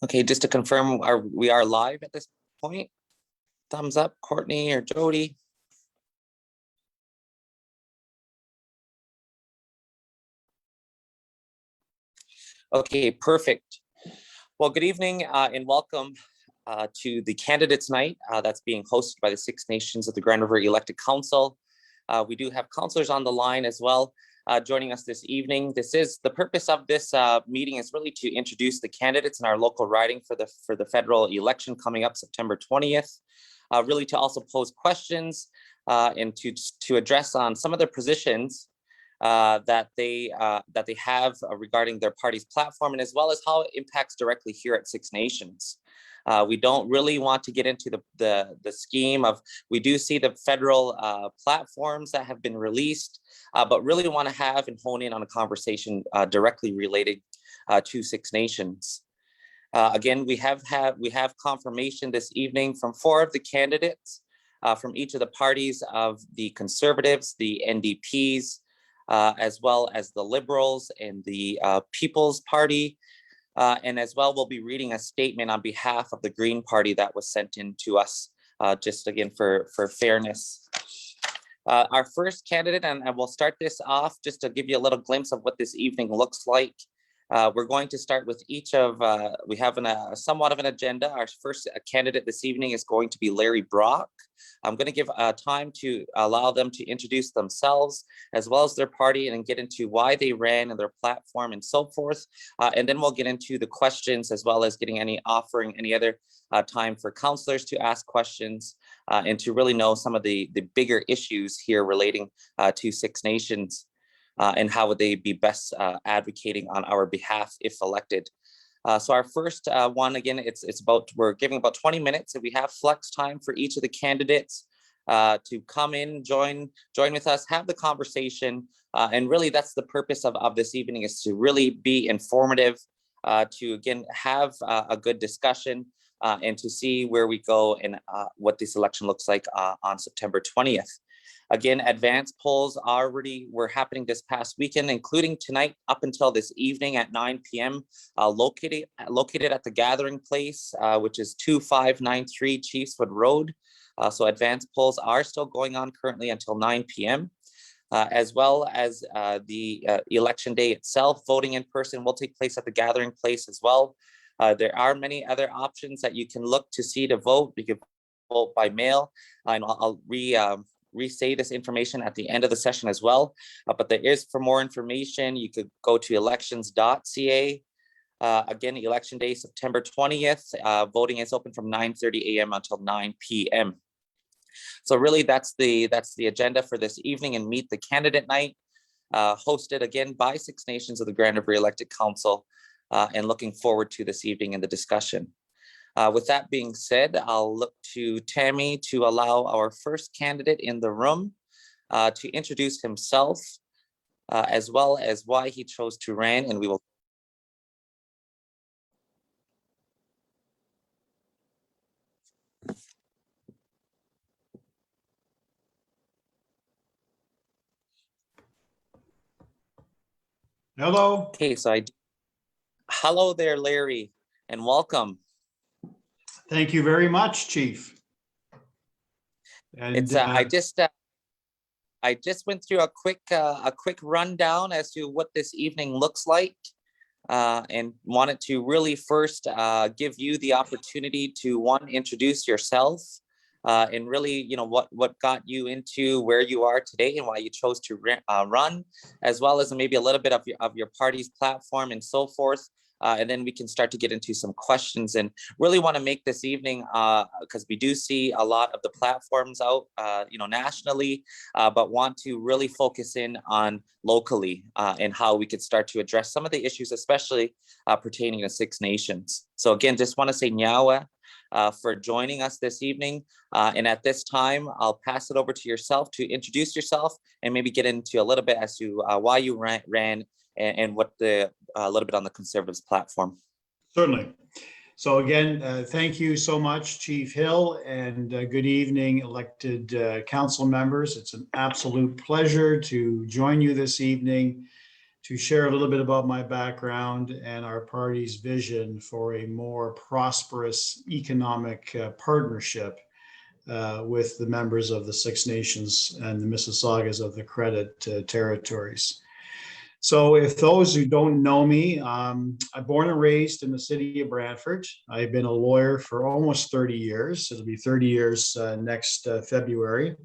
Okay, just to confirm, we are live at this point? Thumbs up, Courtney or Jody? Okay, perfect. Well, good evening and welcome to the Candidates Night that's being hosted by the Six Nations of the Grand River Elected Council. We do have councillors on the line as well joining us this evening. The purpose of this meeting is really to introduce the candidates in our local riding for the federal election coming up September 20th. Really to also pose questions and to address on some of their positions that they have regarding their party's platform, and as well as how it impacts directly here at Six Nations. We don't really want to get into the scheme of, we do see the federal platforms that have been released, but really want to have and hone in on a conversation directly related to Six Nations. Again, we have confirmation this evening from 4 of the candidates from each of the parties of the Conservatives, the NDPs, as well as the Liberals and the People's Party. And as well, we'll be reading a statement on behalf of the Green Party that was sent in to us, just again for fairness. Our first candidate, and we'll start this off just to give you a little glimpse of what this evening looks like. We're going to start with each of, we have somewhat of an agenda. Our first candidate this evening is going to be Larry Brock. I'm going to give time to allow them to introduce themselves as well as their party and get into why they ran and their platform and so forth. And then we'll get into the questions as well as offering any other time for councillors to ask questions and to really know some of the bigger issues here relating to Six Nations. And how would they be best advocating on our behalf if elected. So our first one, again, we're giving about 20 minutes, and we have flex time for each of the candidates to come in, join with us, have the conversation. And really that's the purpose of this evening, is to really be informative, to again, have a good discussion and to see where we go and what this election looks like on September 20th. Again, advance polls were happening this past weekend, including tonight up until this evening at 9 p.m. Located at the Gathering Place, which is 2593 Chiefswood Road. So advance polls are still going on currently until 9 p.m. As well as the election day itself. Voting in person will take place at the Gathering Place as well. There are many other options that you can look to see to vote. You can vote by mail, and I'll re-say this information at the end of the session as well. But there is, for more information, you could go to elections.ca. Again, election day, September 20th. Voting is open from 9:30 a.m. until 9 p.m. So really that's the agenda for this evening and Meet the Candidate Night, hosted again by Six Nations of the Grand River Elected Council, and looking forward to this evening and the discussion. With that being said, I'll look to Tammy to allow our first candidate in the room to introduce himself, as well as why he chose to run, and we will. Hello. Okay, hello there, Larry, and welcome. Thank you very much, Chief. And I just went through a quick rundown as to what this evening looks like, and wanted to really first give you the opportunity to introduce yourself, and really, what got you into where you are today and why you chose to run, as well as maybe a little bit of your party's platform and so forth. And then we can start to get into some questions, and really want to make this evening, because we do see a lot of the platforms out, nationally, but want to really focus in on locally and how we could start to address some of the issues, especially pertaining to Six Nations. So again, just want to say nyawa for joining us this evening. And at this time, I'll pass it over to yourself to introduce yourself and maybe get into a little bit as to why you ran and what a little bit on the Conservatives platform. Certainly. So again, thank you so much, Chief Hill, and good evening, elected council members. It's an absolute pleasure to join you this evening to share a little bit about my background and our party's vision for a more prosperous economic partnership with the members of the Six Nations and the Mississaugas of the Credit territories. So if those who don't know me, I'm born and raised in the city of Brantford. I've been a lawyer for almost 30 years. It'll be 30 years next February.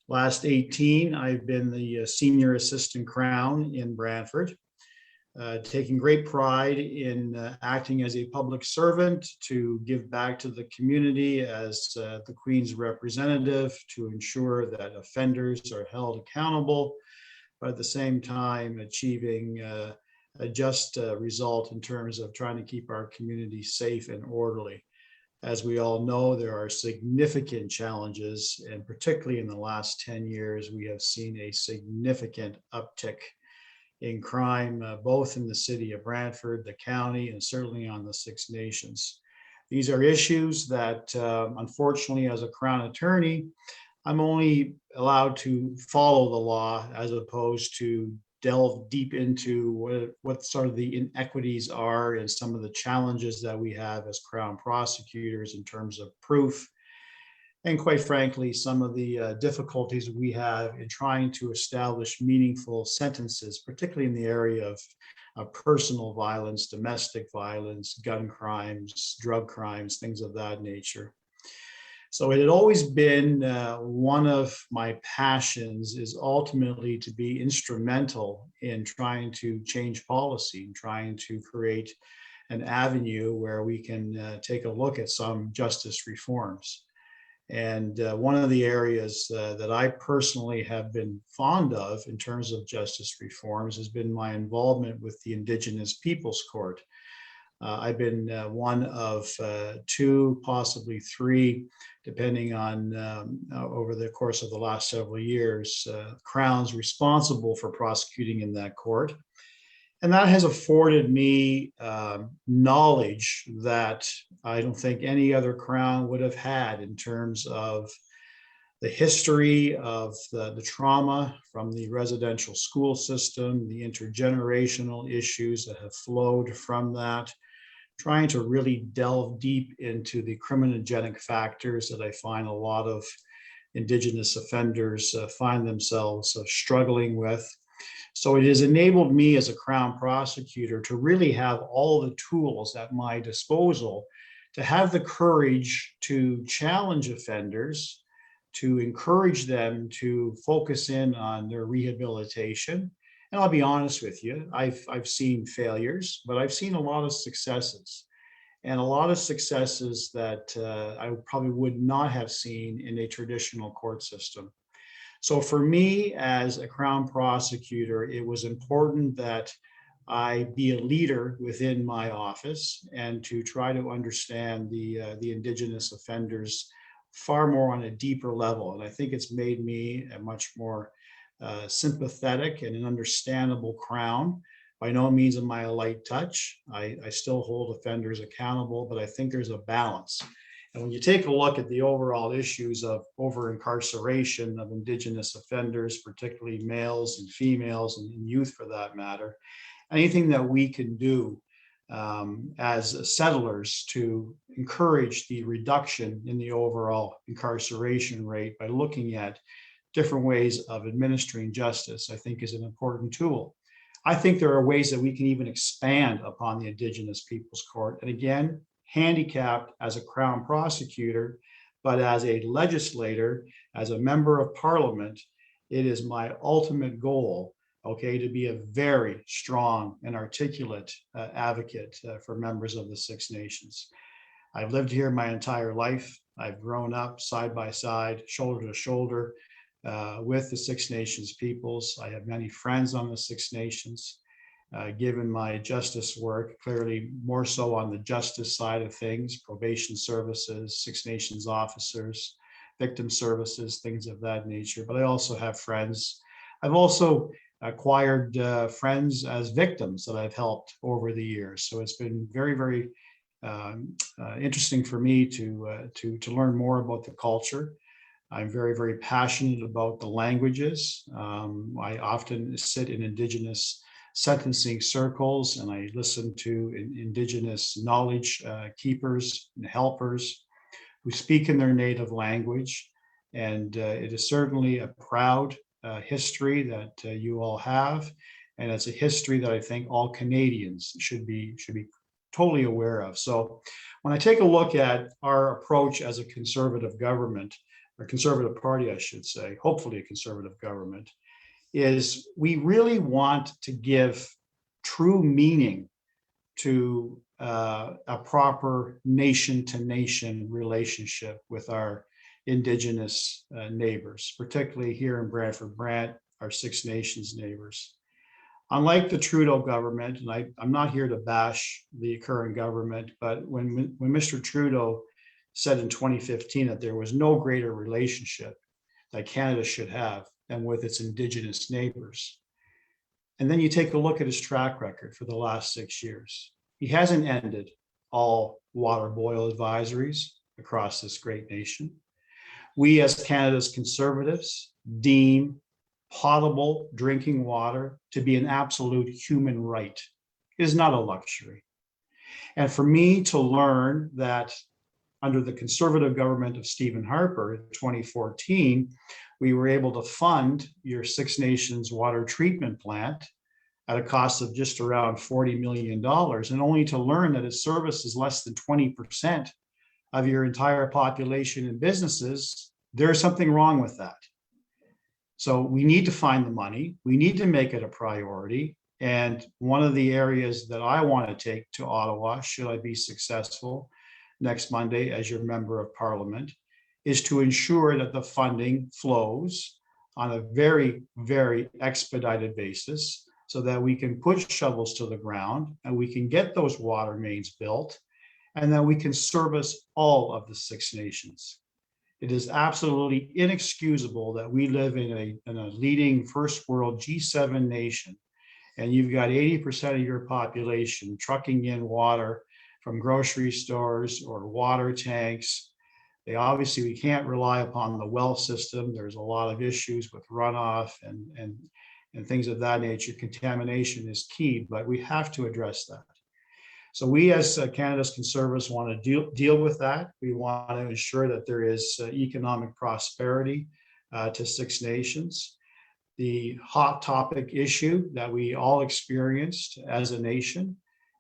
Last 18, I've been the Senior Assistant Crown in Brantford, taking great pride in acting as a public servant to give back to the community as the Queen's representative to ensure that offenders are held accountable, but at the same time achieving a just result in terms of trying to keep our community safe and orderly. As we all know, there are significant challenges, and particularly in the last 10 years, we have seen a significant uptick in crime, both in the city of Brantford, the county, and certainly on the Six Nations. These are issues that, unfortunately, as a Crown attorney, I'm only allowed to follow the law as opposed to delve deep into what sort of the inequities are and some of the challenges that we have as Crown prosecutors in terms of proof. And quite frankly, some of the difficulties we have in trying to establish meaningful sentences, particularly in the area of personal violence, domestic violence, gun crimes, drug crimes, things of that nature. So it had always been one of my passions is ultimately to be instrumental in trying to change policy and trying to create an avenue where we can take a look at some justice reforms. And one of the areas that I personally have been fond of in terms of justice reforms has been my involvement with the Indigenous Peoples Court. I've been one of two, possibly three, depending on over the course of the last several years, crowns responsible for prosecuting in that court. And that has afforded me knowledge that I don't think any other crown would have had in terms of the history of the trauma from the residential school system, the intergenerational issues that have flowed from that, trying to really delve deep into the criminogenic factors that I find a lot of Indigenous offenders find themselves struggling with. So it has enabled me as a Crown prosecutor to really have all the tools at my disposal to have the courage to challenge offenders, to encourage them to focus in on their rehabilitation. And I'll be honest with you, I've seen failures, but I've seen a lot of successes, and a lot of successes that I probably would not have seen in a traditional court system. So for me as a Crown prosecutor, it was important that I be a leader within my office and to try to understand the Indigenous offenders far more on a deeper level. And I think it's made me a much more sympathetic and an understandable Crown. By no means am I a light touch. I still hold offenders accountable, but I think there's a balance. And when you take a look at the overall issues of over-incarceration of Indigenous offenders, particularly males and females and youth for that matter, anything that we can do as settlers to encourage the reduction in the overall incarceration rate by looking at different ways of administering justice, I think is an important tool. I think there are ways that we can even expand upon the Indigenous Peoples Court. And again, handicapped as a Crown prosecutor, but as a legislator, as a member of Parliament, it is my ultimate goal, okay, to be a very strong and articulate advocate for members of the Six Nations. I've lived here my entire life. I've grown up side by side, shoulder to shoulder with the Six Nations peoples. I have many friends on the Six Nations. Given my justice work, clearly more so on the justice side of things, probation services, Six Nations officers, victim services, things of that nature. But I also have friends. I've also acquired friends as victims that I've helped over the years. So it's been very, very interesting for me to learn more about the culture. I'm very, very passionate about the languages. I often sit in Indigenous sentencing circles, and I listen to Indigenous knowledge keepers and helpers who speak in their native language. And it is certainly a proud history that you all have. And it's a history that I think all Canadians should be totally aware of. So when I take a look at our approach as a conservative government, or conservative party, I should say, hopefully a conservative government, is we really want to give true meaning to a proper nation-to-nation relationship with our Indigenous neighbors, particularly here in Brantford-Brant, our Six Nations neighbors. Unlike the Trudeau government, and I'm not here to bash the current government, but when Mr. Trudeau said in 2015 that there was no greater relationship that Canada should have than with its Indigenous neighbors. And then you take a look at his track record for the last 6 years. He hasn't ended all water boil advisories across this great nation. We as Canada's Conservatives deem potable drinking water to be an absolute human right. It is not a luxury. And for me to learn that under the Conservative government of Stephen Harper in 2014, we were able to fund your Six Nations water treatment plant at a cost of just around $40 million, and only to learn that it services less than 20% of your entire population and businesses, there's something wrong with that. So we need to find the money. We need to make it a priority. And one of the areas that I want to take to Ottawa, should I be successful next Monday as your member of parliament, is to ensure that the funding flows on a very, very expedited basis so that we can put shovels to the ground and we can get those water mains built, and then we can service all of the Six Nations. It is absolutely inexcusable that we live in a leading first world G7 nation, and you've got 80% of your population trucking in water from grocery stores or water tanks. We can't rely upon the well system. There's a lot of issues with runoff and things of that nature. Contamination is key, but we have to address that. So we as Canada's Conservatives want to deal with that. We want to ensure that there is economic prosperity to Six Nations. The hot topic issue that we all experienced as a nation,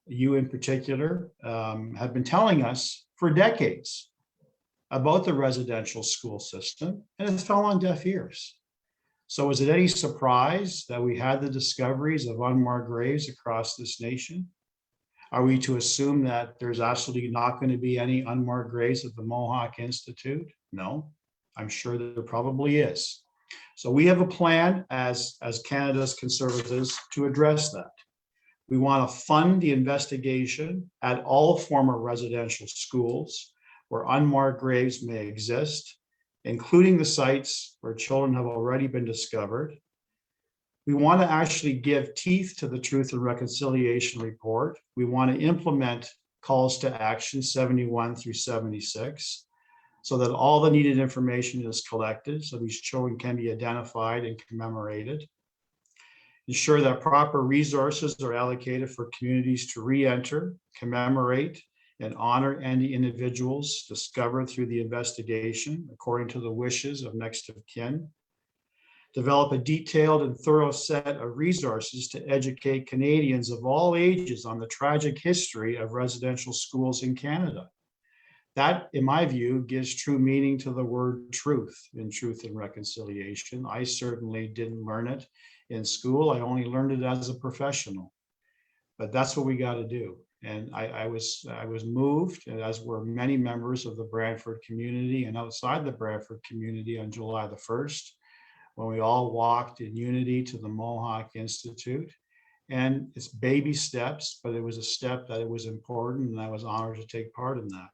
you in particular, have been telling us for decades about the residential school system, and it fell on deaf ears. So is it any surprise that we had the discoveries of unmarked graves across this nation? Are we to assume that there's absolutely not going to be any unmarked graves at the Mohawk Institute? No, I'm sure there probably is. So we have a plan as Canada's Conservatives to address that. We want to fund the investigation at all former residential schools where unmarked graves may exist, including the sites where children have already been discovered. We want to actually give teeth to the Truth and Reconciliation Report. We want to implement calls to action 71 through 76 so that all the needed information is collected so these children can be identified and commemorated. Ensure that proper resources are allocated for communities to re-enter, commemorate, and honor any individuals discovered through the investigation according to the wishes of next of kin. Develop a detailed and thorough set of resources to educate Canadians of all ages on the tragic history of residential schools in Canada. That, in my view, gives true meaning to the word truth in Truth and Reconciliation. I certainly didn't learn it in school. I only learned it as a professional, but that's what we got to do. And I was moved, as were many members of the Brantford community and outside the Brantford community on July the 1st, when we all walked in unity to the Mohawk Institute. And it's baby steps, but it was a step that it was important, and I was honored to take part in that.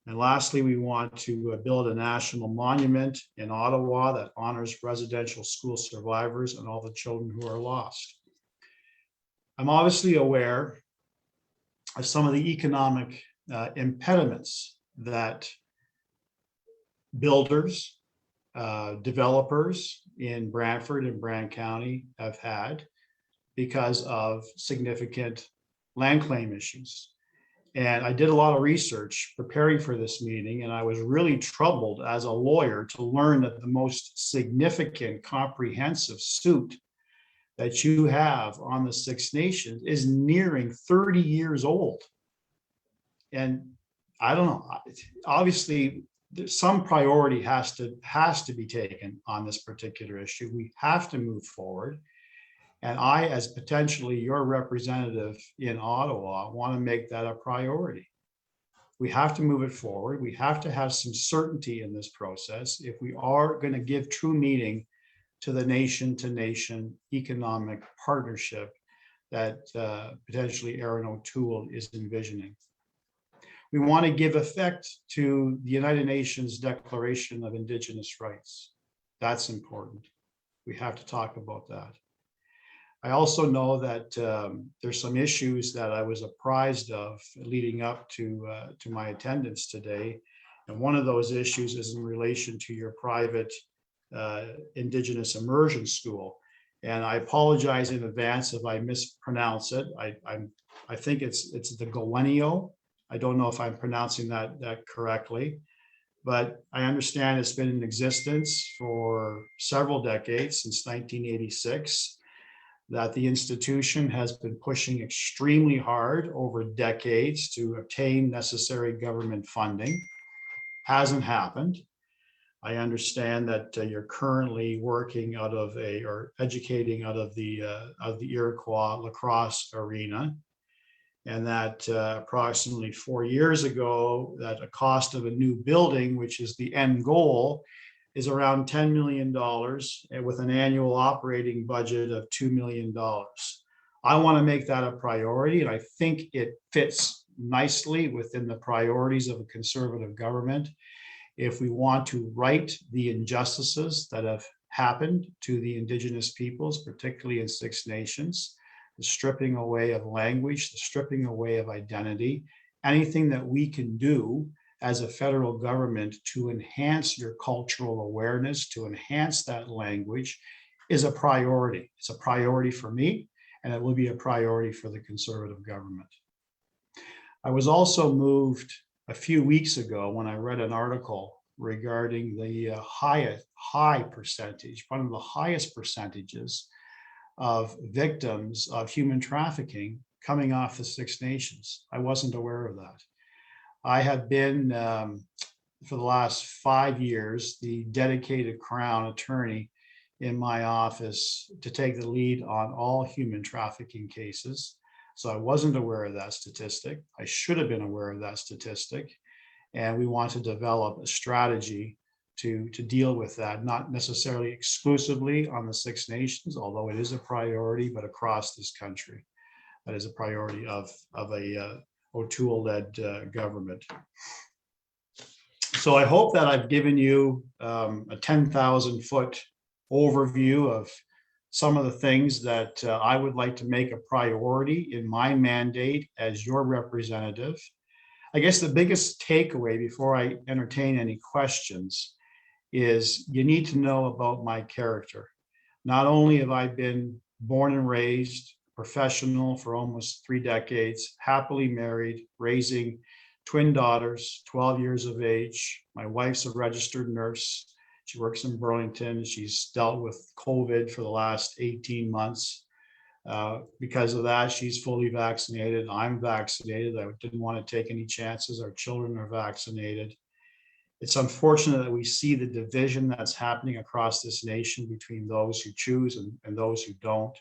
And lastly, we want to build a national monument in Ottawa that honors residential school survivors and all the children who are lost. I'm obviously aware of some of the economic impediments that builders, developers in Brantford and Brant County have had because of significant land claim issues. And I did a lot of research preparing for this meeting, and I was really troubled as a lawyer to learn that the most significant comprehensive suit that you have on the Six Nations is nearing 30 years old. And I don't know, obviously some priority has to be taken on this particular issue. We have to move forward. And I, as potentially your representative in Ottawa, want to make that a priority. We have to move it forward. We have to have some certainty in this process if we are going to give true meaning to the nation-to-nation economic partnership that potentially Erin O'Toole is envisioning. We want to give effect to the United Nations Declaration of Indigenous Rights. That's important. We have to talk about that. I also know that there's some issues that I was apprised of leading up to my attendance today. And one of those issues is in relation to your private Indigenous Immersion school. And I apologize in advance if I mispronounce it. I think it's the Gowenio. I don't know if I'm pronouncing that correctly, but I understand it's been in existence for several decades, since 1986. That the institution has been pushing extremely hard over decades to obtain necessary government funding. Hasn't happened. I understand that you're currently working out of or educating out of the Iroquois lacrosse arena, and that approximately 4 years ago, that a cost of a new building, which is the end goal, is around $10 million and with an annual operating budget of $2 million. I want to make that a priority, and I think it fits nicely within the priorities of a conservative government. If we want to right the injustices that have happened to the Indigenous peoples, particularly in Six Nations, the stripping away of language, the stripping away of identity, anything that we can do as a federal government to enhance your cultural awareness, to enhance that language, is a priority. It's a priority for me, and it will be a priority for the conservative government. I was also moved a few weeks ago when I read an article regarding the high percentage, one of the highest percentages of victims of human trafficking coming off the Six Nations. I wasn't aware of that. I have been, for the last 5 years, the dedicated Crown attorney in my office to take the lead on all human trafficking cases. So I wasn't aware of that statistic. I should have been aware of that statistic. And we want to develop a strategy to deal with that, not necessarily exclusively on the Six Nations, although it is a priority, but across this country. That is a priority of a O'Toole-led government. So I hope that I've given you a 10,000-foot overview of some of the things that I would like to make a priority in my mandate as your representative. I guess the biggest takeaway before I entertain any questions is you need to know about my character. Not only have I been born and raised professional for almost 3 decades, happily married, raising twin daughters, 12 years of age. My wife's a registered nurse. She works in Burlington. She's dealt with COVID for the last 18 months. Because of that, she's fully vaccinated. I'm vaccinated. I didn't want to take any chances. Our children are vaccinated. It's unfortunate that we see the division that's happening across this nation between those who choose and those who don't.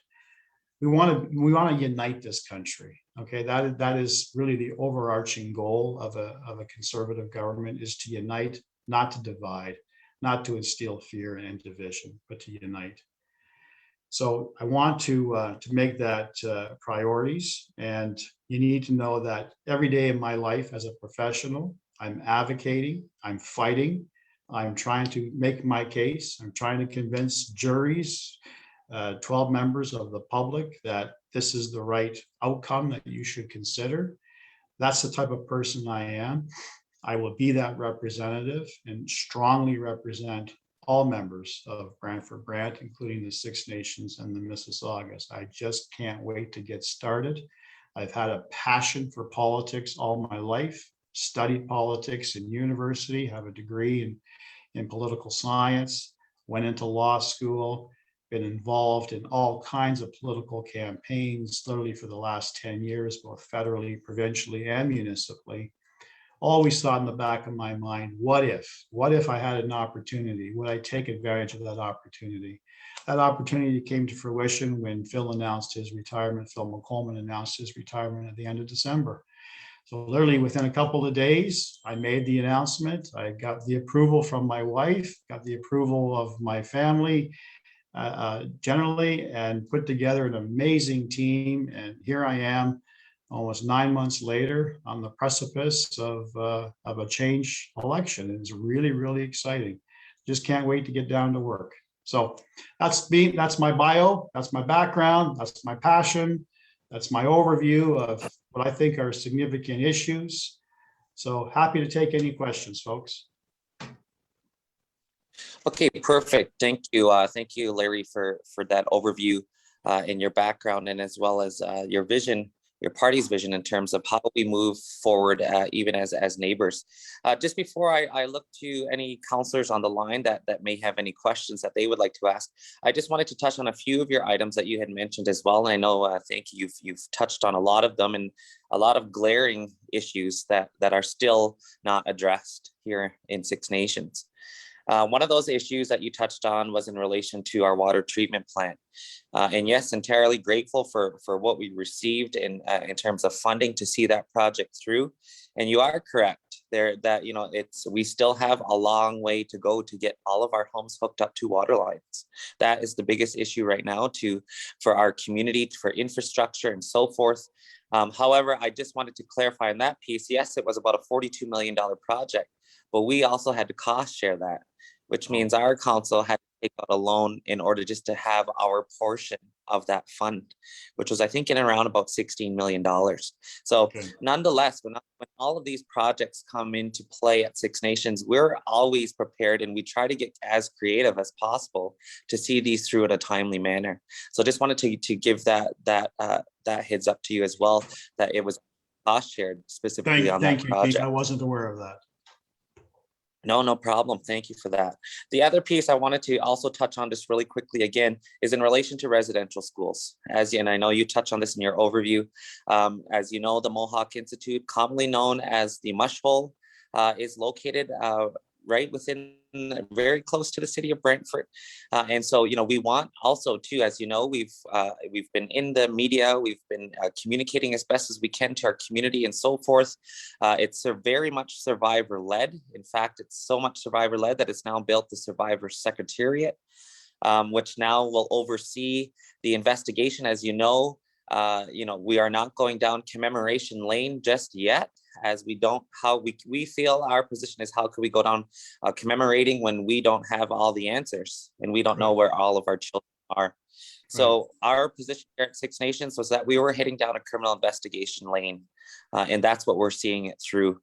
We want to unite this country. Okay, that is really the overarching goal of a conservative government, is to unite, not to divide, not to instill fear and division, but to unite. So I want to make that priorities, and you need to know that every day in my life as a professional, I'm advocating, I'm fighting, I'm trying to make my case, I'm trying to convince juries, 12 members of the public that this is the right outcome that you should consider. That's the type of person I am. I will be that representative and strongly represent all members of Brantford-Brant, including the Six Nations and the Mississaugas. I just can't wait to get started. I've had a passion for politics all my life, studied politics in university, have a degree in political science, went into law school, been involved in all kinds of political campaigns, literally for the last 10 years, both federally, provincially, and municipally. Always thought in the back of my mind, what if I had an opportunity? Would I take advantage of that opportunity? That opportunity came to fruition when Phil announced his retirement. Phil McColeman announced his retirement at the end of December. So literally within a couple of days, I made the announcement. I got the approval from my wife, got the approval of my family, generally, and put together an amazing team. And here I am, almost 9 months later, on the precipice of a change election. It's really, really exciting. Just can't wait to get down to work. So that's me. That's my bio. That's my background. That's my passion. That's my overview of what I think are significant issues. So happy to take any questions, folks. Okay, perfect. Thank you, Larry, for that overview in your background, and as well as your vision, your party's vision in terms of how we move forward, even as neighbors. Just before I look to any councillors on the line that may have any questions that they would like to ask, I just wanted to touch on a few of your items that you had mentioned as well. And I know, thank you, you've touched on a lot of them, and a lot of glaring issues that are still not addressed here in Six Nations. One of those issues that you touched on was in relation to our water treatment plant. And yes, entirely grateful for what we received in terms of funding to see that project through. And you are correct there that, you know, we still have a long way to go to get all of our homes hooked up to water lines. That is the biggest issue right now for our community, for infrastructure and so forth. However, I just wanted to clarify on that piece. Yes, it was about a $42 million project, but we also had to cost share that, which means our council had to take out a loan in order just to have our portion of that fund, which was, I think, in around about $16 million. So nonetheless, when all of these projects come into play at Six Nations, we're always prepared, and we try to get as creative as possible to see these through in a timely manner. So just wanted to give that heads up to you as well, that it was cost shared specifically on that project. Thank you, Keith. I wasn't aware of that. No problem. Thank you for that. The other piece I wanted to also touch on just really quickly again is in relation to residential schools. And I know you touched on this in your overview. As you know, the Mohawk Institute, commonly known as the Mush Hole, is located right within, very close to the city of Brantford. And so, you know, we want also too, as you know, we've been in the media, we've been communicating as best as we can to our community and so forth. It's very much survivor led. In fact, it's so much survivor led that it's now built the Survivor Secretariat, which now will oversee the investigation. As you know, we are not going down commemoration lane just yet, as we feel our position is, how could we go down commemorating when we don't have all the answers and we don't know where all of our children are. So our position here at Six Nations was that we were heading down a criminal investigation lane, and that's what we're seeing it through.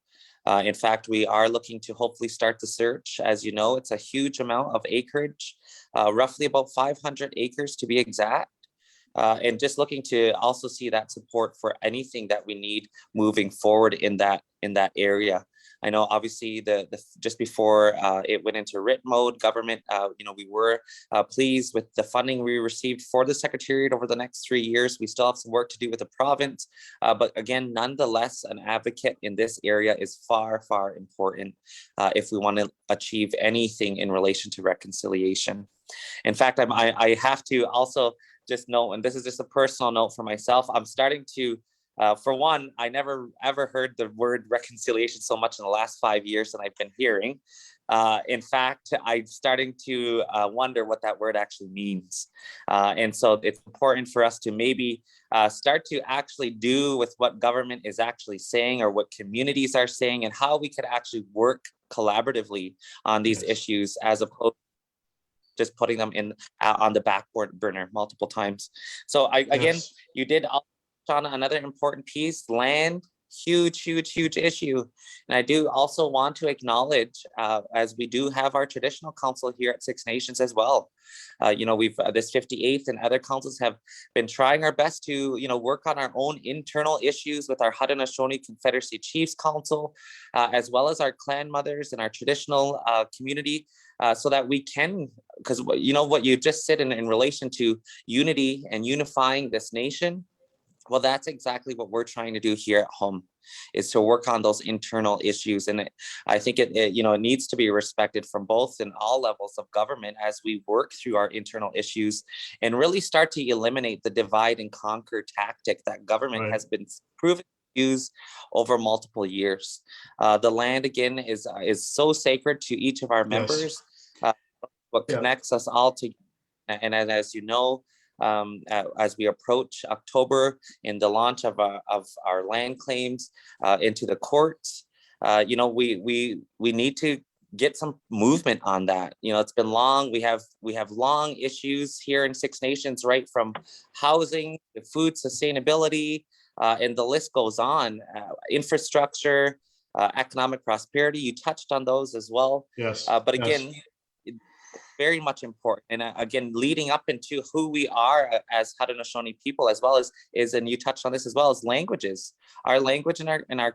In fact, we are looking to hopefully start the search. As you know, it's a huge amount of acreage, roughly about 500 acres to be exact. And just looking to also see that support for anything that we need moving forward in that area. I know obviously just before it went into writ mode, government, we were pleased with the funding we received for the Secretariat over the next 3 years. We still have some work to do with the province, but again, nonetheless, an advocate in this area is far, far important if we want to achieve anything in relation to reconciliation. In fact, I have to also just note, and this is just a personal note for myself, I'm starting to, for one, I never ever heard the word reconciliation so much in the last 5 years than I've been hearing. In fact, I'm starting to wonder what that word actually means. And so it's important for us to maybe start to actually do with what government is actually saying, or what communities are saying, and how we could actually work collaboratively on these issues, as opposed just putting them in on the back burner multiple times. So again, you did touch on another important piece, land huge issue. And I do also want to acknowledge, as we do have our traditional council here at Six Nations as well. We've this 58th and other councils have been trying our best to, work on our own internal issues with our Haudenosaunee Confederacy Chiefs Council, as well as our clan mothers and our traditional community, so that we can, because what you just said in relation to unity and unifying this nation. Well, that's exactly what we're trying to do here at home, is to work on those internal issues. And I think it needs to be respected from both and all levels of government as we work through our internal issues and really start to eliminate the divide and conquer tactic that government has been proven to use over multiple years. The land, again, is so sacred to each of our members. What connects us all together. And as you know, as we approach October in the launch of our land claims into the courts, we need to get some movement on that. It's been long. We have long issues here in Six Nations, right from housing to food sustainability, and the list goes on. Infrastructure, economic prosperity. You touched on those as well. Yes. But again. Very much important, and again, leading up into who we are as Haudenosaunee people, as well as and you touched on this as well, as languages. Our language and our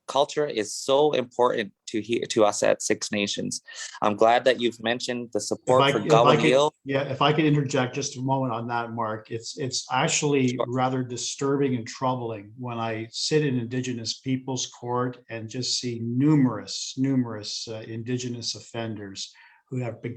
culture is so important to us at Six Nations. I'm glad that you've mentioned the support for Gawaneil. If I could interject just a moment on that, Mark. It's actually rather disturbing and troubling when I sit in Indigenous Peoples Court and just see numerous Indigenous offenders who have been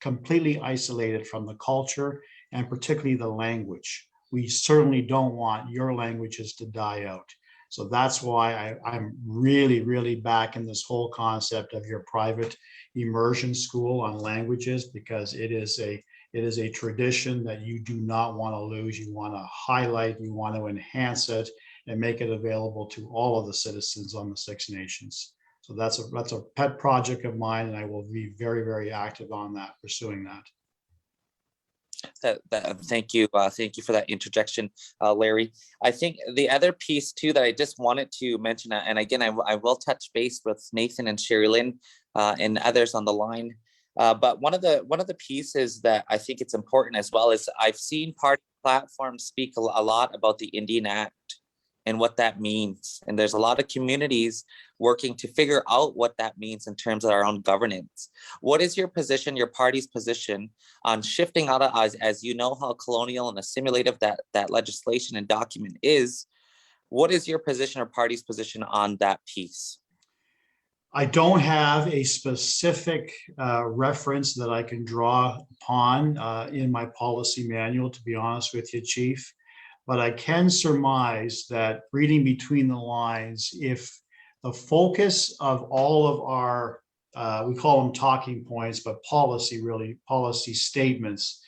completely isolated from the culture and particularly the language. We certainly don't want your languages to die out. So that's why I'm really back in this whole concept of your private immersion school on languages, because it is a tradition that you do not want to lose. You want to highlight, you want to enhance it and make it available to all of the citizens on the Six Nations. So that's a pet project of mine, and I will be very active on that, pursuing that. Thank you for that interjection, Larry. I think the other piece too that I just wanted to mention, and again, I will touch base with Nathan and Sherry Lynn and others on the line. But one of the pieces that I think it's important as well is I've seen party platforms speak a lot about the Indian Act and what that means. And there's a lot of communities working to figure out what that means in terms of our own governance. What is your position, your party's position on shifting out of, as you know how colonial and assimilative that legislation and document is? What is your position or party's position on that piece? I don't have a specific reference that I can draw upon in my policy manual, to be honest with you, Chief. But I can surmise that, reading between the lines, if the focus of all of our, we call them talking points, but policy statements,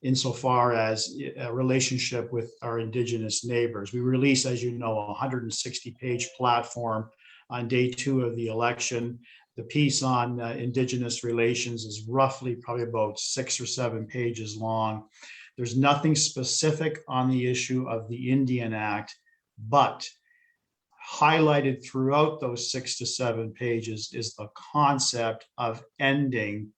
insofar as a relationship with our Indigenous neighbors. We released, as you know, a 160-page platform on day 2 of the election. The piece on Indigenous relations is probably about 6 or 7 pages long. There's nothing specific on the issue of the Indian Act, but highlighted throughout those 6 to 7 pages is the concept of ending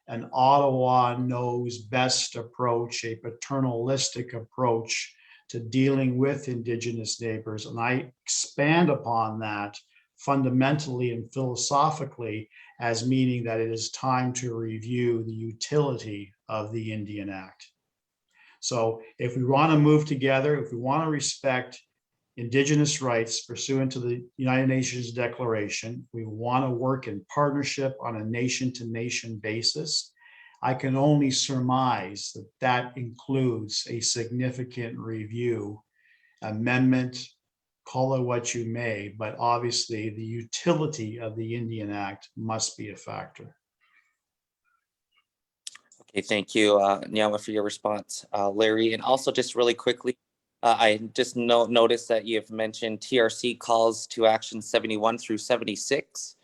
an Ottawa knows best approach, a paternalistic approach to dealing with Indigenous neighbors. And I expand upon that fundamentally and philosophically as meaning that it is time to review the utility of the Indian Act. So if we want to move together, if we want to respect Indigenous rights pursuant to the United Nations Declaration, we want to work in partnership on a nation-to-nation basis, I can only surmise that that includes a significant review, amendment, call it what you may, but obviously the utility of the Indian Act must be a factor. Okay, thank you, Nyama, for your response, Larry. And also, just really quickly, I just noticed that you have mentioned TRC calls to action 71 through 76.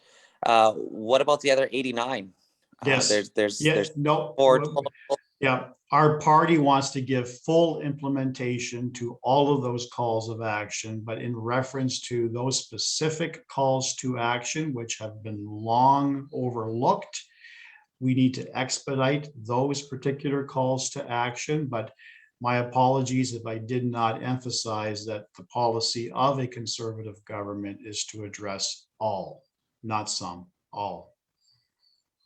What about the other 89? Yes. There's no. 4 total. Yeah, our party wants to give full implementation to all of those calls of action, but in reference to those specific calls to action, which have been long overlooked, we need to expedite those particular calls to action. But my apologies if I did not emphasize that the policy of a conservative government is to address all, not some, all.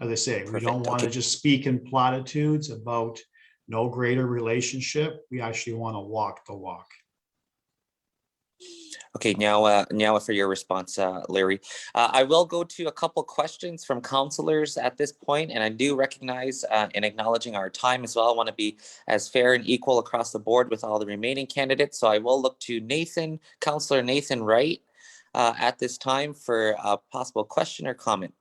As I say, we don't Perfect. want to Okay. just speak in platitudes about no greater relationship. We actually want to walk the walk. Okay, now for your response, Larry. I will go to a couple questions from councillors at this point, and I do recognize in acknowledging our time as well, I want to be as fair and equal across the board with all the remaining candidates. So I will look to Nathan, Councillor Nathan Wright, at this time for a possible question or comment.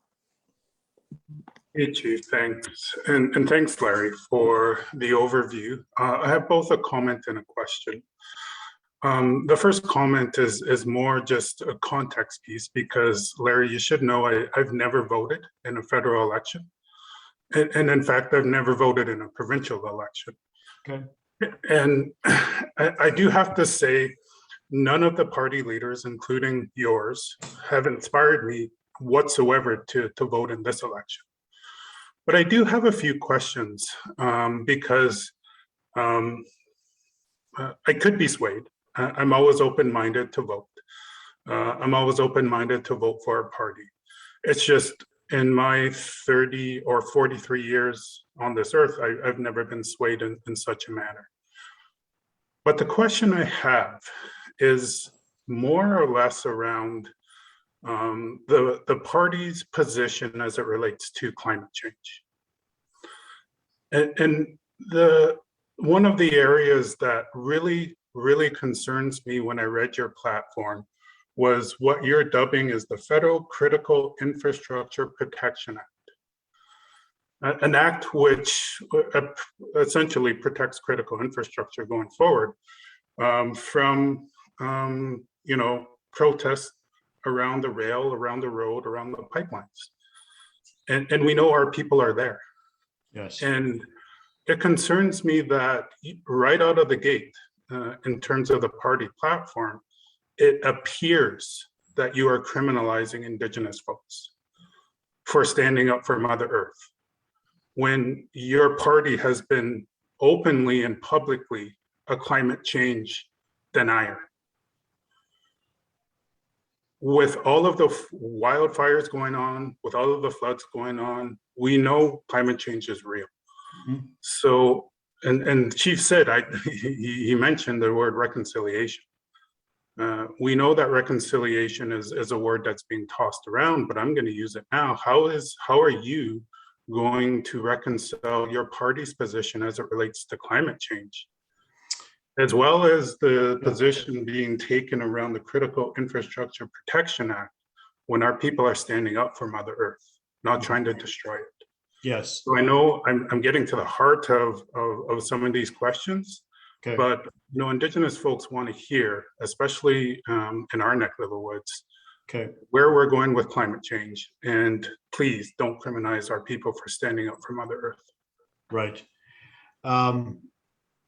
Hey, Chief, thanks. And thanks, Larry, for the overview. I have both a comment and a question. The first comment is more just a context piece because, Larry, you should know I've never voted in a federal election. And in fact, I've never voted in a provincial election. Okay. And I do have to say, none of the party leaders, including yours, have inspired me whatsoever to vote in this election. But I do have a few questions because I could be swayed. I'm always open-minded to vote. I'm always open-minded to vote for a party. It's just in my 30 or 43 years on this earth, I've never been swayed in such a manner. But the question I have is more or less around the party's position as it relates to climate change. And one of the areas that really concerns me when I read your platform was what you're dubbing as the Federal Critical Infrastructure Protection Act, an act which essentially protects critical infrastructure going forward from protests around the rail, around the road, around the pipelines. And we know our people are there. Yes. And it concerns me that right out of the gate, in terms of the party platform, it appears that you are criminalizing Indigenous folks for standing up for Mother Earth, when your party has been openly and publicly a climate change denier. With all of the wildfires going on, with all of the floods going on, we know climate change is real. Mm-hmm. So, and Chief said, he mentioned the word reconciliation. We know that reconciliation is a word that's being tossed around, but I'm going to use it now. How are you going to reconcile your party's position as it relates to climate change, as well as the position being taken around the Critical Infrastructure Protection Act, when our people are standing up for Mother Earth, not trying to destroy it? Yes. So I know I'm getting to the heart of some of these questions, okay. But Indigenous folks want to hear, especially in our neck of the woods, okay, where we're going with climate change, and please don't criminalize our people for standing up for Mother Earth. Right.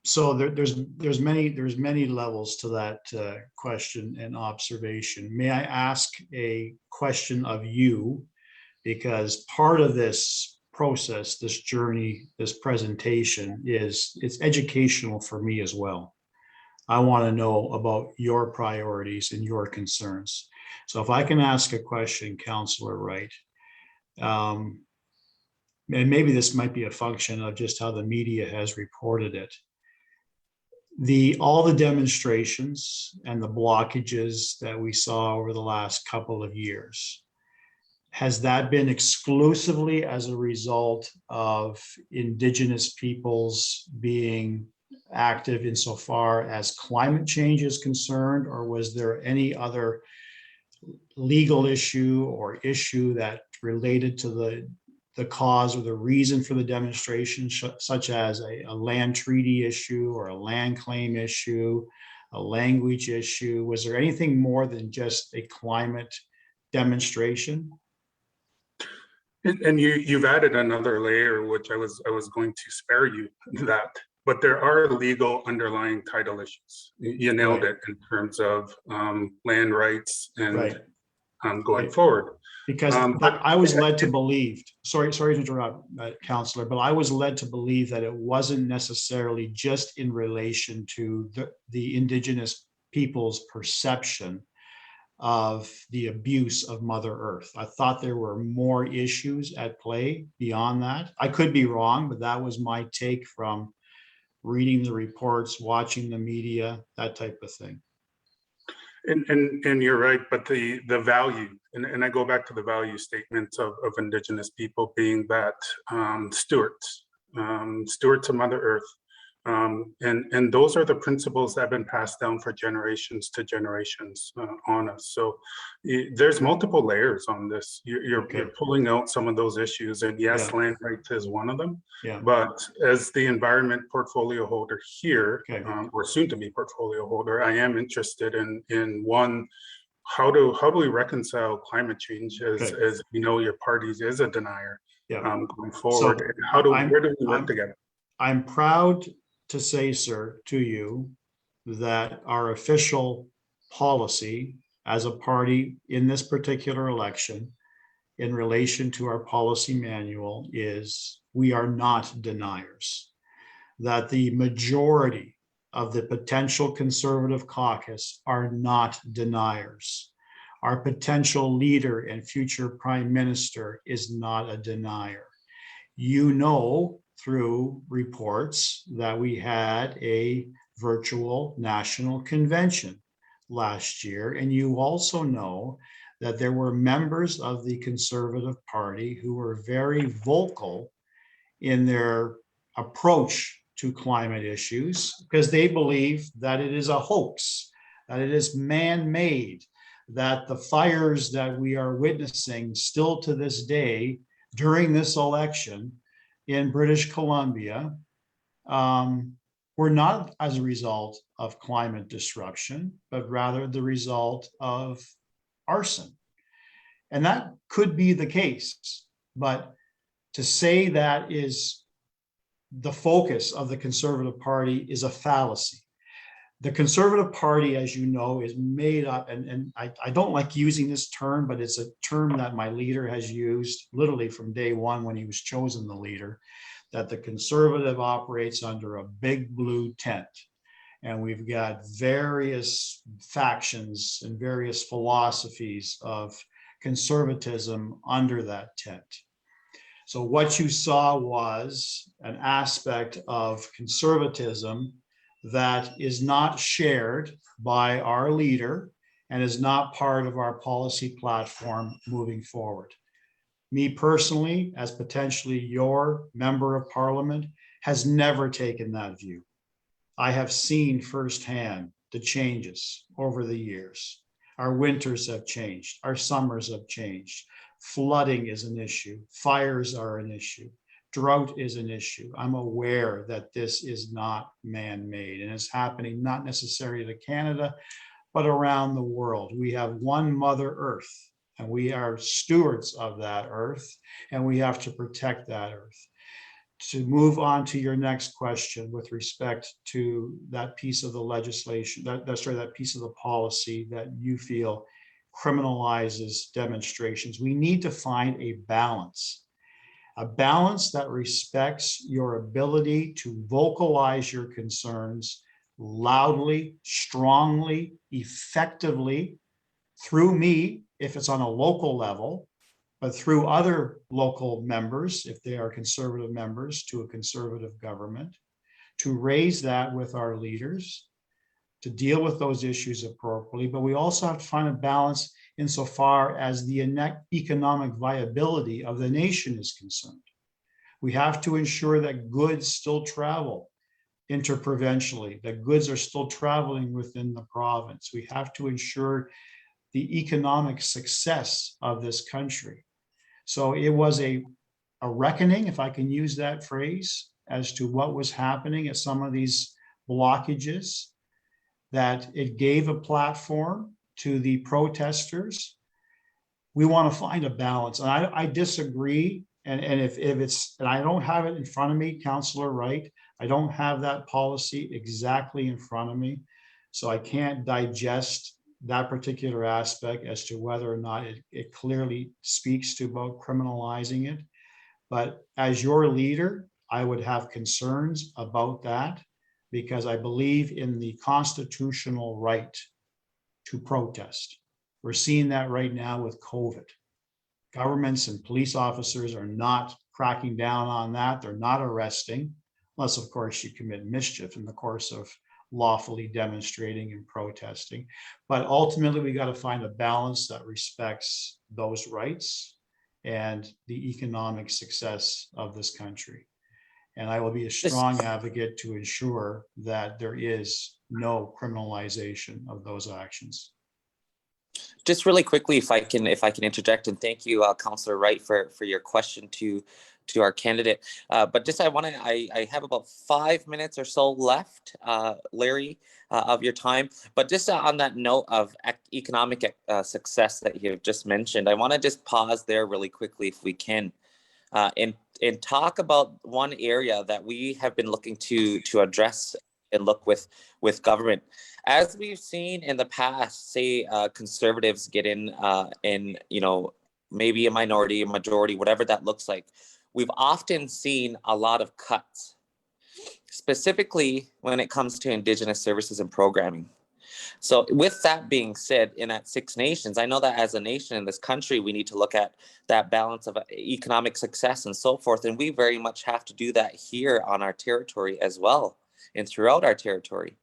So there's many levels to that question and observation. May I ask a question of you, because part of this process, this journey, this presentation it's educational for me as well. I want to know about your priorities and your concerns. So if I can ask a question, Councillor Wright, and maybe this might be a function of just how the media has reported it. All the demonstrations and the blockages that we saw over the last couple of years, has that been exclusively as a result of Indigenous peoples being active insofar as climate change is concerned, or was there any other legal issue or issue that related to the cause or the reason for the demonstration, such as a land treaty issue or a land claim issue, a language issue? Was there anything more than just a climate demonstration? And you've added another layer, which I was going to spare you that, but there are legal underlying title issues. You nailed it in terms of land rights and going forward. Because I was led to believe, sorry to interrupt, Councillor, but I was led to believe that it wasn't necessarily just in relation to the Indigenous people's perception of the abuse of Mother Earth. I thought there were more issues at play beyond that. I could be wrong, but that was my take from reading the reports, watching the media, that type of thing. And you're right, but the value, and I go back to the value statements of Indigenous people being that stewards of Mother Earth. And those are the principles that have been passed down for generations to generations on us. So there's multiple layers on this. You're pulling out some of those issues, and yes, land rights is one of them. But as the environment portfolio holder here, or soon to be portfolio holder, I am interested in one, how do we reconcile climate change as you know your parties is a denier going forward? So where do we work together? I'm proud to say, sir, to you that our official policy as a party in this particular election in relation to our policy manual is we are not deniers, that the majority of the potential Conservative caucus are not deniers. Our potential leader and future Prime Minister is not a denier. You know, through reports, that we had a virtual national convention last year. And you also know that there were members of the Conservative Party who were very vocal in their approach to climate issues because they believe that it is a hoax, that it is man-made, that the fires that we are witnessing still to this day during this election in British Columbia were not as a result of climate disruption, but rather the result of arson. And that could be the case, but to say that is the focus of the Conservative Party is a fallacy. The Conservative Party, as you know, is made up, and I don't like using this term, but it's a term that my leader has used literally from day one when he was chosen the leader, that the Conservative operates under a big blue tent. And we've got various factions and various philosophies of conservatism under that tent. So what you saw was an aspect of conservatism that is not shared by our leader and is not part of our policy platform moving forward. Me personally, as potentially your member of parliament, has never taken that view. I have seen firsthand the changes over the years. Our winters have changed, our summers have changed. Flooding is an issue, fires are an issue. Drought is an issue. I'm aware that this is not man-made and it's happening not necessarily to Canada, but around the world. We have one Mother Earth and we are stewards of that earth and we have to protect that earth. To move on to your next question with respect to that piece of the legislation, that piece of the policy that you feel criminalizes demonstrations, we need to find a balance that respects your ability to vocalize your concerns loudly, strongly, effectively through me, if it's on a local level, but through other local members, if they are Conservative members to a Conservative government, to raise that with our leaders, to deal with those issues appropriately. But we also have to find a balance insofar as the economic viability of the nation is concerned. We have to ensure that goods still travel interprovincially, that goods are still traveling within the province. We have to ensure the economic success of this country. So it was a reckoning, if I can use that phrase, as to what was happening at some of these blockages, that it gave a platform to the protesters. we want to find a balance. And I disagree. And if it's, and I don't have it in front of me, Councillor Wright, I don't have that policy exactly in front of me. So I can't digest that particular aspect as to whether or not it clearly speaks to about criminalizing it. But as your leader, I would have concerns about that because I believe in the constitutional right to protest. We're seeing that right now with COVID. Governments and police officers are not cracking down on that. They're not arresting, unless of course you commit mischief in the course of lawfully demonstrating and protesting. But ultimately, we got to find a balance that respects those rights and the economic success of this country. And I will be a strong advocate to ensure that there is no criminalization of those actions. Just really quickly, if I can interject, and thank you, Councillor Wright, for your question to our candidate. But just I have about 5 minutes or so left, Larry, of your time. But just on that note of economic success that you just mentioned, I want to just pause there really quickly, if we can, and talk about one area that we have been looking to address and look with government. As we've seen in the past, say conservatives get in, maybe a minority, a majority, whatever that looks like, we've often seen a lot of cuts, specifically when it comes to Indigenous services and programming. So with that being said, in at Six Nations, I know that as a nation in this country, we need to look at that balance of economic success and so forth. And we very much have to do that here on our territory as well and throughout our territory.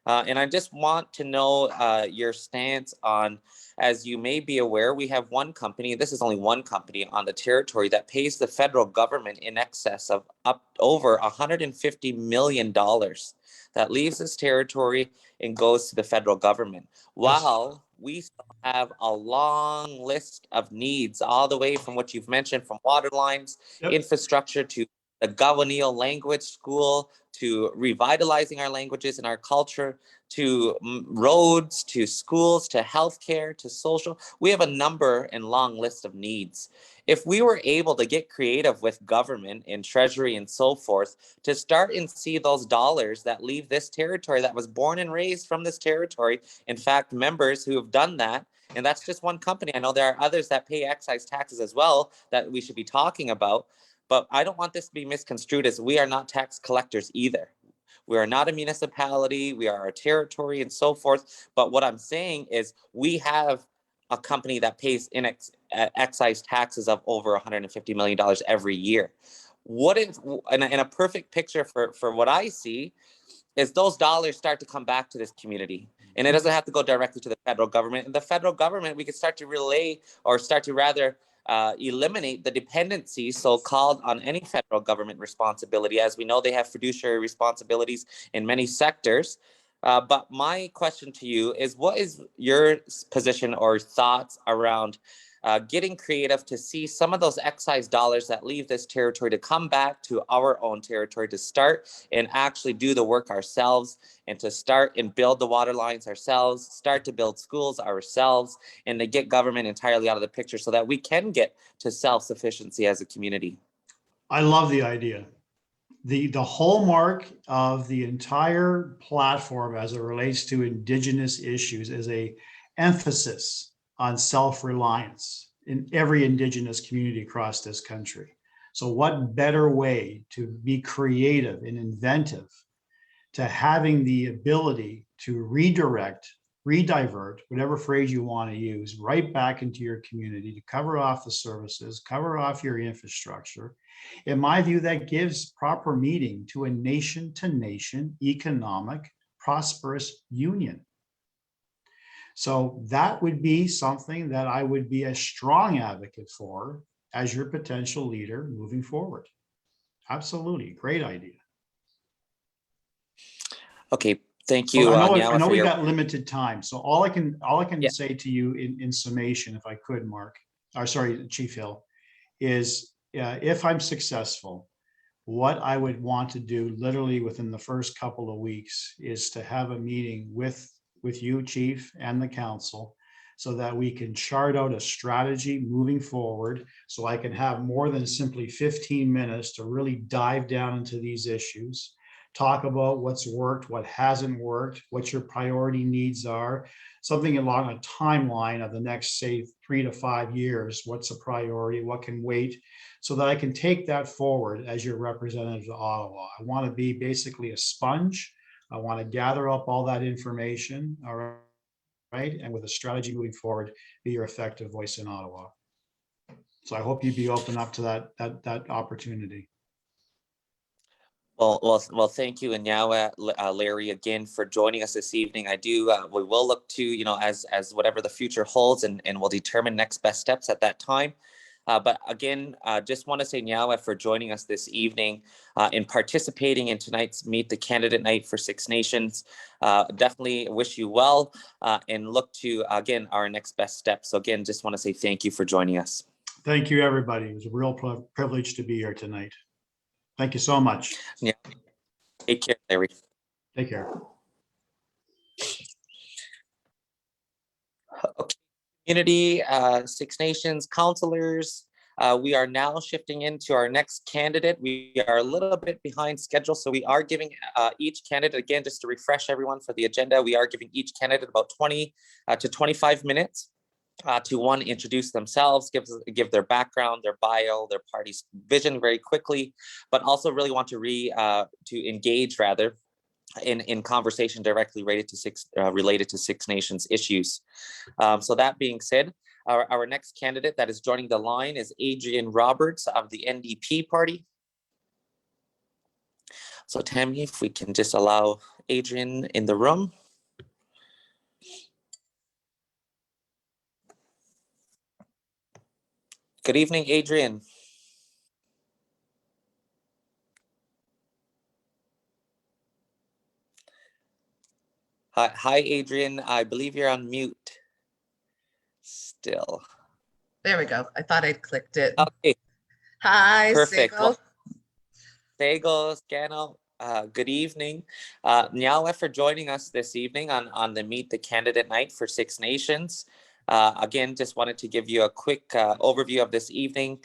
And I just want to know your stance on, as you may be aware, we have one company, this is only one company on the territory that pays the federal government in excess of up over $150 million that leaves this territory and goes to the federal government. While we still have a long list of needs, all the way from what you've mentioned, from water lines, infrastructure, to the Gowanil language school, to revitalizing our languages and our culture, to roads, to schools, to healthcare, to social. We have a number and long list of needs. If we were able to get creative with government and treasury and so forth to start and see those dollars that leave this territory, that was born and raised from this territory, in fact, members who have done that, and that's just one company. I know there are others that pay excise taxes as well that we should be talking about. But I don't want this to be misconstrued as we are not tax collectors either. We are not a municipality, we are a territory and so forth. But what I'm saying is we have a company that pays excise taxes of over $150 million every year. What if, in a perfect picture for what I see, is those dollars start to come back to this community. And it doesn't have to go directly to the federal government. And the federal government, we could start to relay, or start to rather eliminate the dependency so-called on any federal government responsibility. As we know, they have fiduciary responsibilities in many sectors. But my question to you is, what is your position or thoughts around getting creative to see some of those excise dollars that leave this territory to come back to our own territory, to start and actually do the work ourselves, and to start and build the water lines ourselves, start to build schools ourselves, and to get government entirely out of the picture so that we can get to self-sufficiency as a community? I love the idea. The hallmark of the entire platform as it relates to Indigenous issues is a emphasis on self-reliance in every Indigenous community across this country. So what better way to be creative and inventive, to having the ability to redirect, redivert, whatever phrase you want to use, right back into your community to cover off the services, cover off your infrastructure. In my view, that gives proper meaning to a nation-to-nation economic prosperous union. So that would be something that I would be a strong advocate for as your potential leader moving forward. Absolutely, great idea. Okay, thank you. So I know we got limited time, so all I can say to you in summation, if I could, Mark, or sorry, Chief Hill, is if I'm successful, what I would want to do literally within the first couple of weeks is to have a meeting with you, Chief, and the council, so that we can chart out a strategy moving forward. So I can have more than simply 15 minutes to really dive down into these issues, talk about what's worked, what hasn't worked, what your priority needs are, something along a timeline of the next, say, 3 to 5 years. What's a priority? What can wait? So that I can take that forward as your representative to Ottawa. I want to be basically a sponge. I want to gather up all that information, all right, and with a strategy moving forward, be your effective voice in Ottawa. So I hope you'd be open up to that opportunity. Well, thank you, and now, Larry, again for joining us this evening. We will look to, as whatever the future holds, and we'll determine next best steps at that time. But again, just want to say Nyawa for joining us this evening in participating in tonight's Meet the Candidate Night for Six Nations. Definitely wish you well and look to, again, our next best steps. So again, just want to say thank you for joining us. Thank you, everybody. It was a real privilege to be here tonight. Thank you so much. Yeah. Take care, Larry. Take care. Okay. Community, Six Nations councillors, we are now shifting into our next candidate. We are a little bit behind schedule, so we are giving each candidate, again, just to refresh everyone for the agenda, we are giving each candidate about 20 to 25 minutes to one, introduce themselves, give their background, their bio, their party's vision very quickly, but also really want to engage rather in conversation directly related to Six Nations issues. So that being said, our next candidate that is joining the line is Adrian Roberts of the NDP party. So Tammy, if we can just allow Adrian in the room. Good evening, Adrian. Hi, Adrian. I believe you're on mute still. There we go. I thought I'd clicked it. Okay. Hi, Perfect. Sego. Sego, Scano, good evening. Nyawa for joining us this evening on the Meet the Candidate Night for Six Nations. Again, just wanted to give you a quick overview of this evening.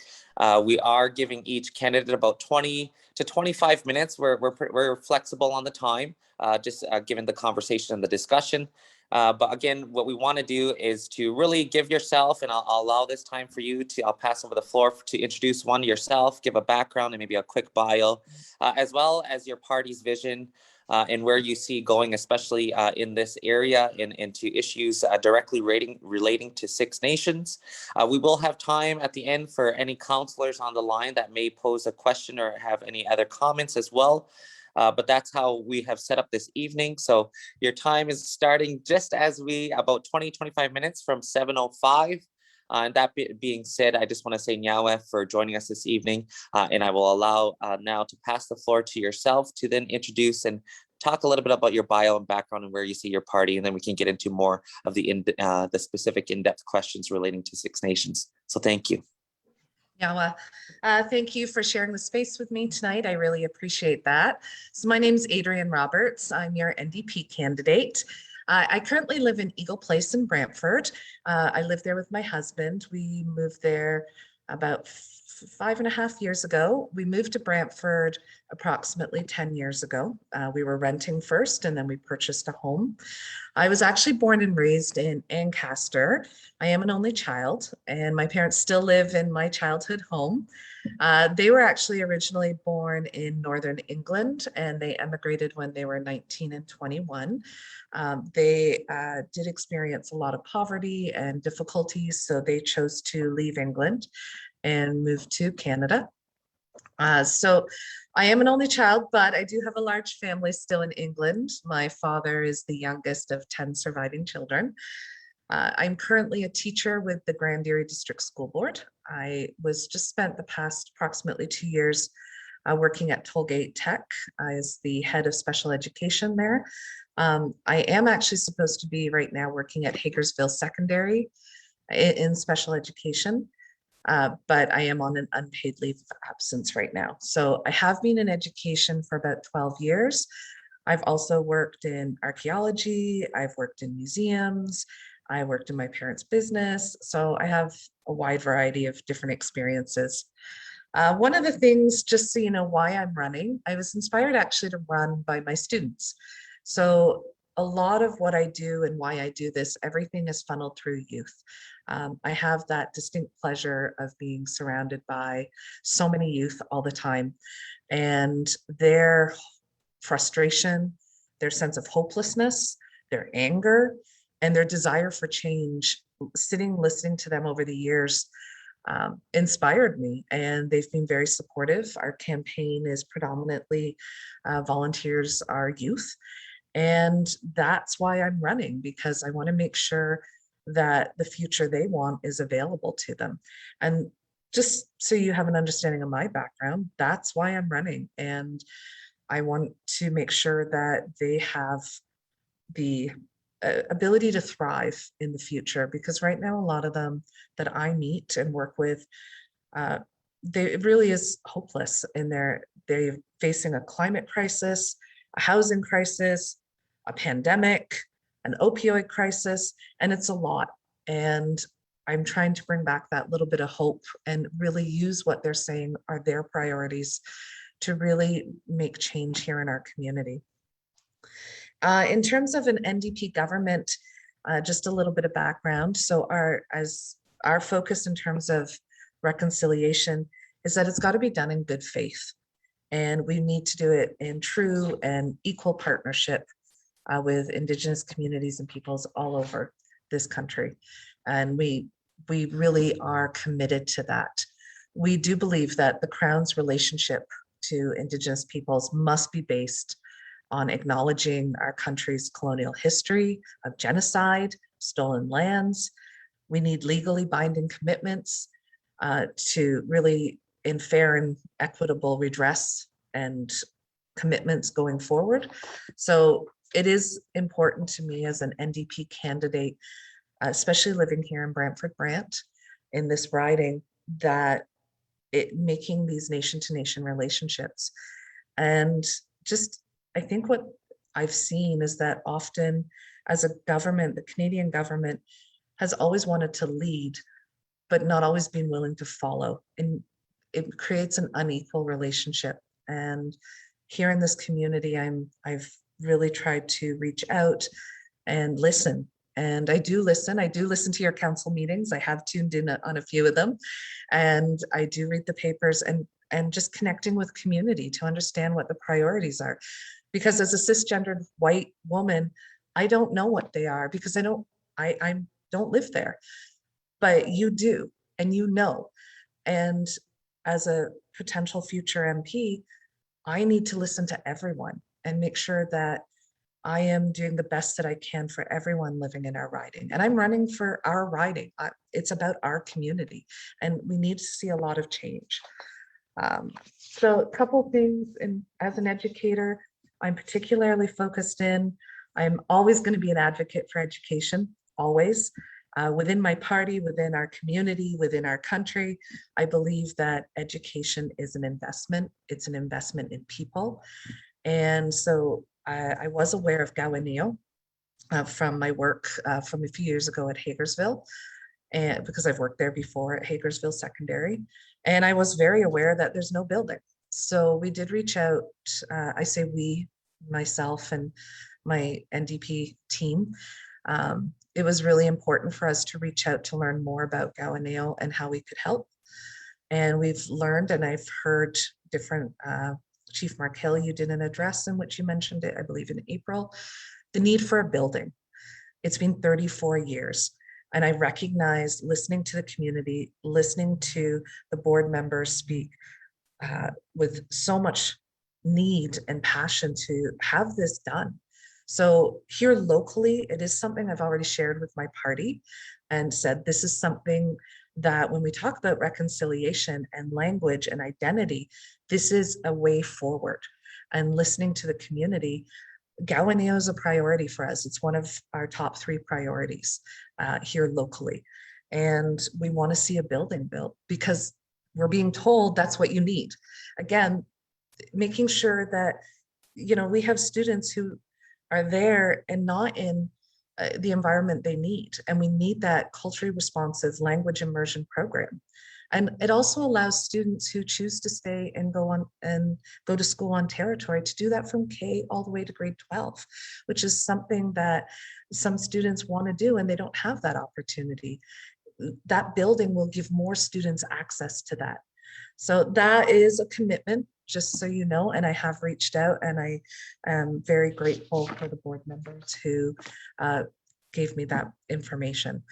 We are giving each candidate about 20 to 25 minutes. We're flexible on the time, just given the conversation and the discussion. But again, what we want to do is to really give yourself, and I'll allow this time for you I'll pass over the floor to introduce yourself, give a background and maybe a quick bio, as well as your party's vision and where you see going, especially in this area and to issues directly relating to Six Nations. We will have time at the end for any councillors on the line that may pose a question or have any other comments as well. But that's how we have set up this evening. So your time is starting just as about 20, 25 minutes from 7:05. And that being said, I just want to say Nyawa for joining us this evening. And I will allow now to pass the floor to yourself to then introduce and talk a little bit about your bio and background and where you see your party. And then we can get into more of the specific in-depth questions relating to Six Nations. So thank you. Nyawa, thank you for sharing the space with me tonight. I really appreciate that. So my name is Adrian Roberts. I'm your NDP candidate. I currently live in Eagle Place in Brantford. I live there with my husband. We moved there about 5.5 years ago. We moved to Brantford approximately 10 years ago. We were renting first and then we purchased a home. I was actually born and raised in Ancaster. I am an only child and my parents still live in my childhood home. They were actually originally born in Northern England and they emigrated when they were 19 and 21. They did experience a lot of poverty and difficulties, so they chose to leave England and move to Canada. So I am an only child, but I do have a large family still in England. My father is the youngest of 10 surviving children. I'm currently a teacher with the Grand Erie District School Board. I was just spent the past approximately 2 years working at Tollgate Tech as the head of special education there. I am actually supposed to be right now working at Hagersville Secondary in special education. But I am on an unpaid leave of absence right now. So I have been in education for about 12 years. I've also worked in archaeology. I've worked in museums. I worked in my parents' business, so I have a wide variety of different experiences. One of the things, just so you know why I'm running, I was inspired actually to run by my students. So a lot of what I do and why I do this, everything is funneled through youth. I have that distinct pleasure of being surrounded by so many youth all the time, and their frustration, their sense of hopelessness, their anger, and their desire for change, listening to them over the years, inspired me, and they've been very supportive. Our campaign is predominantly volunteers are youth, and that's why I'm running, because I want to make sure that the future they want is available to them. And just so you have an understanding of my background, that's why I'm running. And I want to make sure that they have the ability to thrive in the future, because right now a lot of them that I meet and work with, it really is hopeless in they're facing a climate crisis, a housing crisis, a pandemic, an opioid crisis, and it's a lot. And I'm trying to bring back that little bit of hope and really use what they're saying are their priorities to really make change here in our community. In terms of an NDP government, just a little bit of background. So our focus in terms of reconciliation is that it's got to be done in good faith. And we need to do it in true and equal partnership with Indigenous communities and peoples all over this country. And we really are committed to that. We do believe that the Crown's relationship to Indigenous peoples must be based on acknowledging our country's colonial history of genocide, stolen lands. We need legally binding commitments to really in fair and equitable redress and commitments going forward. So it is important to me as an NDP candidate, especially living here in Brantford-Brant in this riding, that making these nation-to-nation relationships. And just, I think what I've seen is that often as a government, the Canadian government has always wanted to lead, but not always been willing to follow. And it creates an unequal relationship. And here in this community, I've really tried to reach out and listen. And I do listen to your council meetings. I have tuned in on a few of them, and I do read the papers and just connecting with community to understand what the priorities are. Because as a cisgendered white woman, I don't know what they are because I don't live there, but you do, and you know. And as a potential future MP, I need to listen to everyone and make sure that I am doing the best that I can for everyone living in our riding. And I'm running for our riding. It's about our community, and we need to see a lot of change. So a couple of things, as an educator, I'm particularly focused I'm always going to be an advocate for education, always. Within my party, within our community, within our country, I believe that education is an investment. It's an investment in people. And so I was aware of Gawaneo from my work from a few years ago at Hagersville, and because I've worked there before at Hagersville Secondary, and I was very aware that there's no building. So we did reach out, I say we, myself and my NDP team. It was really important for us to reach out to learn more about Gawaneo and how we could help. And we've learned, and I've heard different, Chief Mark Hill, you did an address in which you mentioned it, I believe in April, the need for a building. It's been 34 years. And I recognize listening to the community, listening to the board members speak with so much need and passion to have this done. So here locally, it is something I've already shared with my party and said, this is something that when we talk about reconciliation and language and identity, this is a way forward. And listening to the community, Gawaneo is a priority for us. It's one of our top 3 priorities here locally. And we want to see a building built because we're being told that's what you need. Again, making sure that, we have students who are there and not in the environment they need. And we need that culturally responsive language immersion program. And it also allows students who choose to stay and go to school on territory to do that from K all the way to grade 12, which is something that some students want to do and they don't have that opportunity. That building will give more students access to that. So that is a commitment, just so you know, and I have reached out, and I am very grateful for the board members who gave me that information.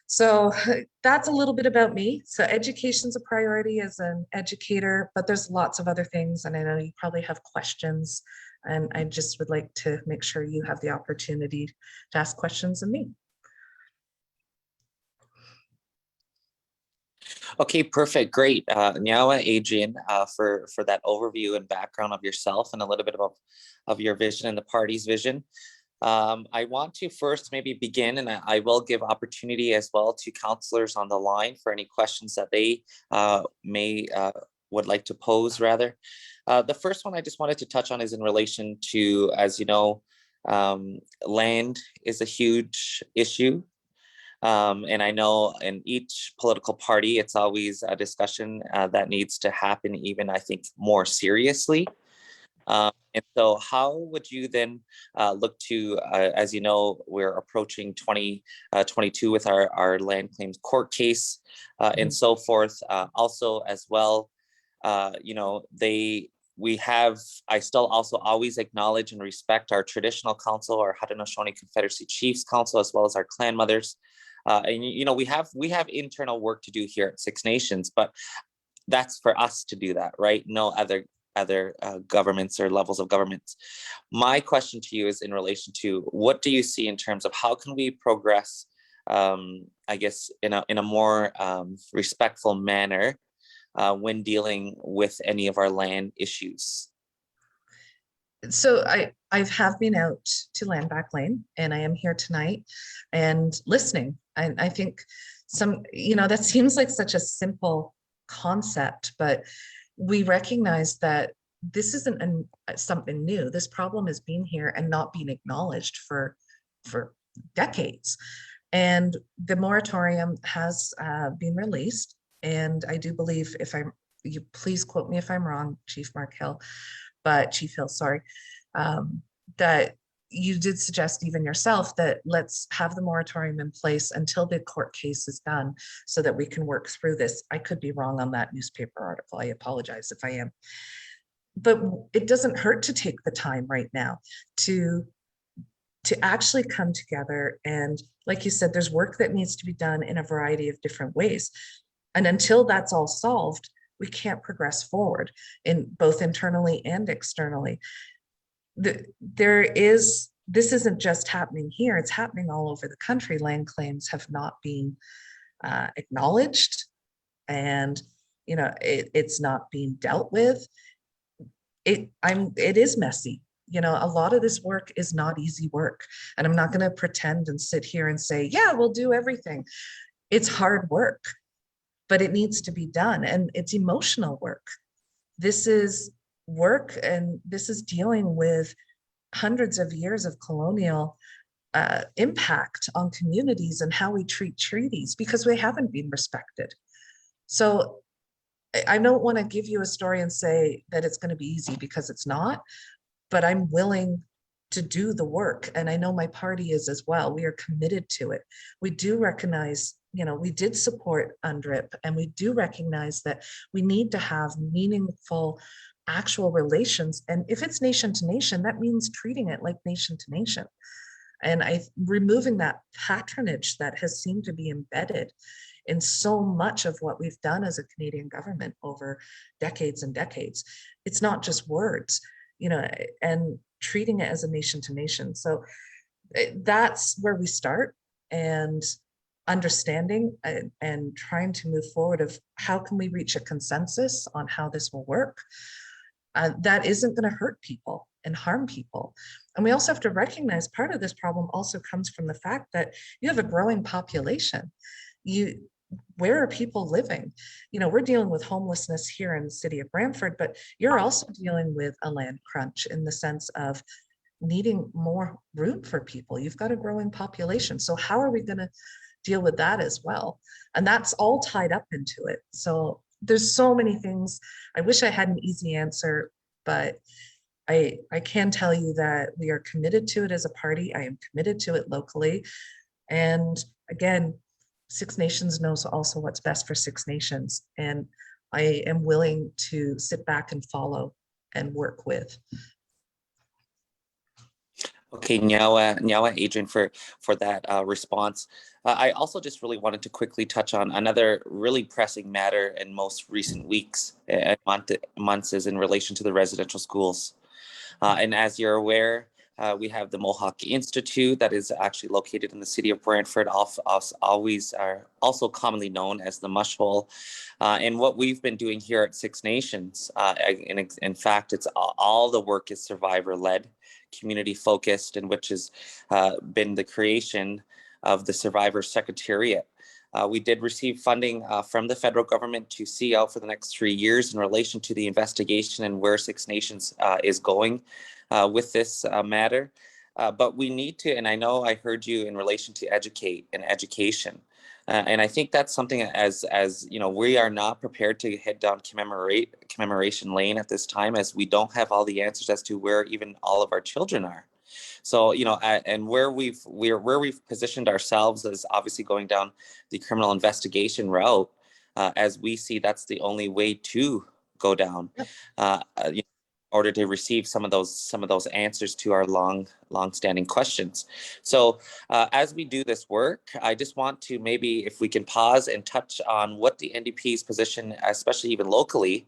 So that's a little bit about me. So education's a priority as an educator, but there's lots of other things, and I know you probably have questions, and I just would like to make sure you have the opportunity to ask questions of me. Okay, perfect, great. Nyawa, Adrian, for that overview and background of yourself and a little bit of your vision and the party's vision. I want to first maybe begin, and I will give opportunity as well to councillors on the line for any questions that they would like to pose rather. The first one I just wanted to touch on is in relation to, as you know, land is a huge issue. And I know in each political party, it's always a discussion that needs to happen, even I think more seriously. And so how would you then look to, as you know, we're approaching 2022 with our land claims court case and so forth. Also as well, you know, I still also always acknowledge and respect our traditional council, our Haudenosaunee Confederacy Chiefs Council, as well as our clan mothers. And you know, we have internal work to do here at Six Nations, but that's for us to do that, right? No other governments or levels of governments. My question to you is in relation to what do you see in terms of how can we progress, I guess, in a more respectful manner when dealing with any of our land issues? So I have been out to Land Back Lane, and I am here tonight and listening. And I think that seems like such a simple concept, but we recognize that this isn't something new. This problem has been here and not being acknowledged for decades. And the moratorium has been released. And I do believe, you please quote me if I'm wrong, Chief Hill, sorry, that you did suggest even yourself that let's have the moratorium in place until the court case is done so that we can work through this. I could be wrong on that newspaper article. I apologize if I am. But it doesn't hurt to take the time right now to actually come together. And like you said, there's work that needs to be done in a variety of different ways. And until that's all solved, we can't progress forward in both internally and externally. This isn't just happening here, it's happening all over the country. Land claims have not been acknowledged, and it's not being dealt with. It is messy. A lot of this work is not easy work, and I'm not going to pretend and sit here and say, yeah, we'll do everything. It's hard work, but it needs to be done, and it's emotional work. This is work, and this is dealing with hundreds of years of colonial impact on communities and how we treat treaties, because we haven't been respected. So I don't want to give you a story and say that it's going to be easy, because it's not, but I'm willing to do the work. And I know my party is as well. We are committed to it. We do recognize, we did support UNDRIP, and we do recognize that we need to have meaningful actual relations. And if it's nation to nation, that means treating it like nation to nation. And removing that patronage that has seemed to be embedded in so much of what we've done as a Canadian government over decades and decades. It's not just words, and treating it as a nation to nation. So that's where we start, and understanding and trying to move forward of how can we reach a consensus on how this will work. That isn't going to hurt people and harm people. And we also have to recognize part of this problem also comes from the fact that you have a growing population. Where are people living? We're dealing with homelessness here in the city of Brantford, but you're also dealing with a land crunch in the sense of needing more room for people. You've got a growing population. So how are we going to deal with that as well? And that's all tied up into it. So there's so many things. I wish I had an easy answer, but I can tell you that we are committed to it as a party. I am committed to it locally. And again, Six Nations knows also what's best for Six Nations. And I am willing to sit back and follow and work with. Okay, Nyawa, Adrian, for that response. I also just really wanted to quickly touch on another really pressing matter in most recent weeks and months is in relation to the residential schools. And as you're aware, we have the Mohawk Institute that is actually located in the city of Brantford, also commonly known as the Mush Hole. And what we've been doing here at Six Nations, in fact, it's all the work is survivor-led, community-focused, and which has been the creation of the Survivor Secretariat. We did receive funding from the federal government to see out for the next 3 years in relation to the investigation and where Six Nations is going with this matter. But we need to, and I know I heard you in relation to educate and education. And I think that's something as you know, we are not prepared to head down commemoration lane at this time, as we don't have all the answers as to where even all of our children are. So, you know, and where we've positioned ourselves is obviously going down the criminal investigation route, as we see that's the only way to go down, you know, in order to receive some of those answers to our long-standing questions. So, as we do this work, I just want to maybe, if we can pause and touch on what the NDP's position, especially even locally,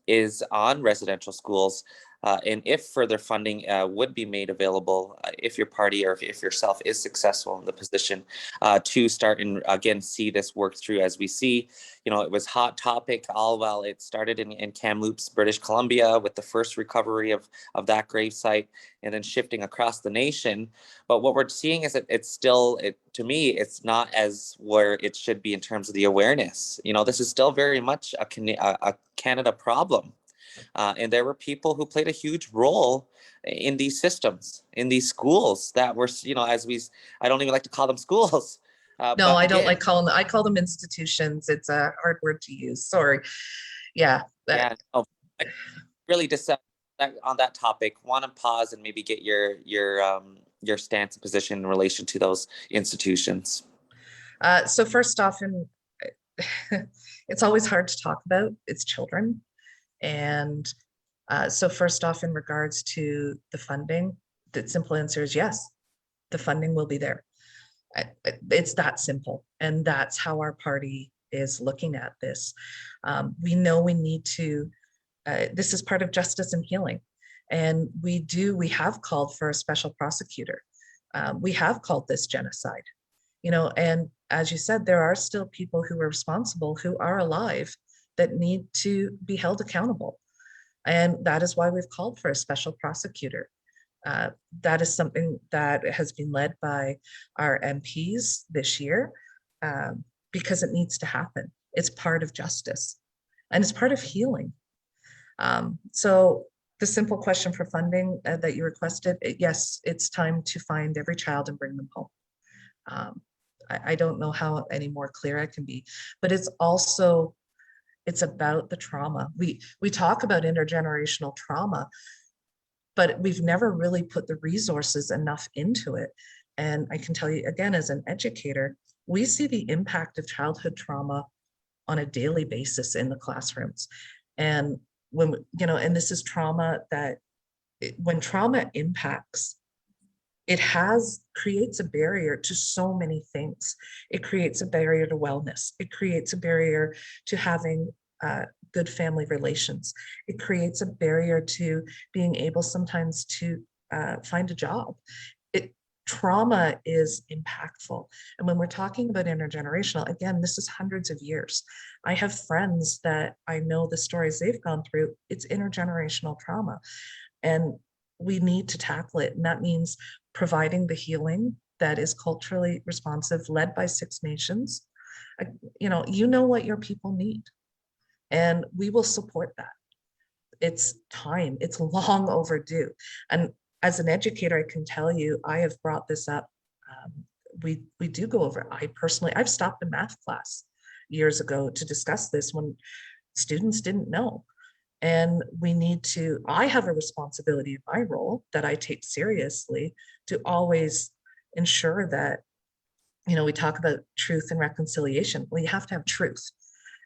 is on residential schools. And if further funding would be made available, if your party or if yourself is successful in the position to start and again see this work through, as we see, you know, it was hot topic all while it started in Kamloops, British Columbia, with the first recovery of that gravesite, and then shifting across the nation. But what we're seeing is that it's still, to me, it's not as where it should be in terms of the awareness. You know, this is still very much a Canada problem. And there were people who played a huge role in these systems, in these schools that were, you know, I don't even like to call them schools. No, I don't like calling them, I call them institutions. It's a hard word to use. Sorry. Yeah. Yeah. No, I really just on that topic, want to pause and maybe get your stance and position in relation to those institutions. So first off, and it's always hard to talk about, it's children. And so first off, in regards to the funding, the simple answer is yes, the funding will be there. It's that simple. And that's how our party is looking at this. We know we need to, this is part of justice and healing. And we have called for a special prosecutor. We have called this genocide, you know, and as you said, there are still people who are responsible, who are alive, that need to be held accountable. And that is why we've called for a special prosecutor. That is something that has been led by our MPs this year, because it needs to happen. It's part of justice and it's part of healing. So the simple question for funding that you requested, yes, it's time to find every child and bring them home. I don't know how any more clear I can be, but it's also, it's about the trauma. We talk about intergenerational trauma, but we've never really put the resources enough into it. And I can tell you again, as an educator, we see the impact of childhood trauma on a daily basis in the classrooms. And when, you know, and this is trauma that when trauma impacts, it creates a barrier to so many things. It creates a barrier to wellness. It creates a barrier to having good family relations. It creates a barrier to being able sometimes to find a job. Trauma is impactful. And when we're talking about intergenerational, again, this is hundreds of years. I have friends that I know the stories they've gone through. It's intergenerational trauma. And we need to tackle it. And that means providing the healing that is culturally responsive, led by Six Nations. You know what your people need. And we will support that. It's time, it's long overdue. And as an educator, I can tell you, I have brought this up. We do go over, I've stopped a math class years ago to discuss this when students didn't know. And I have a responsibility in my role that I take seriously to always ensure that, we talk about truth and reconciliation. Well, you have to have truth.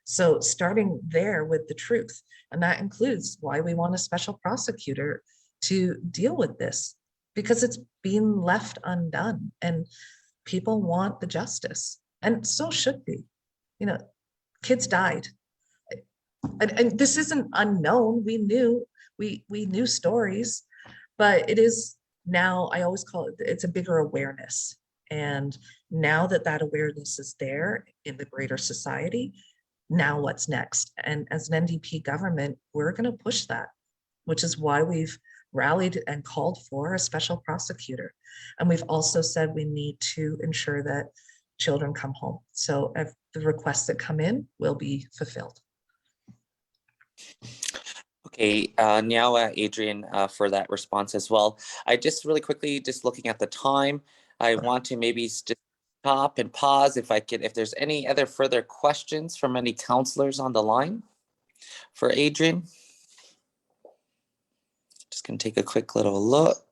So starting there with the truth, and that includes why we want a special prosecutor to deal with this, because it's being left undone and people want the justice, and so should be. Kids died. And this isn't unknown. We knew stories, but it is now, I always call it's a bigger awareness. And now that awareness is there in the greater society, now what's next? And as an NDP government, we're going to push that, which is why we've rallied and called for a special prosecutor. And we've also said we need to ensure that children come home. So if the requests that come in will be fulfilled. Okay, now Adrian, for that response as well. I just really quickly, just looking at the time, I want to maybe stop and pause if there's any other further questions from any counselors on the line for Adrian. Just gonna take a quick little look.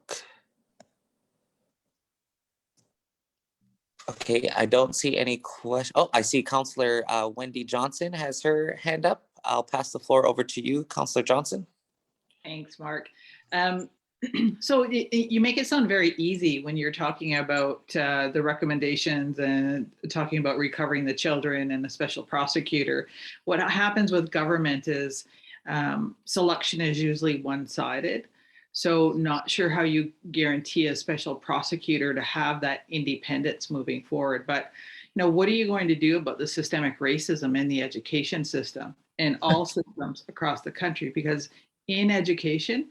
Okay, I don't see any question. Oh, I see Councillor Wendy Johnson has her hand up. I'll pass the floor over to you, Councillor Johnson. Thanks, Mark. So you make it sound very easy when you're talking about the recommendations and talking about recovering the children and the special prosecutor. What happens with government is selection is usually one-sided. So not sure how you guarantee a special prosecutor to have that independence moving forward. But what are you going to do about the systemic racism in the education system and all systems across the country? Because in education,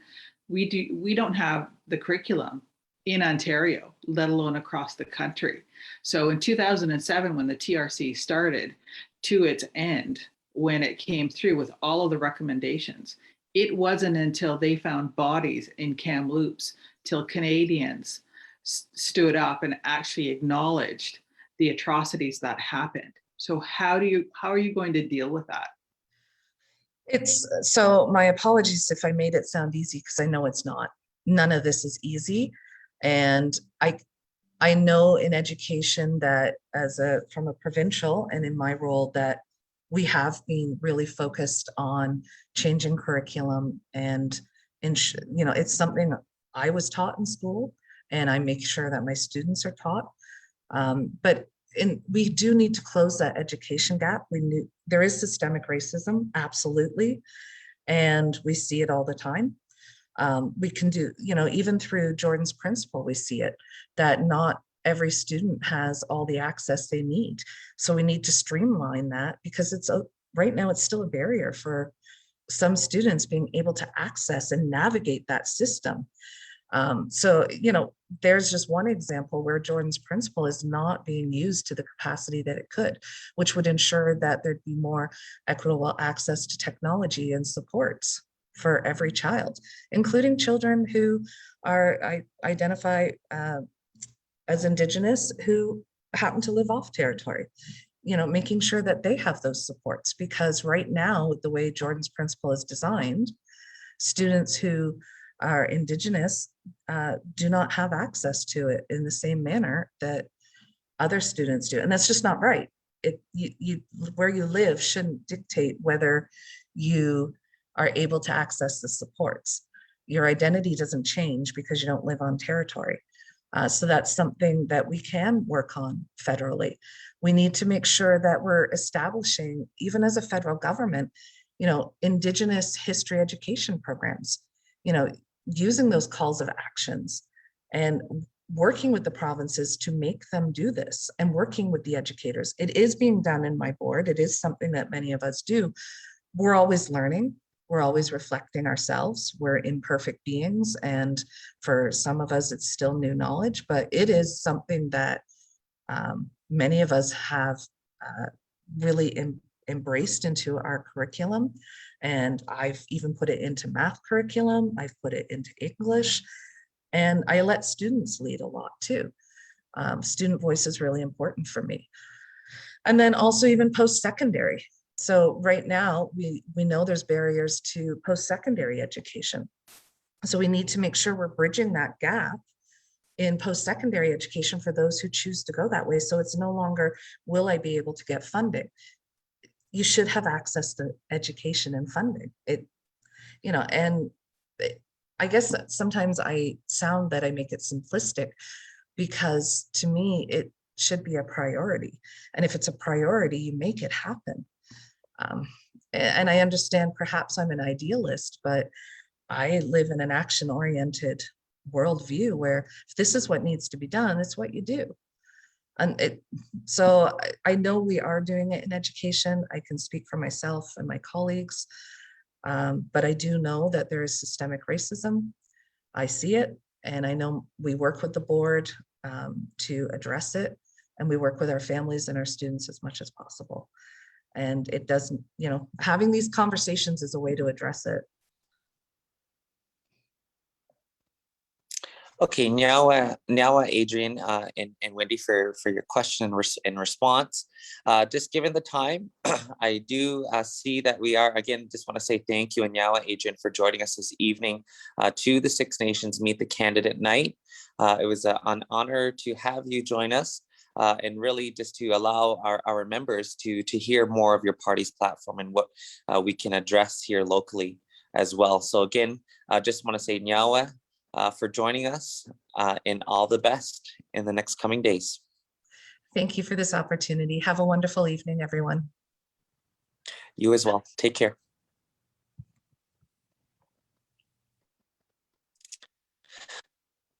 we don't have the curriculum in Ontario, let alone across the country. So in 2007, when the TRC started to its end, when it came through with all of the recommendations, it wasn't until they found bodies in Kamloops till Canadians stood up and actually acknowledged the atrocities that happened. So how are you going to deal with that? So my apologies if I made it sound easy, because I know it's not. None of this is easy. And I know in education that from a provincial and in my role that we have been really focused on changing curriculum, and it's something I was taught in school, and I make sure that my students are taught. But we do need to close that education gap. There is systemic racism, absolutely, and we see it all the time. We can do, even through Jordan's principle, we see it, that not every student has all the access they need. So we need to streamline that, because right now it's still a barrier for some students being able to access and navigate that system. So, there's just one example where Jordan's principle is not being used to the capacity that it could, which would ensure that there'd be more equitable access to technology and supports for every child, including children who identify as Indigenous who happen to live off territory, making sure that they have those supports. Because right now, with the way Jordan's principle is designed, students who are Indigenous do not have access to it in the same manner that other students do. And that's just not right. Where you live shouldn't dictate whether you are able to access the supports. Your identity doesn't change because you don't live on territory. So that's something that we can work on federally. We need to make sure that we're establishing, even as a federal government, Indigenous history education programs, using those calls of actions and working with the provinces to make them do this, and working with the educators. It is being done in my board. It is something that many of us do. We're always learning. We're always reflecting ourselves. We're imperfect beings. And for some of us, it's still new knowledge, but it is something that many of us have really embraced into our curriculum. And I've even put it into math curriculum. I've put it into English. And I let students lead a lot too. Student voice is really important for me. And then also even post-secondary. So right now we know there's barriers to post-secondary education. So we need to make sure we're bridging that gap in post-secondary education for those who choose to go that way. So it's no longer, will I be able to get funding? You should have access to education and funding. And I guess that sometimes I sound that I make it simplistic, because to me, it should be a priority. And if it's a priority, you make it happen. And I understand perhaps I'm an idealist, but I live in an action-oriented worldview where if this is what needs to be done, it's what you do. And so I know we are doing it in education. I can speak for myself and my colleagues, but I do know that there is systemic racism. I see it, and I know we work with the board to address it, and we work with our families and our students as much as possible. And it doesn't, having these conversations is a way to address it. Okay, now Adrian and Wendy for your question and response. Just given the time, I do see that we are, again, just want to say thank you, and Adrian, for joining us this evening to the Six Nations Meet the Candidate Night. It was an honor to have you join us and really just to allow our members to hear more of your party's platform and what we can address here locally as well. So again, I just want to say Nyawa, for joining us, and all the best in the next coming days. Thank you for this opportunity. Have a wonderful evening, everyone. You as well. Take care.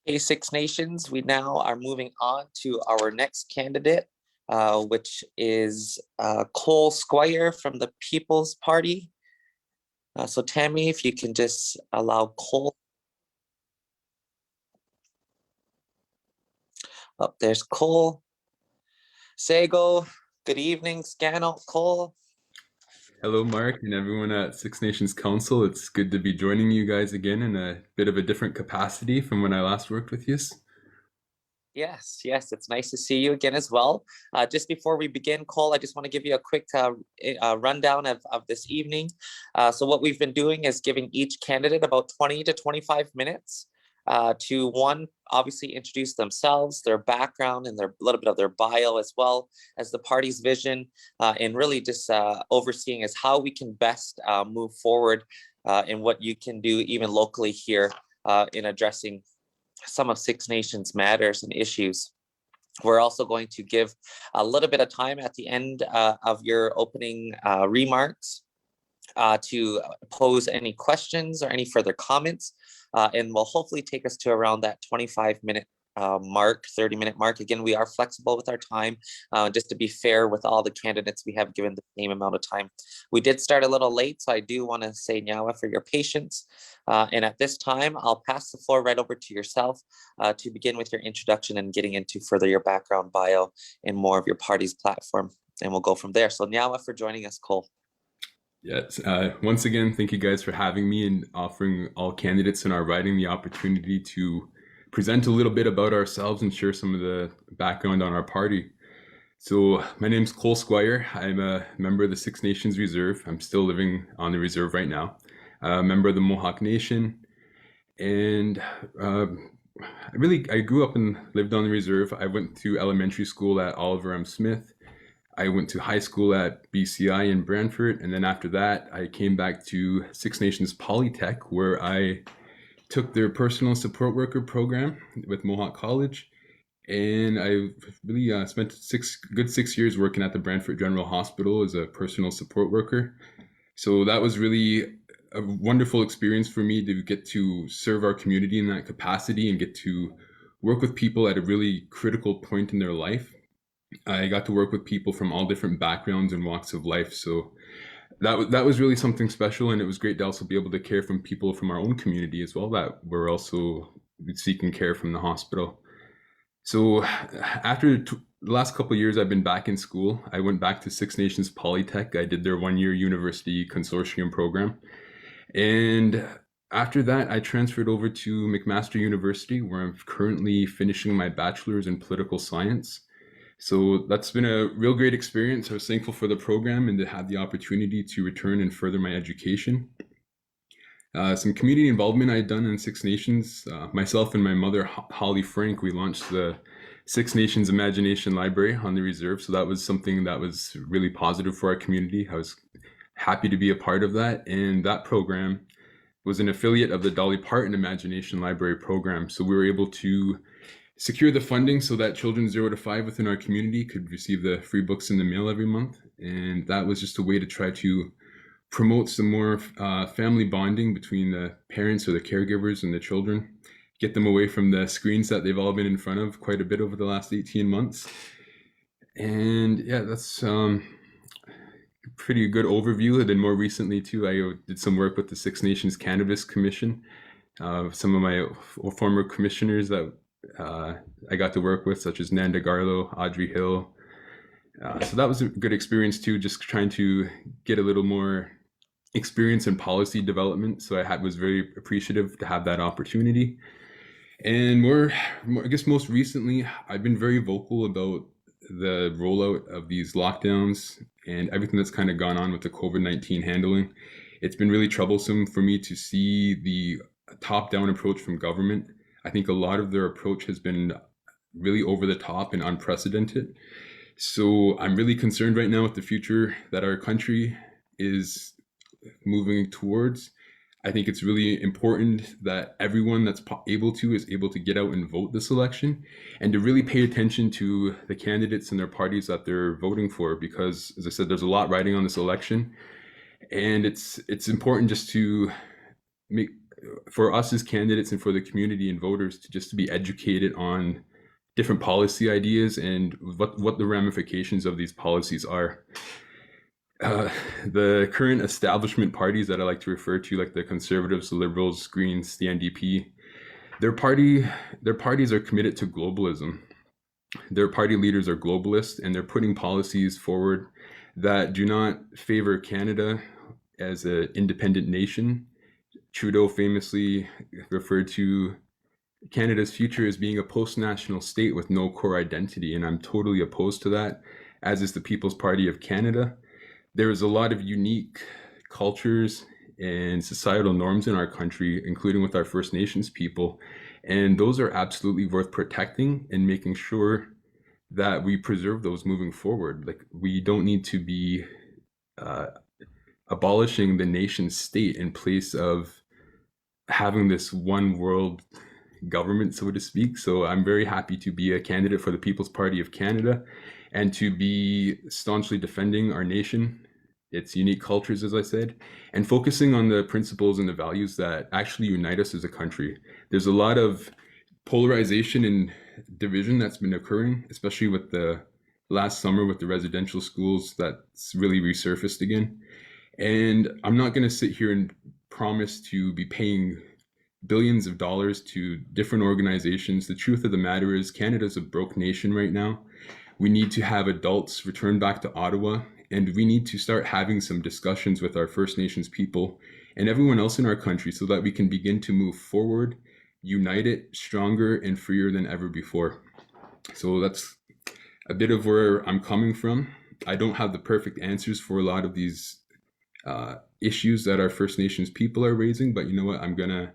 Okay, Six Nations, we now are moving on to our next candidate, which is Cole Squire from the People's Party. So Tammy, if you can just allow Cole. Oh, there's Cole. Sego, good evening, Scano, Cole. Hello, Mark, and everyone at Six Nations Council. It's good to be joining you guys again in a bit of a different capacity from when I last worked with you. Yes, it's nice to see you again as well. Just before we begin, Cole, I just want to give you a quick rundown of this evening. So what we've been doing is giving each candidate about 20 to 25 minutes to one, obviously introduce themselves, their background, and a little bit of their bio, as well as the party's vision, and really just overseeing is how we can best move forward in what you can do even locally here in addressing some of Six Nations matters and issues. We're also going to give a little bit of time at the end of your opening remarks to pose any questions or any further comments, and will hopefully take us to around that 25-minute mark, 30-minute mark. Again, we are flexible with our time, just to be fair with all the candidates. We have given the same amount of time. We did start a little late, so I do want to say Nyawa for your patience. And at this time, I'll pass the floor right over to yourself to begin with your introduction and getting into further your background, bio, and more of your party's platform. And we'll go from there. So Nyawa for joining us, Cole. Yes, once again, thank you guys for having me and offering all candidates in our riding the opportunity to present a little bit about ourselves and share some of the background on our party. So my name's Cole Squire. I'm a member of the Six Nations Reserve. I'm still living on the reserve right now. A member of the Mohawk Nation. And I grew up and lived on the reserve. I went to elementary school at Oliver M. Smith. I went to high school at BCI in Brantford, and then after that, I came back to Six Nations Polytech, where I took their personal support worker program with Mohawk College, and I really spent 6 years working at the Brantford General Hospital as a personal support worker. So that was really a wonderful experience for me to get to serve our community in that capacity and get to work with people at a really critical point in their life. I got to work with people from all different backgrounds and walks of life. So that was really something special. And it was great to also be able to care from people from our own community as well that were also seeking care from the hospital. So after the last couple of years, I've been back in school. I went back to Six Nations Polytech. I did their 1-year university consortium program. And After that, I transferred over to McMaster University, where I'm currently finishing my bachelor's in political science. So that's been a real great experience. I was thankful for the program and to have the opportunity to return and further my education. Some community involvement I'd done in Six Nations. Myself and my mother, Holly Frank, we launched the Six Nations Imagination Library on the reserve. So that was something that was really positive for our community. I was happy to be a part of that. And that program was an affiliate of the Dolly Parton Imagination Library program. So we were able to secure the funding so that children 0 to 5 within our community could receive the free books in the mail every month. And that was just a way to try to promote some more family bonding between the parents or the caregivers and the children, get them away from the screens that they've all been in front of quite a bit over the last 18 months. And yeah, that's pretty good overview. And then more recently too, I did some work with the Six Nations Cannabis Commission. Some of my former commissioners that I got to work with, such as Nanda Garlow, Audrey Hill. So that was a good experience too, just trying to get a little more experience in policy development. So I was very appreciative to have that opportunity. And I guess most recently, I've been very vocal about the rollout of these lockdowns and everything that's kind of gone on with the COVID-19 handling. It's been really troublesome for me to see the top-down approach from government. I think a lot of their approach has been really over the top and unprecedented. So I'm really concerned right now with the future that our country is moving towards. I think it's really important that everyone that's able to is able to get out and vote this election, and to really pay attention to the candidates and their parties that they're voting for, because as I said, there's a lot riding on this election, and it's important just to make, for us as candidates and for the community and voters, to just to be educated on different policy ideas and what the ramifications of these policies are. The current establishment parties that I like to refer to, like the Conservatives, the Liberals, Greens, the NDP, their parties are committed to globalism. Their party leaders are globalists, and they're putting policies forward that do not favor Canada as an independent nation. Trudeau famously referred to Canada's future as being a post-national state with no core identity, and I'm totally opposed to that, as is the People's Party of Canada. There is a lot of unique cultures and societal norms in our country, including with our First Nations people, and those are absolutely worth protecting and making sure that we preserve those moving forward. Like, we don't need to be abolishing the nation state in place of having this one world government, so to speak. So I'm very happy to be a candidate for the People's Party of Canada and to be staunchly defending our nation, its unique cultures, as I said, and focusing on the principles and the values that actually unite us as a country. There's a lot of polarization and division that's been occurring, especially with the last summer with the residential schools that's really resurfaced again. And I'm not going to sit here and promise to be paying billions of dollars to different organizations. The truth of the matter is Canada's a broke nation right now. We need to have adults return back to Ottawa, and we need to start having some discussions with our First Nations people and everyone else in our country so that we can begin to move forward, united, stronger, and freer than ever before. So that's a bit of where I'm coming from. I don't have the perfect answers for a lot of these issues that our First Nations people are raising, but you know what? I'm gonna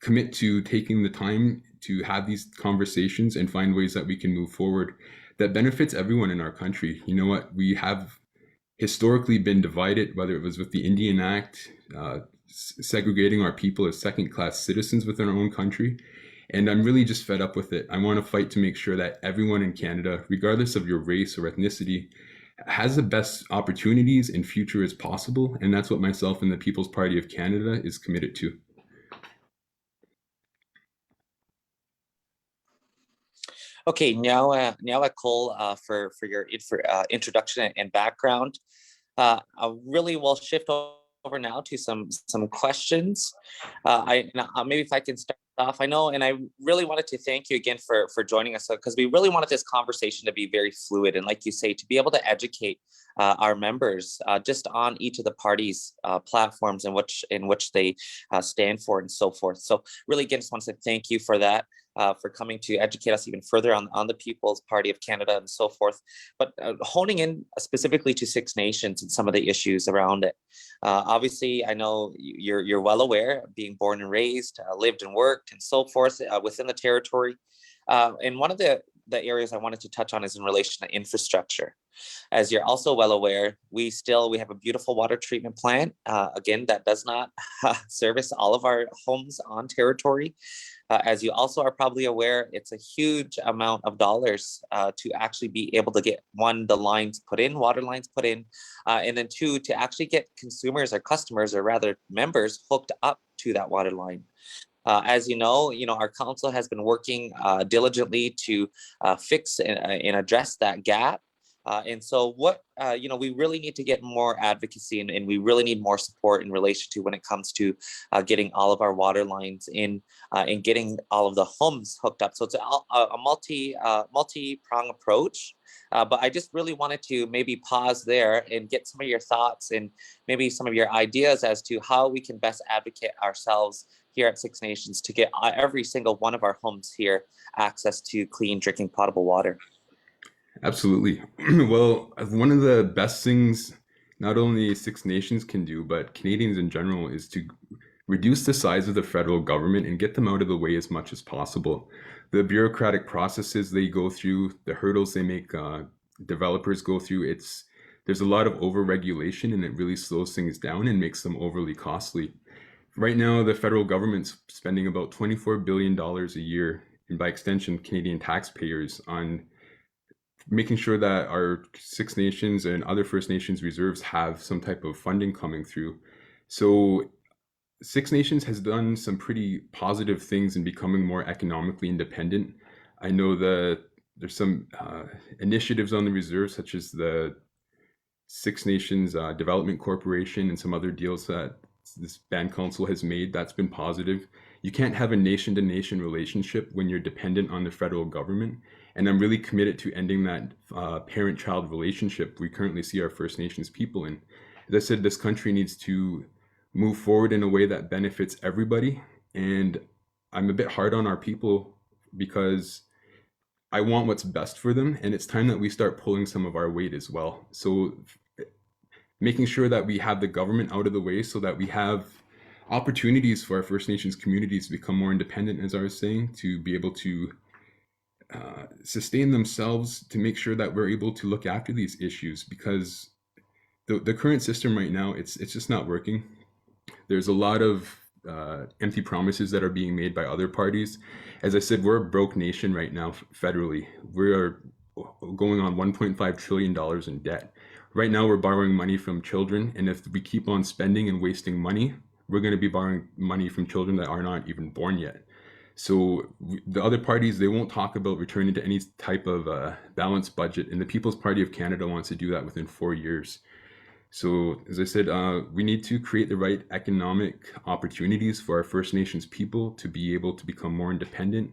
commit to taking the time to have these conversations and find ways that we can move forward that benefits everyone in our country. You know what? We have historically been divided, whether it was with the Indian Act, segregating our people as second-class citizens within our own country. And I'm really just fed up with it. I want to fight to make sure that everyone in Canada, regardless of your race or ethnicity, has the best opportunities and future as possible. And that's what myself and the People's Party of Canada is committed to. Okay, now Cole, for your introduction and background. I really will shift over now to some questions. Maybe if I can start off. I know, and I really wanted to thank you again for joining us, because we really wanted this conversation to be very fluid, and like you say, to be able to educate our members just on each of the parties' platforms in which they stand for and so forth. So really, again, just want to say thank you for that. For coming to educate us even further on the People's Party of Canada and so forth, but honing in specifically to Six Nations and some of the issues around it. Obviously, I know you're well aware, being born and raised, lived and worked and so forth within the territory. And one of the areas I wanted to touch on is in relation to infrastructure. As you're also well aware, we have a beautiful water treatment plant, again, that does not service all of our homes on territory. As you also are probably aware, it's a huge amount of dollars to actually be able to get, one, the lines put in, water lines put in, and then two, to actually get consumers or customers, or rather members, hooked up to that water line. As you know, our council has been working diligently to fix and address that gap. And so what, we really need to get more advocacy, and we really need more support in relation to when it comes to getting all of our water lines in and getting all of the homes hooked up. So it's a multi-pronged approach. But I just really wanted to maybe pause there and get some of your thoughts and maybe some of your ideas as to how we can best advocate ourselves here at Six Nations to get every single one of our homes here access to clean drinking potable water. Absolutely. Well, one of the best things not only Six Nations can do, but Canadians in general, is to reduce the size of the federal government and get them out of the way as much as possible. The bureaucratic processes they go through, the hurdles they make developers go through, there's a lot of over-regulation, and it really slows things down and makes them overly costly. Right now, the federal government's spending about $24 billion a year, and by extension, Canadian taxpayers, on making sure that our Six Nations and other First Nations reserves have some type of funding coming through. So Six Nations has done some pretty positive things in becoming more economically independent. I know that there's some initiatives on the reserve, such as the Six Nations Development Corporation and some other deals that this band council has made. That's been positive. You can't have a nation-to-nation relationship when you're dependent on the federal government. And I'm really committed to ending that parent-child relationship we currently see our First Nations people in. As I said, this country needs to move forward in a way that benefits everybody. And I'm a bit hard on our people because I want what's best for them. And it's time that we start pulling some of our weight as well. So making sure that we have the government out of the way so that we have opportunities for our First Nations communities to become more independent, as I was saying, to be able to sustain themselves, to make sure that we're able to look after these issues, because the current system right now, it's just not working. There's a lot of empty promises that are being made by other parties. As I said, we're a broke nation right now federally. We are going on $1.5 trillion in debt. Right now, we're borrowing money from children, and if we keep on spending and wasting money, we're going to be borrowing money from children that are not even born yet. So the other parties, they won't talk about returning to any type of balanced budget, and the People's Party of Canada wants to do that within 4 years. So as I said, we need to create the right economic opportunities for our First Nations people to be able to become more independent.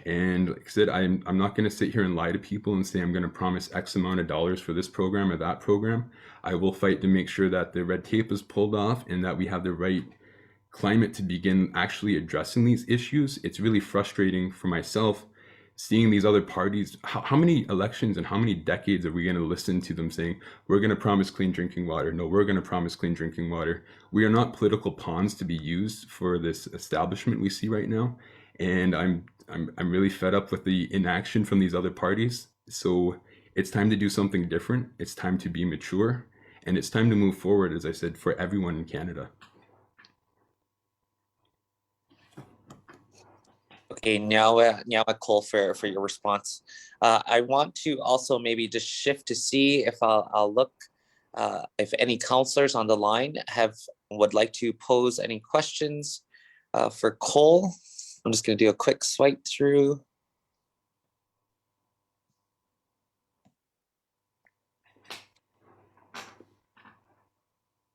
And like I said, I'm not going to sit here and lie to people and say I'm going to promise X amount of dollars for this program or that program. I will fight to make sure that the red tape is pulled off and that we have the right climate to begin actually addressing these issues. It's really frustrating for myself seeing these other parties. How many elections and how many decades are we going to listen to them saying, we're going to promise clean drinking water? No, we're going to promise clean drinking water. We are not political pawns to be used for this establishment we see right now. And I'm really fed up with the inaction from these other parties. So it's time to do something different. It's time to be mature, and it's time to move forward, as I said, for everyone in Canada. Okay, now a call for your response. I want to also maybe just shift to see if I'll look if any councillors on the line would like to pose any questions for Cole. I'm just going to do a quick swipe through.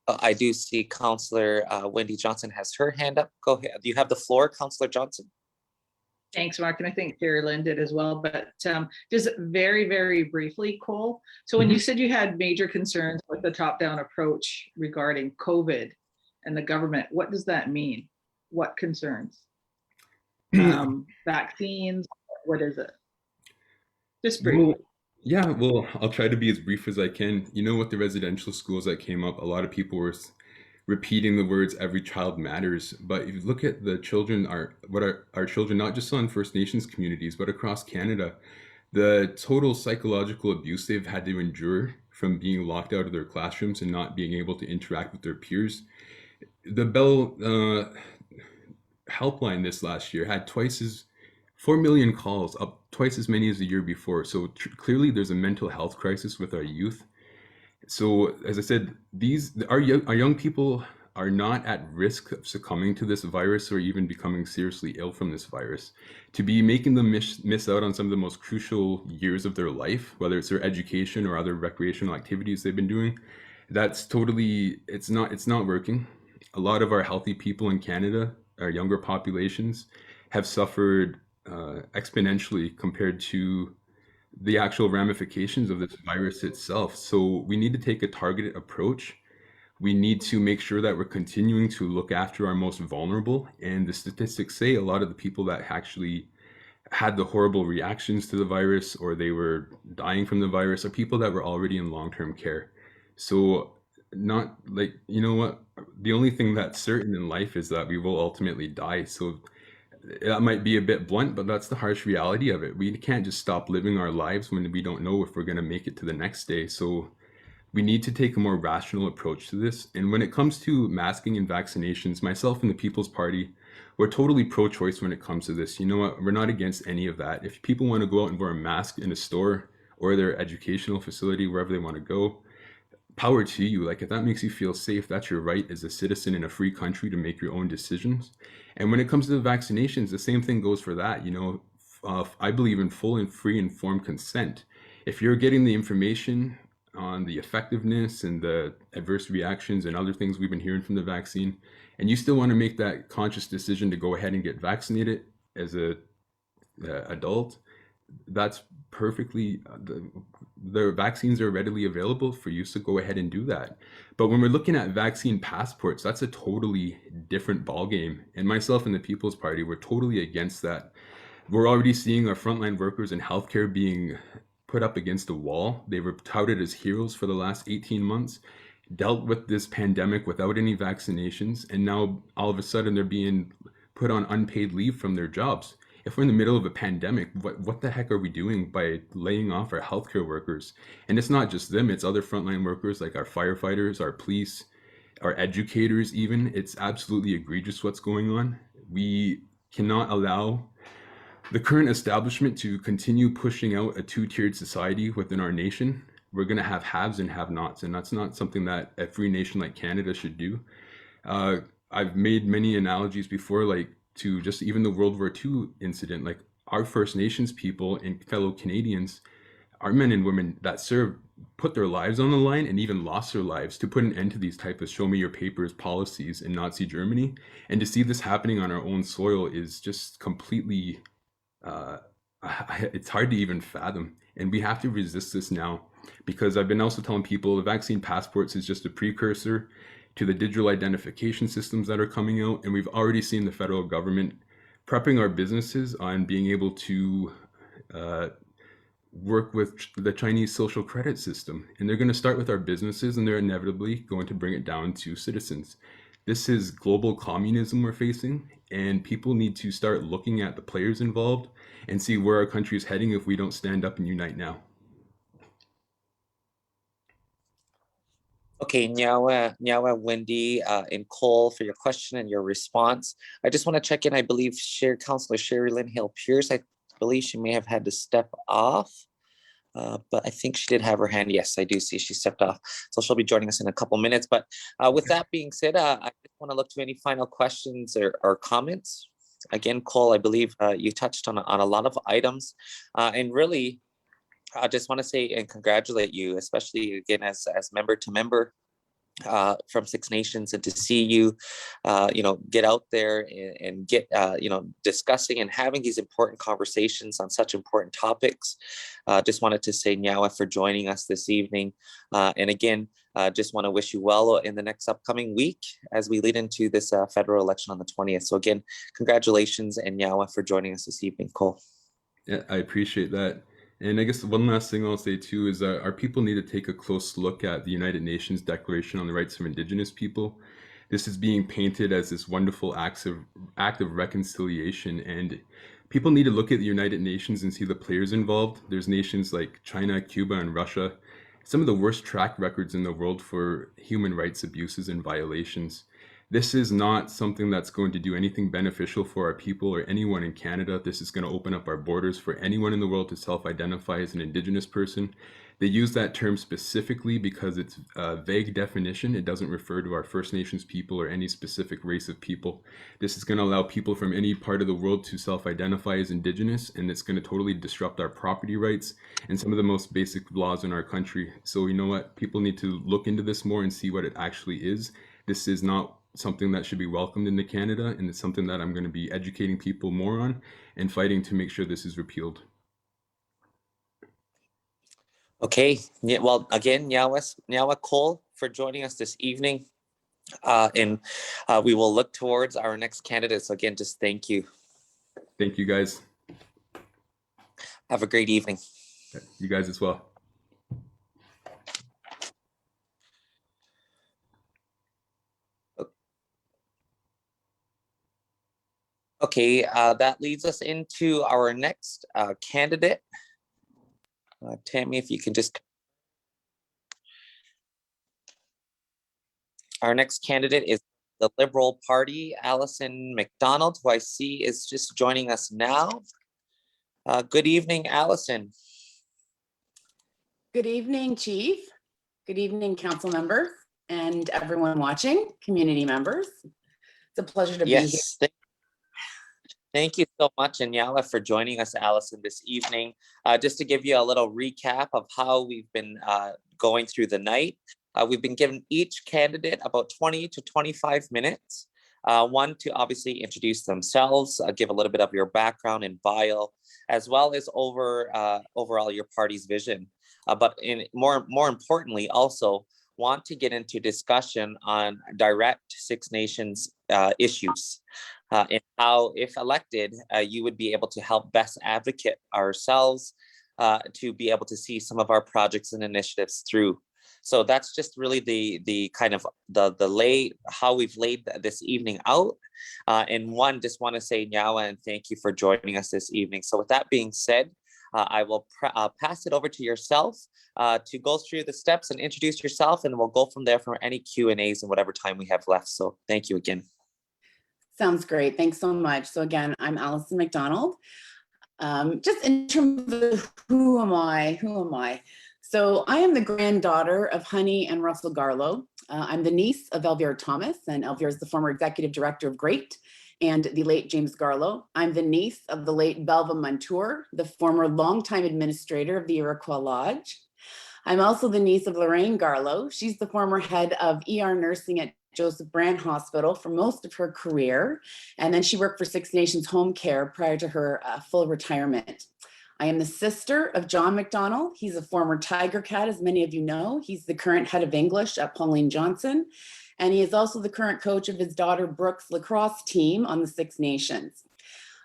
I do see Councillor Wendy Johnson has her hand up. Go ahead. You have the floor, Councillor Johnson. Thanks, Mark, and I think Carrie Lynn did as well. But just very, very briefly, Cole. So when you said you had major concerns with the top-down approach regarding COVID and the government, what does that mean? What concerns? Vaccines? What is it? Just briefly. Well, I'll try to be as brief as I can. You know, with the residential schools that came up, a lot of people were repeating the words "every child matters." But if you look at the children, our children, not just on First Nations communities, but across Canada, the total psychological abuse they've had to endure from being locked out of their classrooms and not being able to interact with their peers. The Bell helpline this last year had 4 million calls, up twice as many as the year before. So clearly there's a mental health crisis with our youth. So as I said, our young people are not at risk of succumbing to this virus or even becoming seriously ill from this virus. To be making them miss out on some of the most crucial years of their life, whether it's their education or other recreational activities they've been doing, that's totally, it's not working. A lot of our healthy people in Canada, our younger populations, have suffered exponentially compared to the actual ramifications of this virus itself. So we need to take a targeted approach. We need to make sure that we're continuing to look after our most vulnerable. And the statistics say a lot of the people that actually had the horrible reactions to the virus or they were dying from the virus are people that were already in long-term care. So not like, you know what, the only thing that's certain in life is that we will ultimately die. So that might be a bit blunt, but that's the harsh reality of it. We can't just stop living our lives when we don't know if we're going to make it to the next day. So we need to take a more rational approach to this. And when it comes to masking and vaccinations, myself and the People's Party, we're totally pro-choice when it comes to this. You know what? We're not against any of that. If people want to go out and wear a mask in a store or their educational facility, wherever they want to go, power to you. Like, if that makes you feel safe, that's your right as a citizen in a free country to make your own decisions. And when it comes to the vaccinations, the same thing goes for that. You know, I believe in full and free informed consent. If you're getting the information on the effectiveness and the adverse reactions and other things we've been hearing from the vaccine, and you still want to make that conscious decision to go ahead and get vaccinated as a adult, that's perfectly, the vaccines are readily available for you, so go ahead and do that. But when we're looking at vaccine passports, that's a totally different ballgame. And myself and the People's Party, we're totally against that. We're already seeing our frontline workers in healthcare being put up against a wall. They were touted as heroes for the last 18 months, dealt with this pandemic without any vaccinations, and now all of a sudden they're being put on unpaid leave from their jobs. If we're in the middle of a pandemic, what the heck are we doing by laying off our healthcare workers? And it's not just them, it's other frontline workers like our firefighters, our police, our educators even. It's absolutely egregious what's going on. We cannot allow the current establishment to continue pushing out a two-tiered society within our nation. We're going to have haves and have-nots, and that's not something that a free nation like Canada should do. I've made many analogies before, like to just even the World War II incident. Like, our First Nations people and fellow Canadians, our men and women that served, put their lives on the line and even lost their lives to put an end to these type of show me your papers policies in Nazi Germany. And to see this happening on our own soil is just completely, it's hard to even fathom. And we have to resist this now, because I've been also telling people the vaccine passports is just a precursor to the digital identification systems that are coming out. And we've already seen the federal government prepping our businesses on being able to work with the Chinese social credit system. And they're going to start with our businesses, and they're inevitably going to bring it down to citizens. This is global communism we're facing, and people need to start looking at the players involved and see where our country is heading if we don't stand up and unite now. Okay, Nyawa, Wendy, and Cole, for your question and your response. I just want to check in. I believe Councillor Sherry Lynn Hale-Pierce, I believe she may have had to step off, but I think she did have her hand. Yes, I do see she stepped off. So she'll be joining us in a couple minutes. But with that being said, I just want to look to any final questions or comments. Again, Cole, I believe you touched on a lot of items, and really, I just want to say and congratulate you, especially again as member to member. from Six Nations, and to see you, get out there and get, discussing and having these important conversations on such important topics. Just wanted to say Nyawa for joining us this evening. And again, just want to wish you well in the next upcoming week as we lead into this federal election on the 20th. So again, congratulations, and Nyawa for joining us this evening, Cole. Yeah, I appreciate that. And I guess one last thing I'll say too is that our people need to take a close look at the United Nations Declaration on the Rights of Indigenous People. This is being painted as this wonderful act of reconciliation, and people need to look at the United Nations and see the players involved. There's nations like China, Cuba, and Russia, some of the worst track records in the world for human rights abuses and violations. This is not something that's going to do anything beneficial for our people or anyone in Canada. This is going to open up our borders for anyone in the world to self-identify as an Indigenous person. They use that term specifically because it's a vague definition. It doesn't refer to our First Nations people or any specific race of people. This is going to allow people from any part of the world to self-identify as Indigenous, and it's going to totally disrupt our property rights and some of the most basic laws in our country. So you know what? People need to look into this more and see what it actually is. This is not something that should be welcomed into Canada, and it's something that I'm going to be educating people more on and fighting to make sure this is repealed. Okay, yeah, well, again, Nyawa Cole for joining us this evening, and we will look towards our next candidate. So again, just thank you. Thank you, guys. Have a great evening. You guys as well. Okay, that leads us into our next candidate. Tammy, if you can just. Our next candidate is the Liberal Party, Alison McDonald, who I see is just joining us now. Good evening, Alison. Good evening, Chief. Good evening, council members and everyone watching, community members. It's a pleasure to be here. Thank you so much, Nyawa, for joining us, Alison, this evening. Just to give you a little recap of how we've been going through the night. We've been given each candidate about 20 to 25 minutes. One, to obviously introduce themselves, give a little bit of your background and bio, as well as overall your party's vision. But more importantly, also want to get into discussion on direct Six Nations issues. And how, if elected, you would be able to help best advocate ourselves to be able to see some of our projects and initiatives through. So that's just really the kind of how we've laid this evening out. And one, just want to say Nyawa and thank you for joining us this evening. So with that being said, I will pass it over to yourself to go through the steps and introduce yourself, and we'll go from there for any Q&As and whatever time we have left. So thank you again. Sounds great. Thanks so much. So again, I'm Alison McDonald. Just in terms of who am I? So I am the granddaughter of Honey and Russell Garlow. I'm the niece of Elvira Thomas, and Elvira is the former executive director of GREAT and the late James Garlow. I'm the niece of the late Belva Montour, the former longtime administrator of the Iroquois Lodge. I'm also the niece of Lorraine Garlow. She's the former head of ER nursing at Joseph Brant Hospital for most of her career. And then she worked for Six Nations Home Care prior to her full retirement. I am the sister of John McDonald. He's a former Tiger Cat, as many of you know. He's the current head of English at Pauline Johnson. And he is also the current coach of his daughter Brooke's lacrosse team on the Six Nations.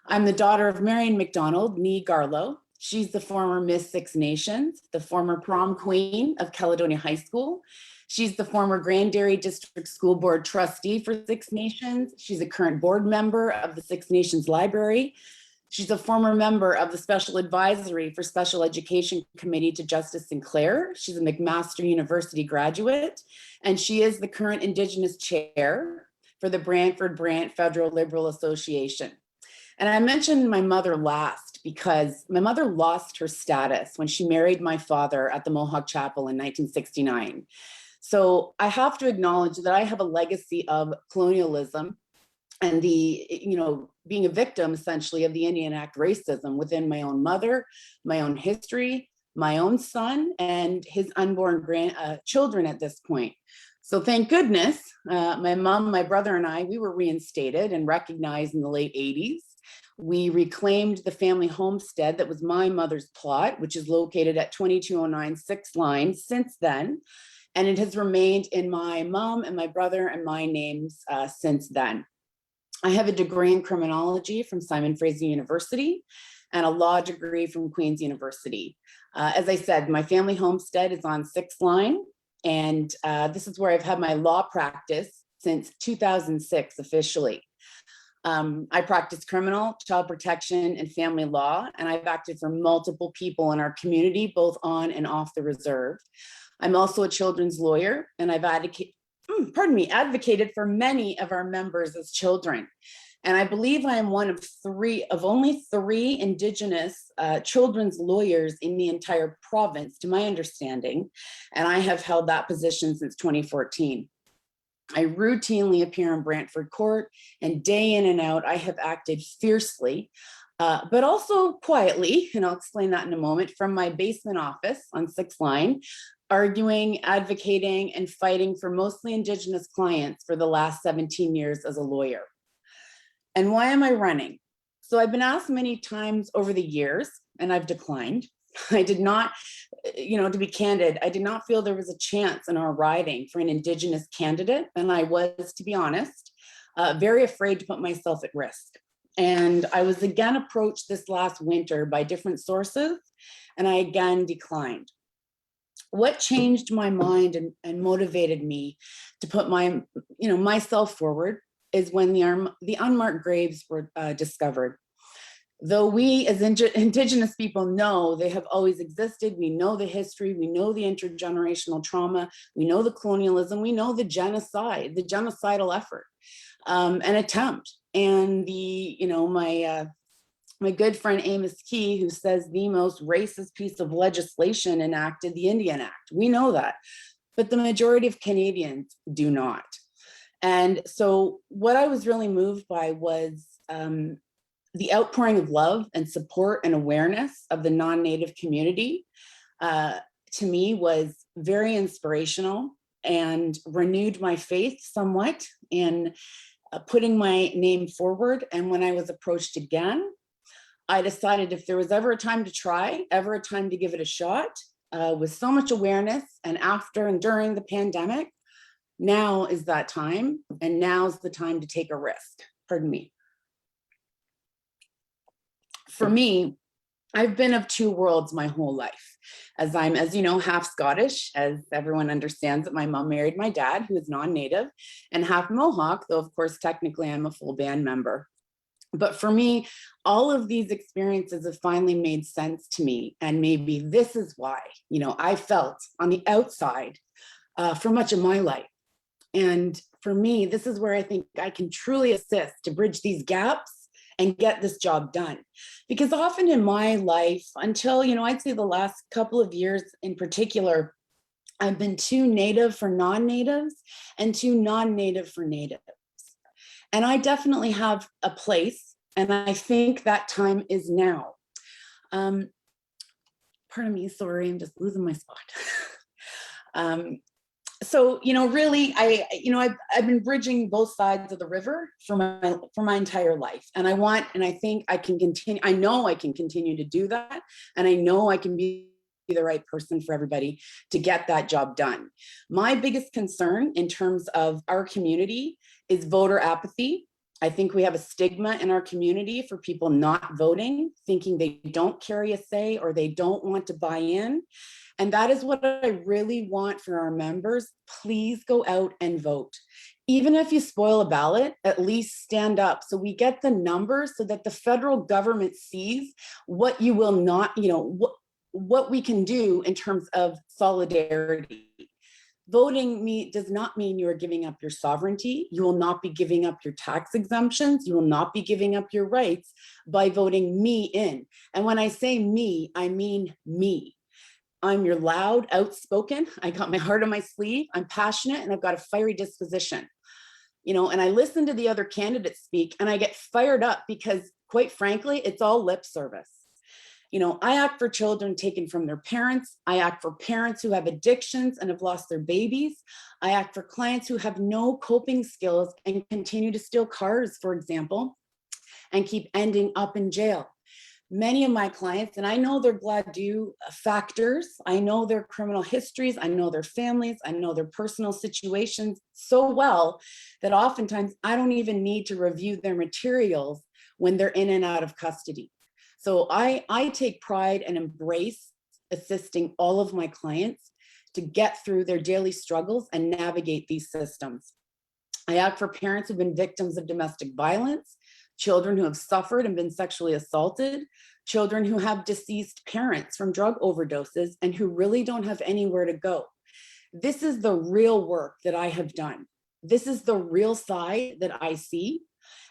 I'm the daughter of Marion McDonald, nee Garlow. She's the former Miss Six Nations, the former prom queen of Caledonia High School. She's the former Grand Dairy District School Board trustee for Six Nations. She's a current board member of the Six Nations Library. She's a former member of the Special Advisory for Special Education Committee to Justice Sinclair. She's a McMaster University graduate, and she is the current Indigenous chair for the Brantford-Brant Federal Liberal Association. And I mentioned my mother last because my mother lost her status when she married my father at the Mohawk Chapel in 1969. So I have to acknowledge that I have a legacy of colonialism and being a victim essentially of the Indian Act racism within my own mother, my own history, my own son, and his unborn children at this point. So thank goodness, my mom, my brother and I, we were reinstated and recognized in the late 80s. We reclaimed the family homestead that was my mother's plot, which is located at 2209 6th Line since then. And it has remained in my mom and my brother and my names since then. I have a degree in criminology from Simon Fraser University and a law degree from Queen's University. As I said, my family homestead is on 6th Line, and this is where I've had my law practice since 2006 officially. I practice criminal, child protection, and family law, and I've acted for multiple people in our community, both on and off the reserve. I'm also a children's lawyer, and I've advocated for many of our members as children. And I believe I am one of only three Indigenous children's lawyers in the entire province, to my understanding. And I have held that position since 2014. I routinely appear in Brantford court, and day in and out, I have acted fiercely, but also quietly, and I'll explain that in a moment, from my basement office on 6th Line, arguing, advocating, and fighting for mostly Indigenous clients for the last 17 years as a lawyer. And why am I running? So I've been asked many times over the years, and I've declined. I did not, to be candid, I did not feel there was a chance in our riding for an Indigenous candidate. And I was, to be honest, very afraid to put myself at risk. And I was again approached this last winter by different sources, and I again declined. What changed my mind and motivated me to put myself forward is when the unmarked graves were discovered. Though we as Indigenous people know they have always existed, we know the history, we know the intergenerational trauma, we know the colonialism, we know the genocide, the genocidal effort, an attempt. And my good friend Amos Key, who says the most racist piece of legislation enacted, the Indian Act. We know that, but the majority of Canadians do not. And so what I was really moved by was the outpouring of love and support and awareness of the non-Native community, to me, was very inspirational and renewed my faith somewhat in putting my name forward. And when I was approached again, I decided if there was ever a time to try, ever a time to give it a shot, with so much awareness, and after and during the pandemic, now is that time, and now's the time to take a risk. Pardon me. For me, I've been of two worlds my whole life, as I'm, as you know, half Scottish, as everyone understands that my mom married my dad, who is non-Native, and half Mohawk, though of course technically I'm a full band member. But for me, all of these experiences have finally made sense to me, and maybe this is why, I felt on the outside for much of my life. And for me, this is where I think I can truly assist to bridge these gaps and get this job done. Because often in my life, until, I'd say the last couple of years in particular, I've been too Native for non-Natives and too non-Native for Natives. And I definitely have a place, and I think that time is now. Pardon me, sorry, I'm just losing my spot. So, really, I've been bridging both sides of the river for my entire life. And I think I can continue, I know I can continue to do that. And I know I can be the right person for everybody to get that job done. My biggest concern in terms of our community is voter apathy. I think we have a stigma in our community for people not voting, thinking they don't carry a say or they don't want to buy in. And that is what I really want for our members. Please go out and vote. Even if you spoil a ballot, at least stand up so we get the numbers so that the federal government sees what you will not, what we can do in terms of solidarity. Voting does not mean you are giving up your sovereignty. You will not be giving up your tax exemptions. You will not be giving up your rights by voting me in. And when I say me, I mean me. I'm your loud, outspoken. I got my heart on my sleeve. I'm passionate, and I've got a fiery disposition. And I listen to the other candidates speak, and I get fired up because, quite frankly, it's all lip service. I act for children taken from their parents. I act for parents who have addictions and have lost their babies. I act for clients who have no coping skills and continue to steal cars, for example, and keep ending up in jail. Many of my clients, and I know their Gladue factors, I know their criminal histories, I know their families, I know their personal situations so well that oftentimes I don't even need to review their materials when they're in and out of custody. So I take pride and embrace assisting all of my clients to get through their daily struggles and navigate these systems. I act for parents who've been victims of domestic violence, children who have suffered and been sexually assaulted, children who have deceased parents from drug overdoses and who really don't have anywhere to go. This is the real work that I have done. This is the real side that I see.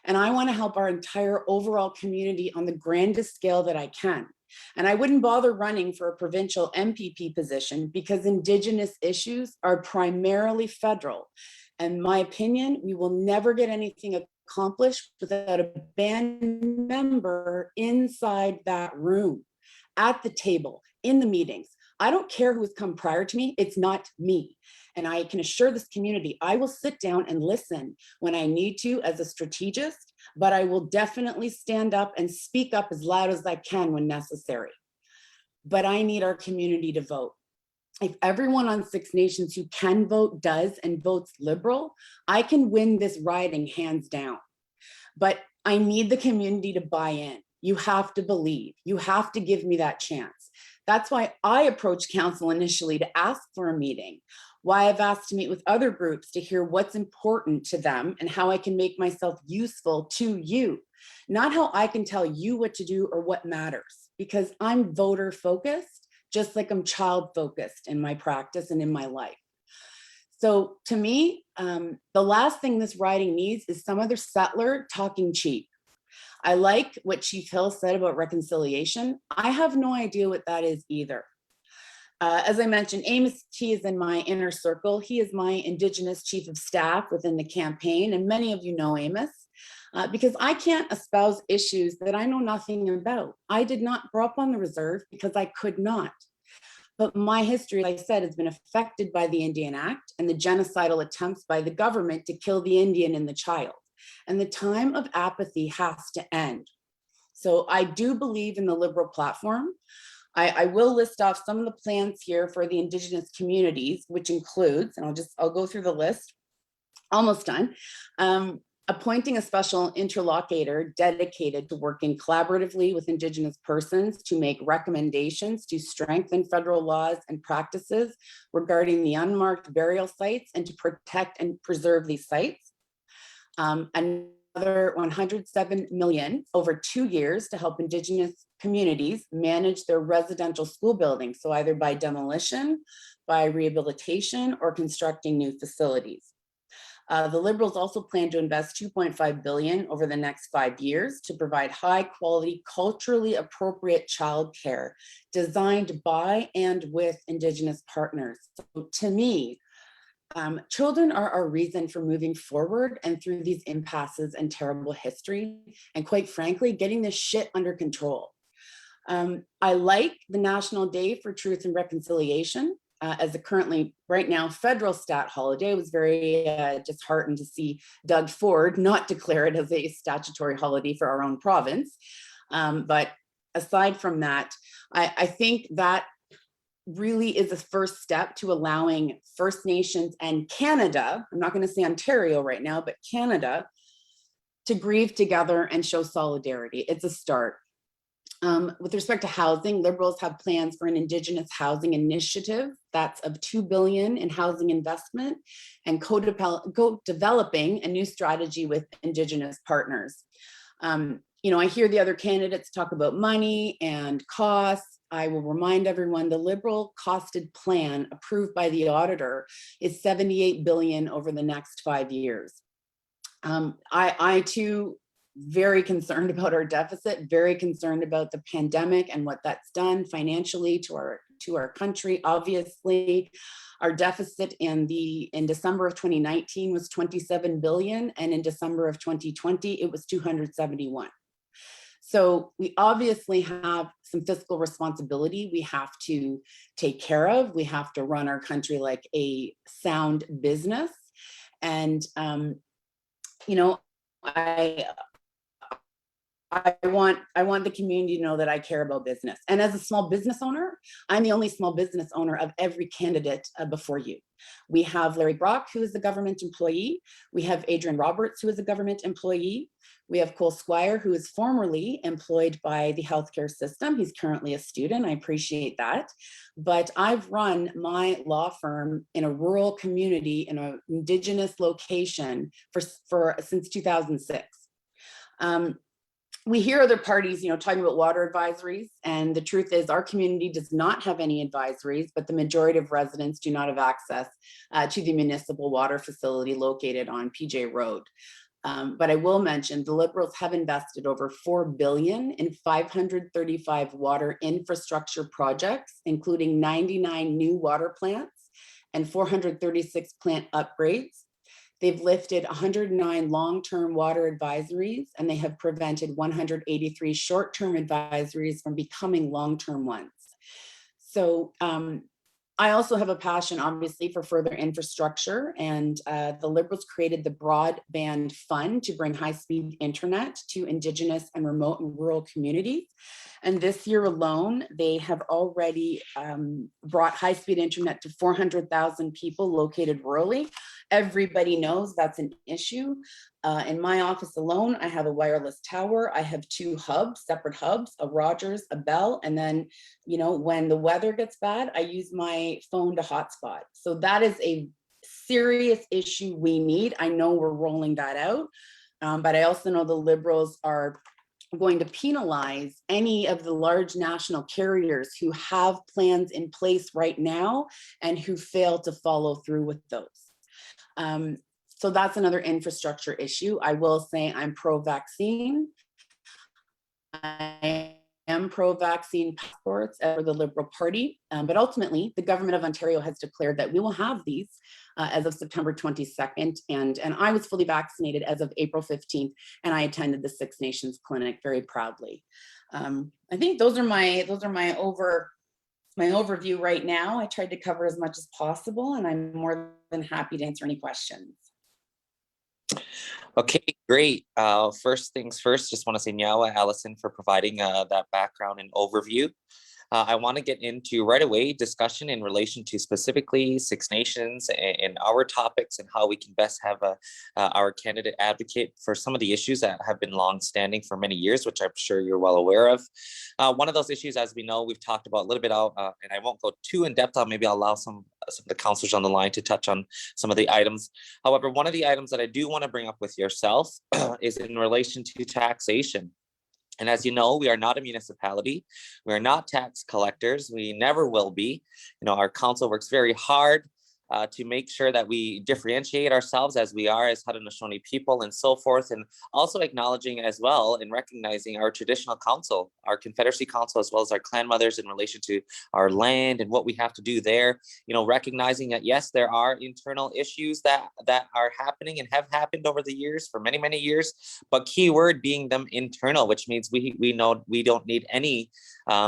And I want to help our entire overall community on the grandest scale that I can. And I wouldn't bother running for a provincial MPP position because Indigenous issues are primarily federal. In my opinion, we will never get anything accomplished without a band member inside that room, at the table, in the meetings. I don't care who has come prior to me, it's not me. And I can assure this community, I will sit down and listen when I need to as a strategist, but I will definitely stand up and speak up as loud as I can when necessary. But I need our community to vote. If everyone on Six Nations who can vote does and votes Liberal, I can win this riding hands down. But I need the community to buy in. You have to believe. You have to give me that chance. That's why I approached council initially to ask for a meeting, why I've asked to meet with other groups to hear what's important to them and how I can make myself useful to you, not how I can tell you what to do or what matters, because I'm voter focused, just like I'm child focused in my practice and in my life. So to me, the last thing this riding needs is some other settler talking cheap. I like what Chief Hill said about reconciliation. I have no idea what that is either. As I mentioned, Amos T is in my inner circle. He is my Indigenous Chief of Staff within the campaign, and many of you know Amos, because I can't espouse issues that I know nothing about. I did not grow up on the reserve because I could not. But my history, like I said, has been affected by the Indian Act and the genocidal attempts by the government to kill the Indian and the child. And the time of apathy has to end. So I do believe in the Liberal platform. I will list off some of the plans here for the Indigenous communities, which includes, and I'll go through the list, almost done. Appointing a special interlocutor dedicated to working collaboratively with Indigenous persons to make recommendations to strengthen federal laws and practices regarding the unmarked burial sites and to protect and preserve these sites. Another $107 million over 2 years to help Indigenous communities manage their residential school buildings. So either by demolition, by rehabilitation, or constructing new facilities. The Liberals also plan to invest $2.5 billion over the next 5 years to provide high quality, culturally appropriate childcare designed by and with Indigenous partners. So to me, children are our reason for moving forward and through these impasses and terrible history, and quite frankly, getting this shit under control. I like the National Day for Truth and Reconciliation as a currently, right now, federal stat holiday. I was very disheartened to see Doug Ford not declare it as a statutory holiday for our own province. But aside from that, I think that really is a first step to allowing First Nations and Canada, I'm not going to say Ontario right now, but Canada, to grieve together and show solidarity. It's a start. With respect to housing, Liberals have plans for an Indigenous housing initiative that's of $2 billion in housing investment and co-developing a new strategy with Indigenous partners. I hear the other candidates talk about money and costs. I will remind everyone the Liberal costed plan approved by the auditor is $78 billion over the next 5 years. I too, very concerned about our deficit, very concerned about the pandemic and what that's done financially to our country. Obviously, our deficit in December of 2019 was 27 billion, and in December of 2020 it was 271. So we obviously have some fiscal responsibility we have to take care of. We have to run our country like a sound business. And, you know, I want the community to know that I care about business. And as a small business owner, I'm the only small business owner of every candidate before you. We have Larry Brock, who is a government employee. We have Adrian Roberts, who is a government employee. We have Squire, who is formerly employed by the healthcare system. He's currently a student. I appreciate that. But I've run my law firm in a rural community in an Indigenous location since 2006. We hear other parties, you know, talking about water advisories, and the truth is our community does not have any advisories, but the majority of residents do not have access to the municipal water facility located on PJ Road. But I will mention the Liberals have invested over $4 billion in 535 water infrastructure projects, including 99 new water plants and 436 plant upgrades. They've lifted 109 long-term water advisories, and they have prevented 183 short-term advisories from becoming long-term ones. So I also have a passion, obviously, for further infrastructure, and the Liberals created the Broadband Fund to bring high-speed internet to Indigenous and remote and rural communities. And this year alone, they have already brought high-speed internet to 400,000 people located rurally. Everybody knows that's an issue. In my office alone, I have a wireless tower. I have 2 hubs, separate hubs, a Rogers, a Bell, and then, you know, when the weather gets bad, I use my phone to hotspot. So that is a serious issue we need. I know we're rolling that out, but I also know the Liberals are going to penalize any of the large national carriers who have plans in place right now and who fail to follow through with those. So that's another infrastructure issue. I will say I'm pro-vaccine. I am pro-vaccine passports for the Liberal Party, but ultimately the government of Ontario has declared that we will have these as of September 22nd, and I was fully vaccinated as of April 15th, and I attended the Six Nations Clinic very proudly. I think those are my overview right now. I tried to cover as much as possible, and I'm more than happy to answer any questions. Okay, great. First things first, just want to say nyawa, Allison, for providing that background and overview. I want to get into right away discussion in relation to specifically Six Nations and our topics and how we can best have our candidate advocate for some of the issues that have been long-standing for many years, which I'm sure you're well aware of. One of those issues, as we know, we've talked about a little bit out, and I won't go too in depth on. Maybe I'll allow some of the councillors on the line to touch on some of the items. However, one of the items that I do want to bring up with yourself is in relation to taxation. And as you know, we are not a municipality. We are not tax collectors. We never will be. You know, our council works very hard to make sure that we differentiate ourselves as we are as Haudenosaunee people and so forth, and also acknowledging as well and recognizing our traditional council, our Confederacy Council, as well as our clan mothers in relation to our land and what we have to do there. You know, recognizing that yes, there are internal issues that are happening and have happened over the years for many, many years, but key word being them internal, which means we know we don't need any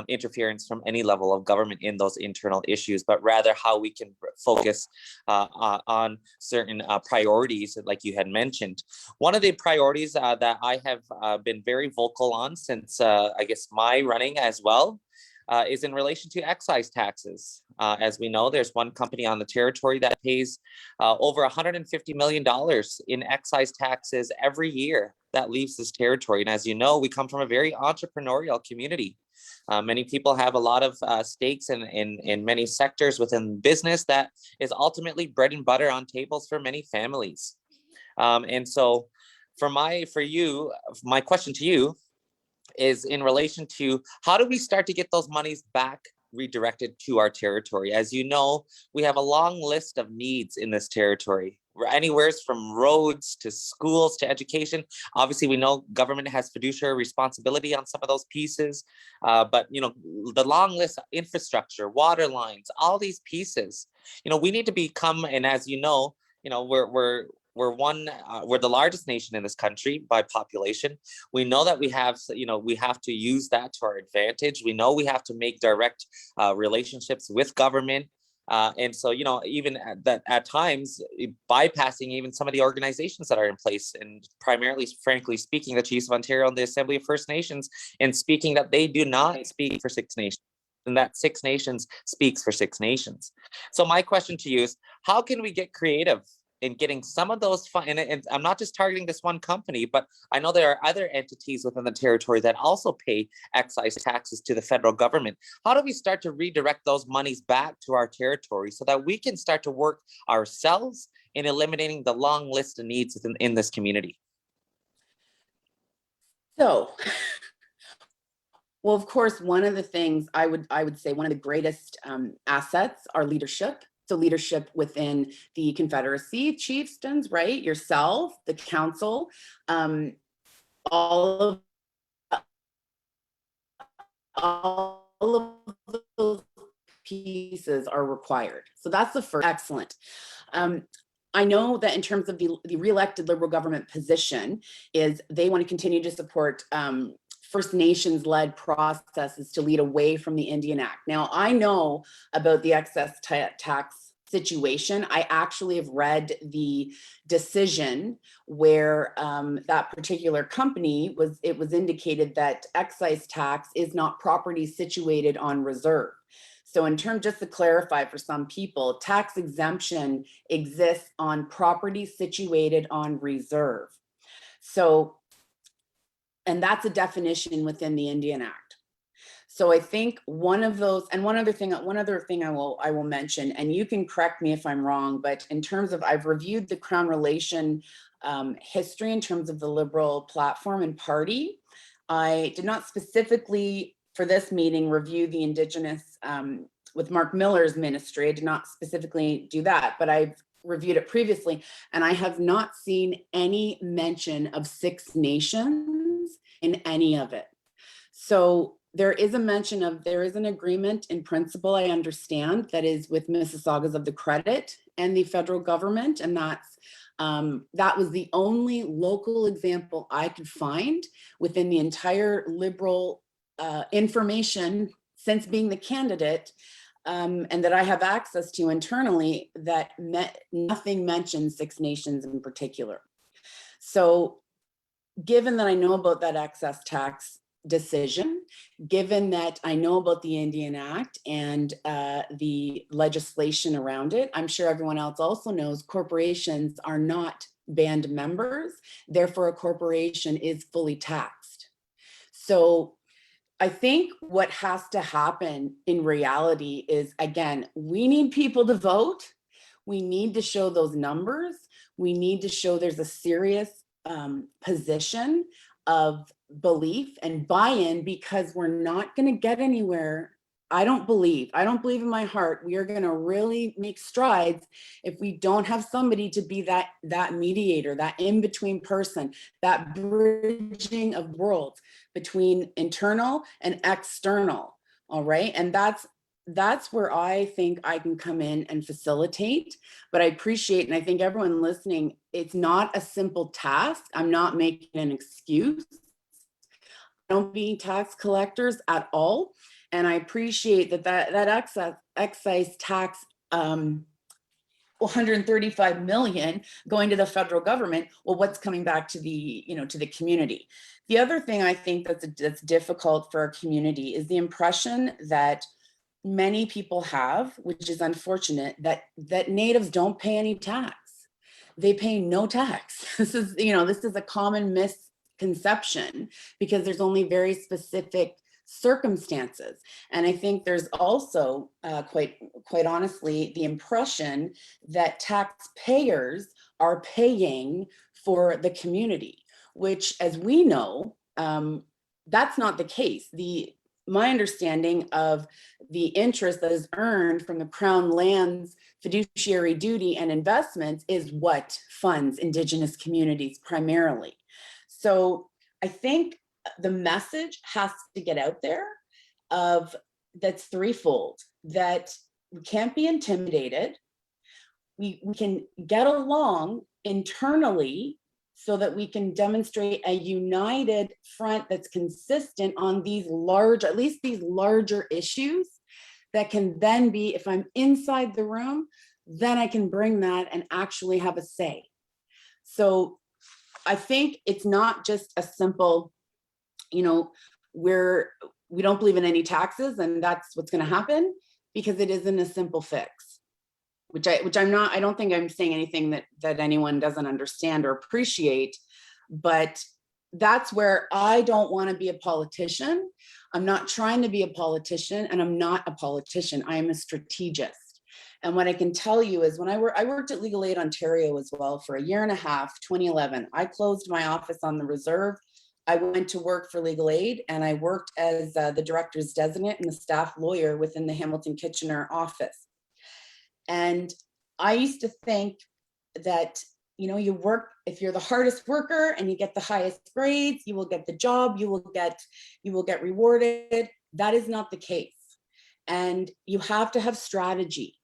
interference from any level of government in those internal issues, but rather how we can focus on certain priorities, like you had mentioned. One of the priorities that I have been very vocal on since, I guess, my running as well, is in relation to excise taxes. As we know, there's one company on the territory that pays over $150 million in excise taxes every year that leaves this territory. And as you know, we come from a very entrepreneurial community. Many people have a lot of stakes in many sectors within business that is ultimately bread and butter on tables for many families. And so my question to you is in relation to how do we start to get those monies back redirected to our territory? As you know, we have a long list of needs in this territory. We're anywhere from roads to schools to education. Obviously, we know government has fiduciary responsibility on some of those pieces, but you know, the long list of infrastructure, water lines, all these pieces, you know, we need to become, and as you know, we're we're the largest nation in this country by population. We know that we have to use that to our advantage. We know we have to make direct relationships with government. And so, even at times, bypassing even some of the organizations that are in place, and primarily, frankly speaking, the Chiefs of Ontario and the Assembly of First Nations, and speaking that they do not speak for Six Nations, and that Six Nations speaks for Six Nations. So my question to you is, how can we get creative in getting some of those funds? And I'm not just targeting this one company, but I know there are other entities within the territory that also pay excise taxes to the federal government. How do we start to redirect those monies back to our territory so that we can start to work ourselves in eliminating the long list of needs in this community? So, well, of course, one of the things I would say one of the greatest assets are leadership. So leadership within the Confederacy, chieftains, right? Yourself, the council, all of those pieces are required. So that's the first. Excellent. I know that in terms of the re-elected Liberal government position is they want to continue to support First Nations led processes to lead away from the Indian Act. Now, I know about the excess tax situation. I actually have read the decision where that particular company it was indicated that excise tax is not property situated on reserve. So in terms, just to clarify for some people, tax exemption exists on property situated on reserve. So, and that's a definition within the Indian Act. So I think one of those, and one other thing I will mention, and you can correct me if I'm wrong, but in terms of, I've reviewed the Crown relation history in terms of the Liberal platform and party. I did not specifically for this meeting review the Indigenous with Mark Miller's ministry. I did not specifically do that, but I've reviewed it previously, and I have not seen any mention of Six Nations in any of it. So there is a mention of, there is an agreement in principle, I understand, that is with Mississaugas of the Credit and the federal government, and that's that was the only local example I could find within the entire Liberal information since being the candidate, and that I have access to internally, that nothing mentions Six Nations in particular. So given that I know about that excess tax decision, given that I know about the Indian Act and the legislation around it, I'm sure everyone else also knows corporations are not band members, therefore a corporation is fully taxed. So I think what has to happen in reality is, again, we need people to vote. We need to show those numbers. We need to show there's a serious position of belief and buy-in, because we're not going to get anywhere. I don't believe in my heart we are going to really make strides if we don't have somebody to be that mediator, that in-between person, that bridging of worlds between internal and external. All right. And that's where I think I can come in and facilitate. But I appreciate, and I think everyone listening, it's not a simple task. I'm not making an excuse. Don't be tax collectors at all. And I appreciate that excise tax, 135 million going to the federal government. Well, what's coming back to the, to the community? The other thing I think that's difficult for our community is the impression that many people have, which is unfortunate, that Natives don't pay any tax. They pay no tax. This is a common misconception, because there's only very specific circumstances. And I think there's also quite honestly the impression that taxpayers are paying for the community, which, as we know, that's not the case. My understanding of the interest that is earned from the Crown lands, fiduciary duty and investments is what funds Indigenous communities primarily. So I think the message has to get out there that's threefold: that we can't be intimidated, we can get along internally so that we can demonstrate a united front that's consistent on these at least these larger issues that can then be, if I'm inside the room, then I can bring that and actually have a say. So I think it's not just a simple, we don't believe in any taxes and that's what's going to happen, because it isn't a simple fix, I don't think I'm saying anything that anyone doesn't understand or appreciate, but that's where I don't want to be a politician. I'm not trying to be a politician, and I'm not a politician. I am a strategist. And what I can tell you is when I worked at Legal Aid Ontario as well for a year and a half, 2011, I closed my office on the Reserve. I went to work for Legal Aid, and I worked as the director's designate and the staff lawyer within the Hamilton Kitchener office. And I used to think that, you work, if you're the hardest worker and you get the highest grades, you will get the job, you will get rewarded. That is not the case. And you have to have strategy.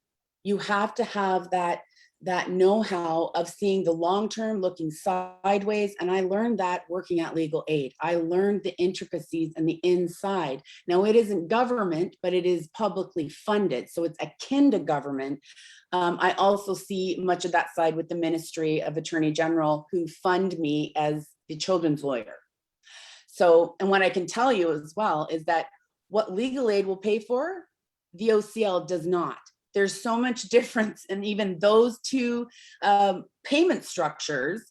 You have to have that know-how of seeing the long-term, looking sideways. And I learned that working at Legal Aid. I learned the intricacies and the inside. Now, it isn't government, but it is publicly funded. So it's akin to government. I also see much of that side with the Ministry of Attorney General, who fund me as the children's lawyer. So, and what I can tell you as well is that what Legal Aid will pay for, the OCL does not. There's so much difference in even those two payment structures.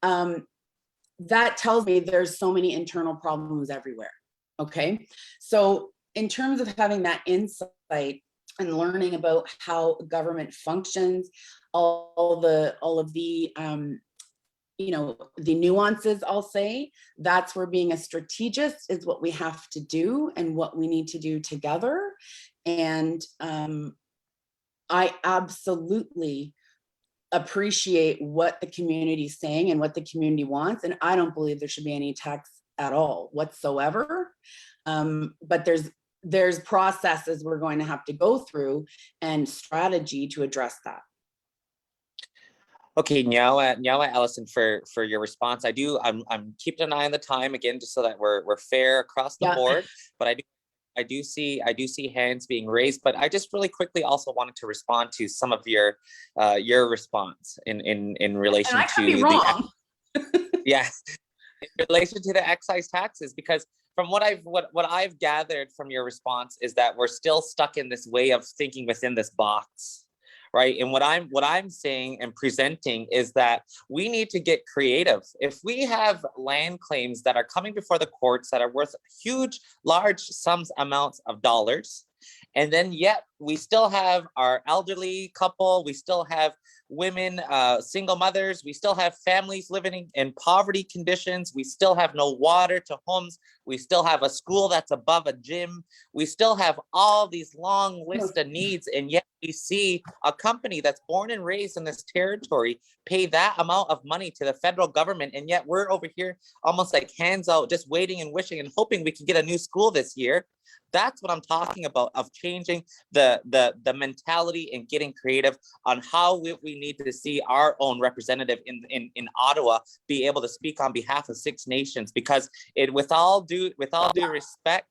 That tells me there's so many internal problems everywhere. Okay, so in terms of having that insight and learning about how government functions, all of the the nuances, I'll say, that's where being a strategist is what we have to do and what we need to do together. And I absolutely appreciate what the community is saying and what the community wants. And I don't believe there should be any tax at all whatsoever. But there's processes we're going to have to go through and strategy to address that. Okay, now, Allison, for your response, I'm keeping an eye on the time again, just so that we're fair across the board. But I do see hands being raised. But I just really quickly also wanted to respond to some of your response in relation and I could be to wrong. Yes, in relation to the excise taxes, because from what I've gathered from your response is that we're still stuck in this way of thinking within this box. Right. And what I'm saying and presenting is that we need to get creative. If we have land claims that are coming before the courts that are worth huge, large amounts of dollars, and then yet we still have our elderly couple, we still have women, single mothers, we still have families living in poverty conditions, we still have no water to homes, we still have a school that's above a gym, we still have all these long lists of needs, and yet we see a company that's born and raised in this territory pay that amount of money to the federal government, and yet we're over here almost like hands out, just waiting and wishing and hoping we can get a new school this year. That's what I'm talking about, of changing the mentality and getting creative on how we need to see our own representative in Ottawa be able to speak on behalf of Six Nations, because with all due respect,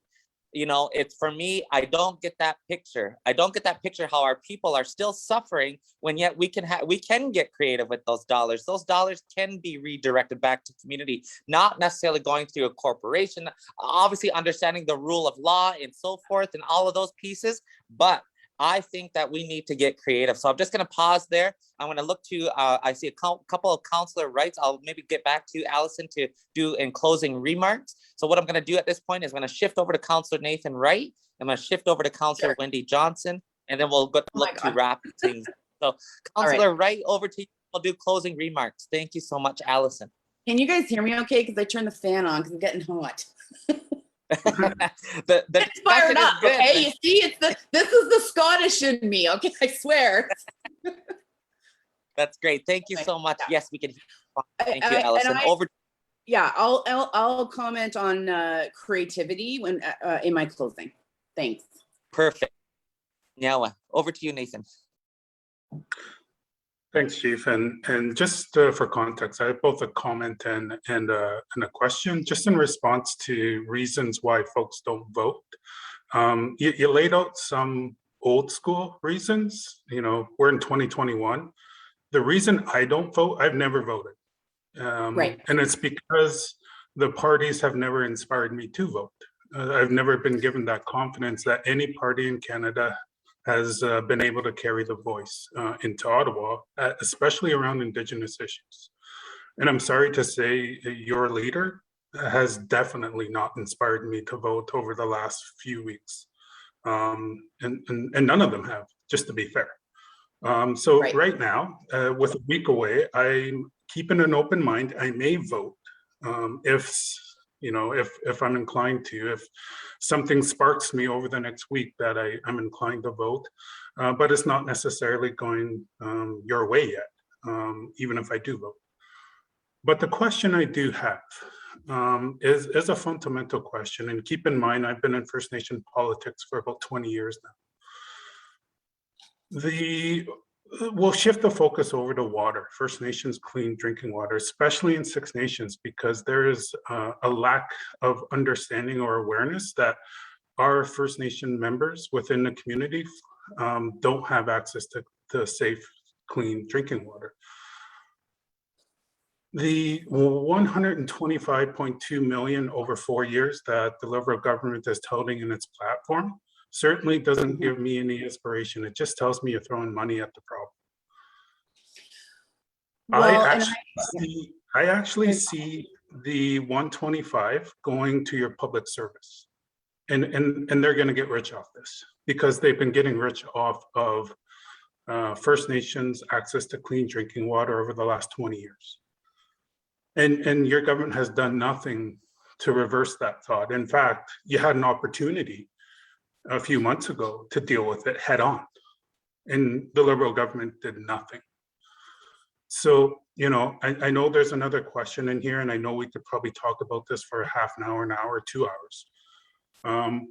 it's, for me, I don't get that picture. I don't get that picture how our people are still suffering when yet we can get creative with those dollars. Those dollars can be redirected back to community, not necessarily going through a corporation, obviously understanding the rule of law and so forth and all of those pieces. But I think that we need to get creative. So I'm just going to pause there. I'm going to look to, I see a couple of Councillor Wrights. I'll maybe get back to Allison to do in closing remarks. So what I'm going to do at this point is I'm going to shift over to Councillor Nathan Wright. I'm going to shift over to Councillor Wendy Johnson, and then we'll look to wrap things. So Councillor Wright, over to you. I'll do closing remarks. Thank you so much, Allison. Can you guys hear me okay? Because I turned the fan on because I'm getting hot. It's fired up. Okay, you see, this is the Scottish in me. Okay, I swear. That's great. Thank you so much. Yes, we can hear you. Thank you, Allison. I'll comment on creativity when in my closing. Thanks. Perfect. Now over to you, Nathan. Thanks, Chief. And just for context, I have both a comment and a question, just in response to reasons why folks don't vote. You laid out some old school reasons. You know, we're in 2021. The reason I don't vote, I've never voted. Right. And it's because the parties have never inspired me to vote. I've never been given that confidence that any party in Canada has been able to carry the voice into Ottawa, especially around Indigenous issues. And I'm sorry to say, your leader has definitely not inspired me to vote over the last few weeks. And none of them have, just to be fair. So right now, with a week away, I'm keeping an open mind. I may vote if I'm inclined to, if something sparks me over the next week that I'm inclined to vote, but it's not necessarily going your way yet, even if I do vote. But the question I do have is a fundamental question. And keep in mind, I've been in First Nation politics for about 20 years now. We'll shift the focus over to water, First Nations clean drinking water, especially in Six Nations, because there is a lack of understanding or awareness that our First Nation members within the community don't have access to safe, clean drinking water. The 125.2 million over 4 years that the Liberal government is touting in its platform certainly doesn't give me any inspiration. It just tells me you're throwing money at the problem. Well, I actually see the 125 going to your public service, and they're going to get rich off this because they've been getting rich off of First Nations access to clean drinking water over the last 20 years. And your government has done nothing to reverse that thought. In fact, you had an opportunity a few months ago to deal with it head on, and the Liberal government did nothing. So, you know, I know there's another question in here, and I know we could probably talk about this for a half an hour, 2 hours.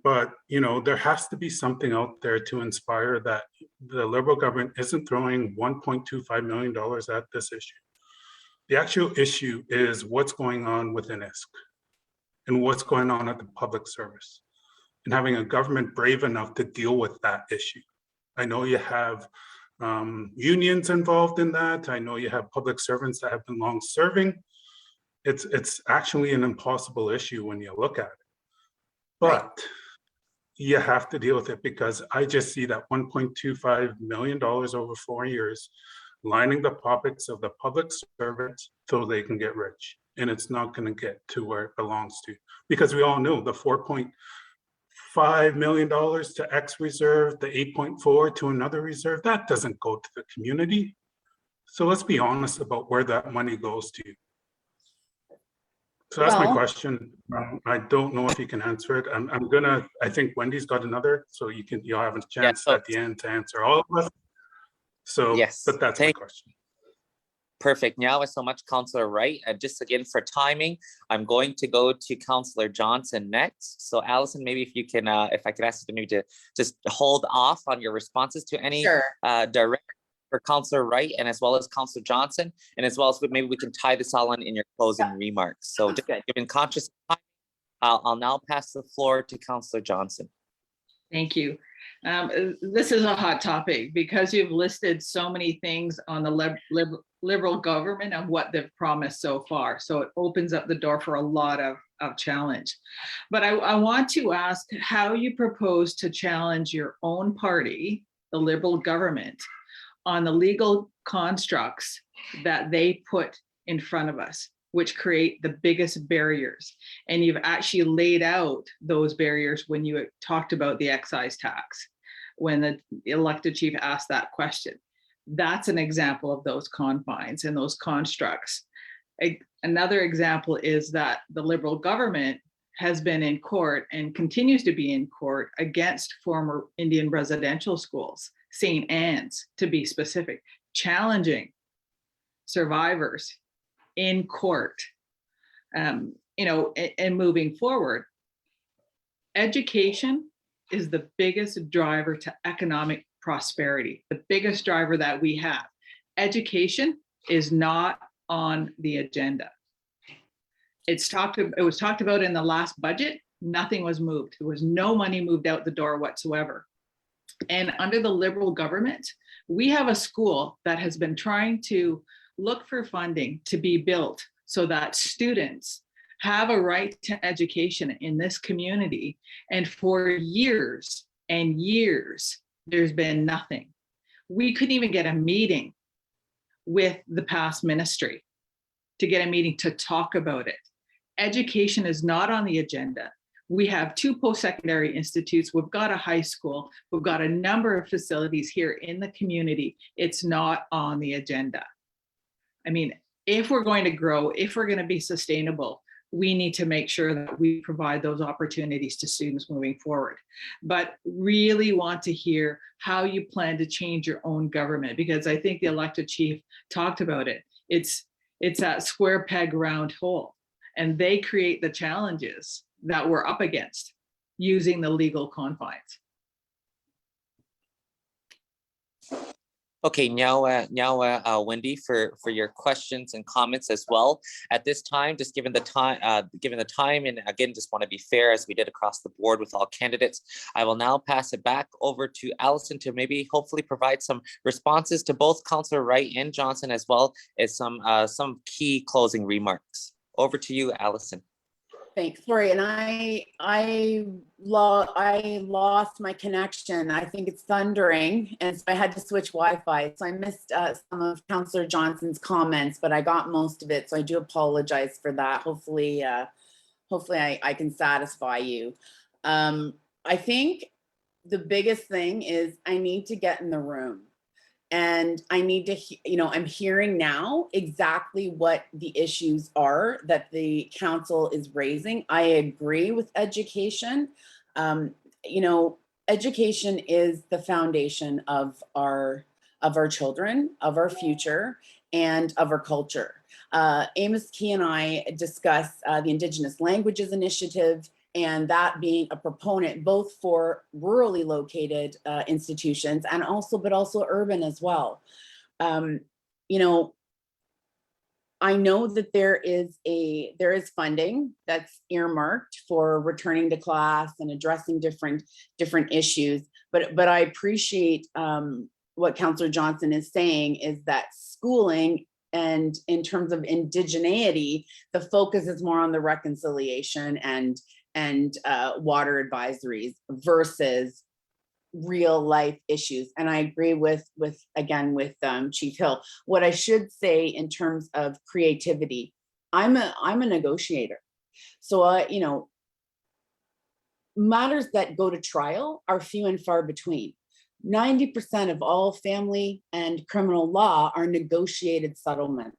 But, you know, there has to be something out there to inspire that the Liberal government isn't throwing $1.25 million at this issue. The actual issue is what's going on within ISK and what's going on at the public service, and having a government brave enough to deal with that issue. I know you have unions involved in that. I know you have public servants that have been long serving. It's actually an impossible issue when you look at it. But you have to deal with it, because I just see that $1.25 million over 4 years lining the pockets of the public servants so they can get rich. And it's not going to get to where it belongs to, because we all know the $4.5 million to X reserve, the 8.4 to another reserve, that doesn't go to the community. So let's be honest about where that money goes to. So that's my question. I don't know if you can answer it. I think Wendy's got another, so you'll have a chance at the end to answer all of us. So, yes, but that's my question. Perfect. Now, so much, Councillor Wright. Just again for timing, I'm going to go to Councillor Johnson next. So, Allison, maybe if you can, if I could ask you to just hold off on your responses to any direct for Councillor Wright, and as well as Councillor Johnson, and as well as maybe we can tie this all in your closing remarks. So, just given conscious time, I'll now pass the floor to Councillor Johnson. Thank you. This is a hot topic because you've listed so many things on the Liberal government and what they've promised so far. So it opens up the door for a lot of challenge. But I want to ask how you propose to challenge your own party, the Liberal government, on the legal constructs that they put in front of us, which create the biggest barriers. And you've actually laid out those barriers when you talked about the excise tax, when the elected chief asked that question. That's an example of those confines and those constructs. Another example is that the Liberal government has been in court and continues to be in court against former Indian residential schools, St. Anne's to be specific, challenging survivors in court, and moving forward. Education is the biggest driver to economic prosperity, the biggest driver that we have. Education is not on the agenda. It was talked about in the last budget. Nothing was moved. There was no money moved out the door whatsoever. And under the Liberal government, we have a school that has been trying to look for funding to be built so that students have a right to education in this community. And for years and years, there's been nothing. We couldn't even get a meeting with the past ministry to get a meeting to talk about it. Education is not on the agenda. We have 2 post-secondary institutes. We've got a high school. We've got a number of facilities here in the community. It's not on the agenda. I mean, if we're going to grow, if we're going to be sustainable, we need to make sure that we provide those opportunities to students moving forward. But really want to hear how you plan to change your own government, because I think the elected chief talked about it. It's that square peg round hole, and they create the challenges that we're up against using the legal confines. Okay, now Wendy, for your questions and comments as well. At this time, just given the time, and again, just want to be fair as we did across the board with all candidates, I will now pass it back over to Allison to maybe hopefully provide some responses to both Councillor Wright and Johnson, as well as some key closing remarks. Over to you, Allison. Thanks. Sorry, and I lost my connection. I think it's thundering, and so I had to switch Wi-Fi. So I missed some of Councillor Johnson's comments, but I got most of it. So I do apologize for that. Hopefully I can satisfy you. I think the biggest thing is I need to get in the room. And I need to, I'm hearing now exactly what the issues are that the council is raising. I agree with education. Education is the foundation of our children, of our future, and of our culture. Amos Key and I discussed the Indigenous Languages Initiative, and that being a proponent both for rurally located institutions and but also urban as well. I know that there is funding that's earmarked for returning to class and addressing different issues, but I appreciate what Councillor Johnson is saying is that schooling, and in terms of indigeneity, the focus is more on the reconciliation and water advisories versus real life issues. And I agree with Chief Hill. What I should say in terms of creativity, I'm a negotiator. So matters that go to trial are few and far between. 90% of all family and criminal law are negotiated settlements.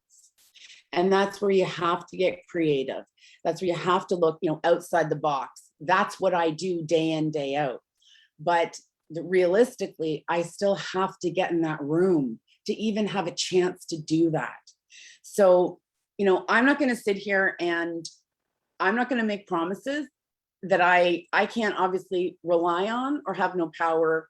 And that's where you have to get creative. That's where you have to look, outside the box. That's what I do day in, day out. But realistically, I still have to get in that room to even have a chance to do that. So, I'm not going to sit here and I'm not going to make promises that I can't obviously rely on or have no power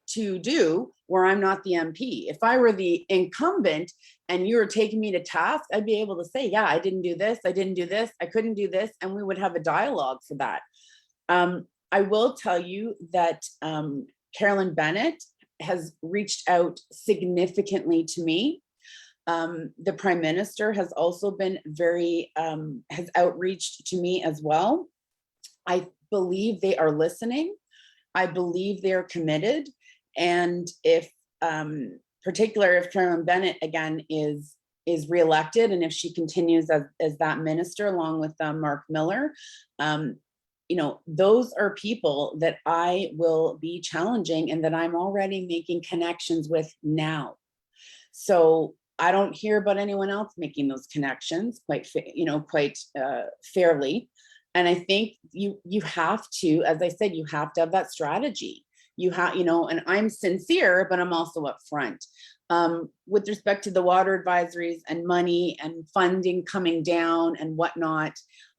to do where I'm not the MP. If I were the incumbent and you were taking me to task, I'd be able to say, yeah, I didn't do this, I didn't do this, I couldn't do this, and we would have a dialogue for that. I will tell you that Carolyn Bennett has reached out significantly to me. The Prime Minister has also been has outreached to me as well. I believe they are listening. I believe they're committed. And if Carolyn Bennett again is reelected, and if she continues as that minister along with Mark Miller, those are people that I will be challenging and that I'm already making connections with now. So I don't hear about anyone else making those connections quite fairly. And I think you have to, as I said, you have to have that strategy. You have, and I'm sincere, but I'm also upfront. With respect to the water advisories and money and funding coming down and whatnot,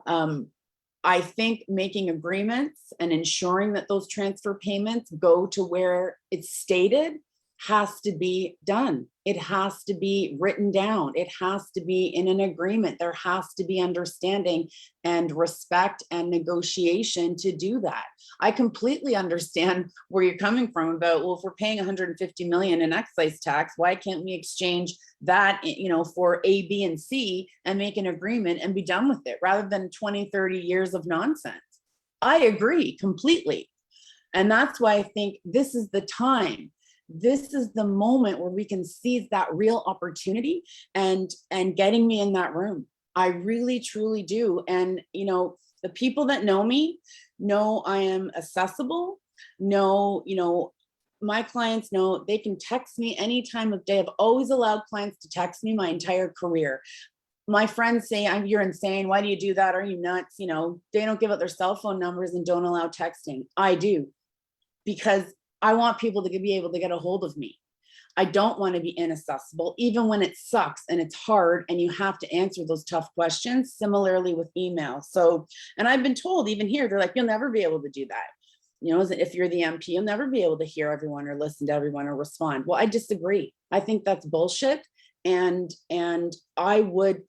I think making agreements and ensuring that those transfer payments go to where it's stated has to be done. It has to be written down. It has to be in an agreement. There has to be understanding and respect and negotiation to do that. I completely understand where you're coming from about, well, if we're paying 150 million in excise tax, why can't we exchange that, you know, for A, B, and C and make an agreement and be done with it rather than 20, 30 years of nonsense? I agree completely. And that's why I think this is the time. This is the moment where we can seize that real opportunity and getting me in that room. I really, truly do. And, you know, the people that know me know I am accessible. Know, you know, my clients know they can text me any time of day. I've always allowed clients to text me my entire career. My friends say, you're insane. Why do you do that? Are you nuts? You know, they don't give out their cell phone numbers and don't allow texting. I do, because I want people to be able to get a hold of me. I don't want to be inaccessible, even when it sucks and it's hard and you have to answer those tough questions. Similarly with email. So, and I've been told even here, they're like, you'll never be able to do that. You know, if you're the MP, you'll never be able to hear everyone or listen to everyone or respond. Well, I disagree. I think that's bullshit. And I would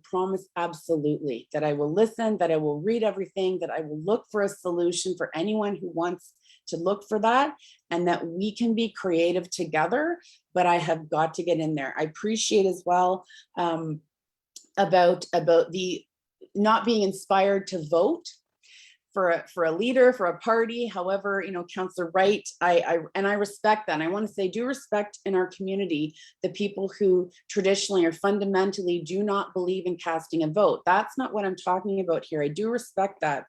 promise absolutely that I will listen, that I will read everything, that I will look for a solution for anyone who wants to look for that, and that we can be creative together. But I have got to get in there. I appreciate as well about the not being inspired to vote for a leader, for a party. However, you know, Councillor Wright, I respect that. And I want to say, do respect in our community the people who traditionally or fundamentally do not believe in casting a vote. That's not what I'm talking about here. I do respect that.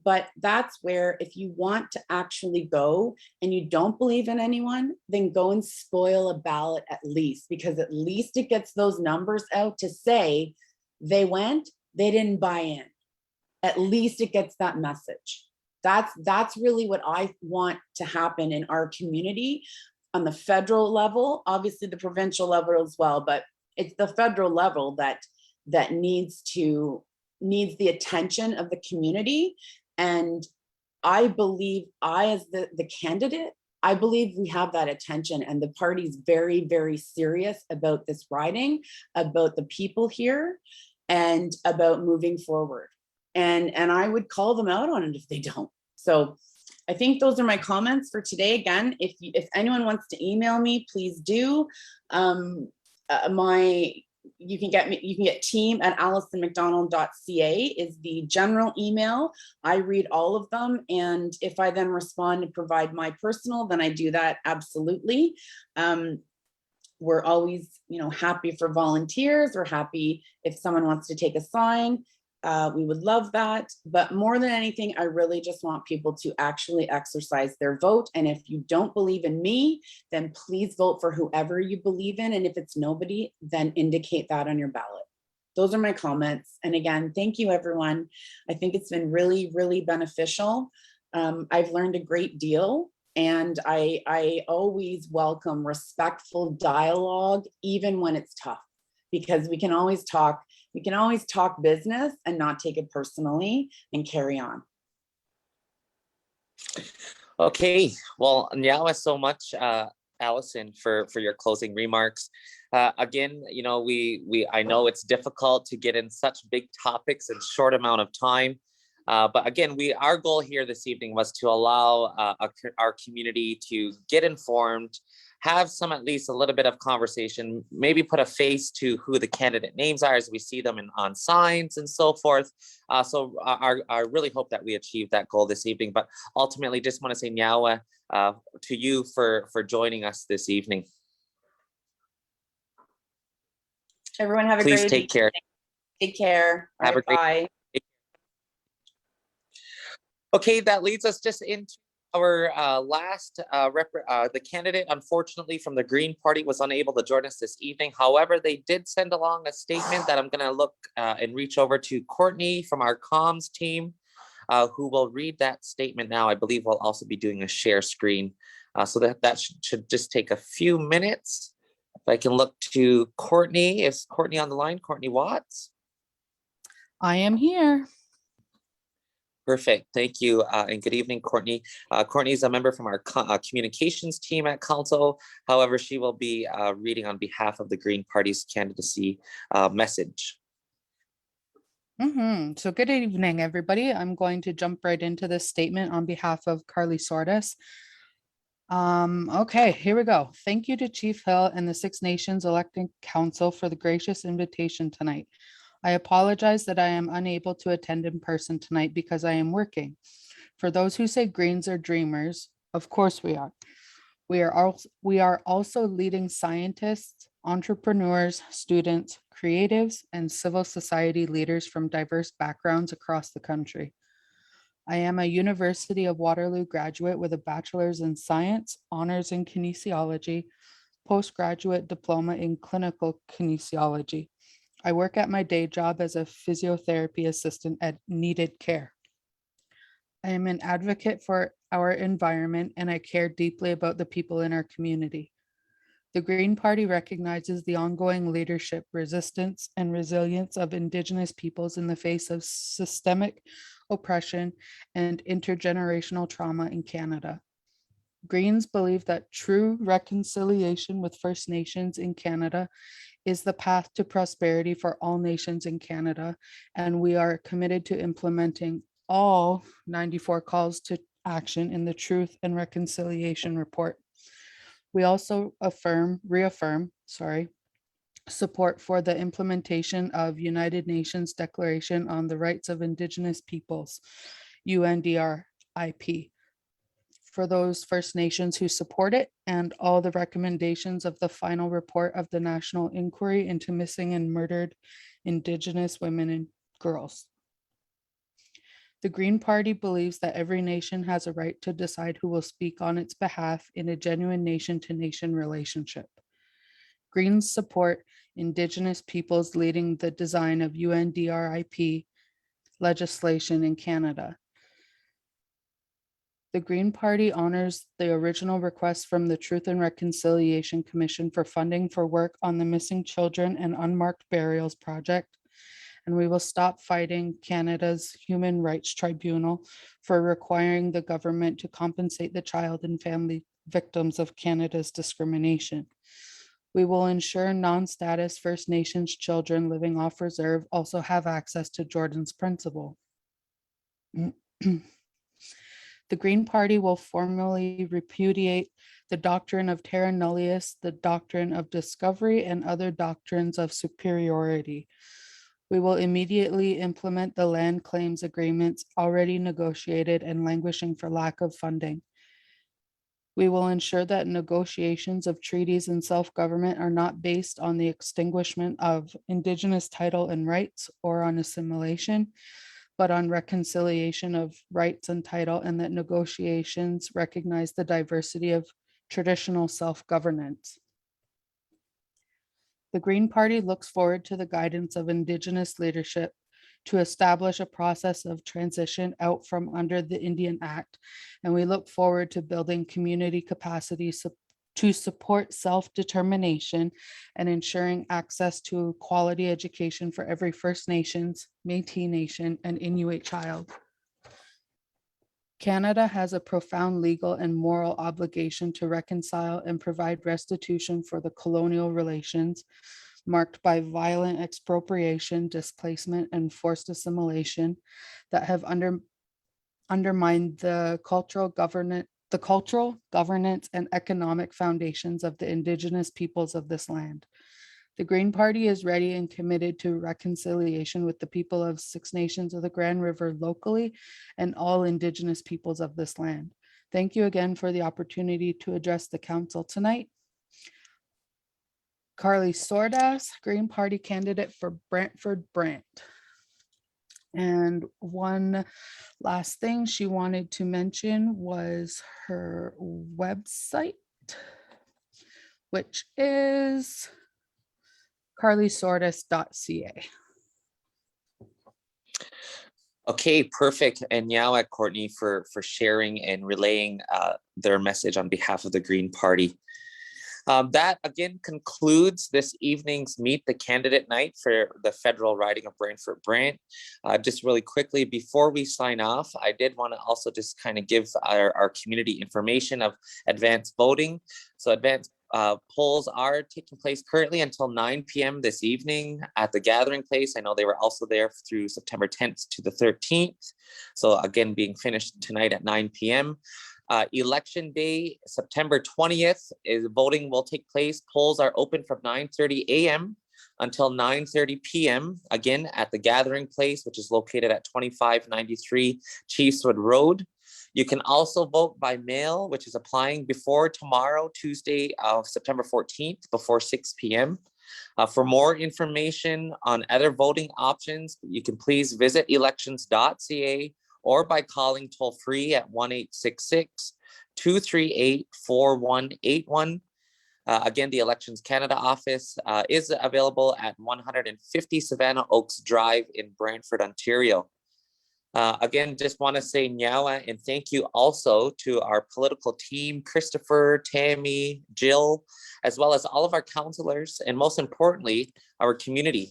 But that's where, if you want to actually go and you don't believe in anyone, then go and spoil a ballot at least, because at least it gets those numbers out to say they went, they didn't buy in. At least it gets that message. That's really what I want to happen in our community on the federal level, obviously the provincial level as well, but it's the federal level that needs the attention of the community. And I believe as the candidate, I believe we have that attention, and the party's very, very serious about this riding, about the people here, and about moving forward. And I would call them out on it if they don't. So I think those are my comments for today. Again, if anyone wants to email me, please do. You can get team@alisonmcdonald.ca is the general email. I read all of them, and if I then respond and provide my personal, then I do that absolutely. We're always, you know, happy for volunteers. We're happy if someone wants to take a sign. We would love that. But more than anything, I really just want people to actually exercise their vote. And if you don't believe in me, then please vote for whoever you believe in. And if it's nobody, then indicate that on your ballot. Those are my comments. And again, thank you, everyone. I think it's been really, really beneficial. I've learned a great deal. And I always welcome respectful dialogue, even when it's tough, because we can always talk business and not take it personally and carry on. Okay, well, Nyawa so much, Allison, for your closing remarks. Again, you know, I know it's difficult to get in such big topics in short amount of time. But again, our goal here this evening was to allow our community to get informed, have at least a little bit of conversation, maybe put a face to who the candidate names are as we see them on signs and so forth. So I really hope that we achieve that goal this evening. But ultimately, just want to say Nyawa to you for joining us this evening. Everyone have a Please great take care. Take care. Have a great bye. Okay, that leads us just into our last the candidate, unfortunately, from the Green Party was unable to join us this evening. However, they did send along a statement that I'm going to look and reach over to Courtney from our comms team, who will read that statement now. I believe we'll also be doing a share screen. So that should just take a few minutes. If I can look to Courtney. Is Courtney on the line? Courtney Watts? I am here. Perfect. Thank you. And good evening, Courtney. Courtney is a member from our communications team at Council. However, she will be reading on behalf of the Green Party's candidacy message. So good evening, everybody. I'm going to jump right into this statement on behalf of Carly Sordas. Okay, here we go. Thank you to Chief Hill and the Six Nations Elected Council for the gracious invitation tonight. I apologize that I am unable to attend in person tonight because I am working. For those who say Greens are dreamers, of course we are. We are also leading scientists, entrepreneurs, students, creatives, and civil society leaders from diverse backgrounds across the country. I am a University of Waterloo graduate with a bachelor's in science, honors in kinesiology, postgraduate diploma in clinical kinesiology. I work at my day job as a physiotherapy assistant at Needed Care. I am an advocate for our environment and I care deeply about the people in our community. The Green Party recognizes the ongoing leadership, resistance, and resilience of Indigenous peoples in the face of systemic oppression and intergenerational trauma in Canada. Greens believe that true reconciliation with First Nations in Canada is the path to prosperity for all nations in Canada, and we are committed to implementing all 94 calls to action in the Truth and Reconciliation Report. We also reaffirm support for the implementation of United Nations Declaration on the Rights of Indigenous Peoples, UNDRIP, for those First Nations who support it, and all the recommendations of the final report of the National Inquiry into Missing and Murdered Indigenous Women and Girls. The Green Party believes that every nation has a right to decide who will speak on its behalf in a genuine nation-to-nation relationship. Greens support Indigenous peoples leading the design of UNDRIP legislation in Canada. The Green Party honors the original request from the Truth and Reconciliation Commission for funding for work on the Missing Children and Unmarked Burials project, and we will stop fighting Canada's Human Rights Tribunal for requiring the government to compensate the child and family victims of Canada's discrimination. We will ensure non-status First Nations children living off reserve also have access to Jordan's Principle. The Green Party will formally repudiate the doctrine of terra nullius, the doctrine of discovery, and other doctrines of superiority. We will immediately implement the land claims agreements already negotiated and languishing for lack of funding. We will ensure that negotiations of treaties and self-government are not based on the extinguishment of Indigenous title and rights or on assimilation, but on reconciliation of rights and title, and that negotiations recognize the diversity of traditional self-governance. The Green Party looks forward to the guidance of Indigenous leadership to establish a process of transition out from under the Indian Act, and we look forward to building community capacity to support self-determination and ensuring access to quality education for every First Nations, Métis Nation, and Inuit child. Canada has a profound legal and moral obligation to reconcile and provide restitution for the colonial relations marked by violent expropriation, displacement, and forced assimilation that have undermined the cultural governance and economic foundations of the Indigenous peoples of this land. The Green Party is ready and committed to reconciliation with the people of Six Nations of the Grand River locally and all Indigenous peoples of this land. Thank you again for the opportunity to address the council tonight. Carly Sordas, Green Party candidate for Brantford-Brant. And one last thing she wanted to mention was her website, which is carlysordas.ca. Okay, perfect. And now at Courtney for sharing and relaying their message on behalf of the Green Party. That again concludes this evening's Meet the Candidate night for the federal riding of Brantford-Brant. Just really quickly, before we sign off, I did want to also just kind of give our community information of advanced voting. So advanced polls are taking place currently until 9 p.m. this evening at the gathering place. I know they were also there through September 10th to the 13th. So again, being finished tonight at 9 p.m. Election day, September 20th, is voting will take place. Polls are open from 9:30 a.m. until 9:30 p.m. again at the gathering place, which is located at 2593 Chiefswood Road. You can also vote by mail, which is applying before tomorrow, Tuesday, September 14th, before 6 p.m. For more information on other voting options, you can please visit elections.ca or by calling toll free at 1-866-238-4181. Again, the Elections Canada office is available at 150 Savannah Oaks Drive in Brantford, Ontario. Again, just want to say nyawa and thank you also to our political team, Christopher, Tammy, Jill, as well as all of our councillors, and most importantly, our community,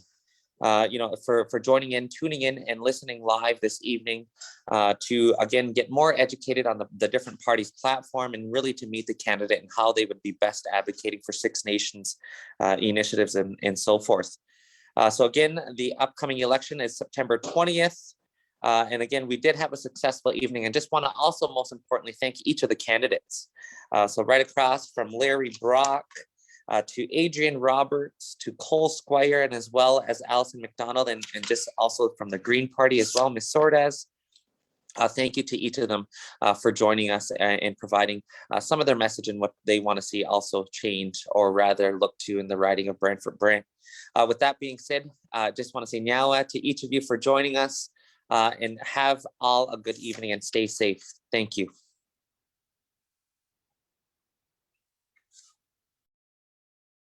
for joining in, tuning in, and listening live this evening to, again, get more educated on the different parties' platform and really to meet the candidate and how they would be best advocating for Six Nations initiatives and so forth. So again, the upcoming election is September 20th. And again, we did have a successful evening and just want to also most importantly thank each of the candidates. So right across from Larry Brock to Adrian Roberts to Cole Squire and as well as Alison McDonald and just also from the Green Party as well, Ms. Sordes. Thank you to each of them for joining us and providing some of their message and what they want to see also change or rather look to in the riding of Brantford-Brant. With that being said, just want to say nyawa to each of you for joining us. And have all a good evening and stay safe. Thank you.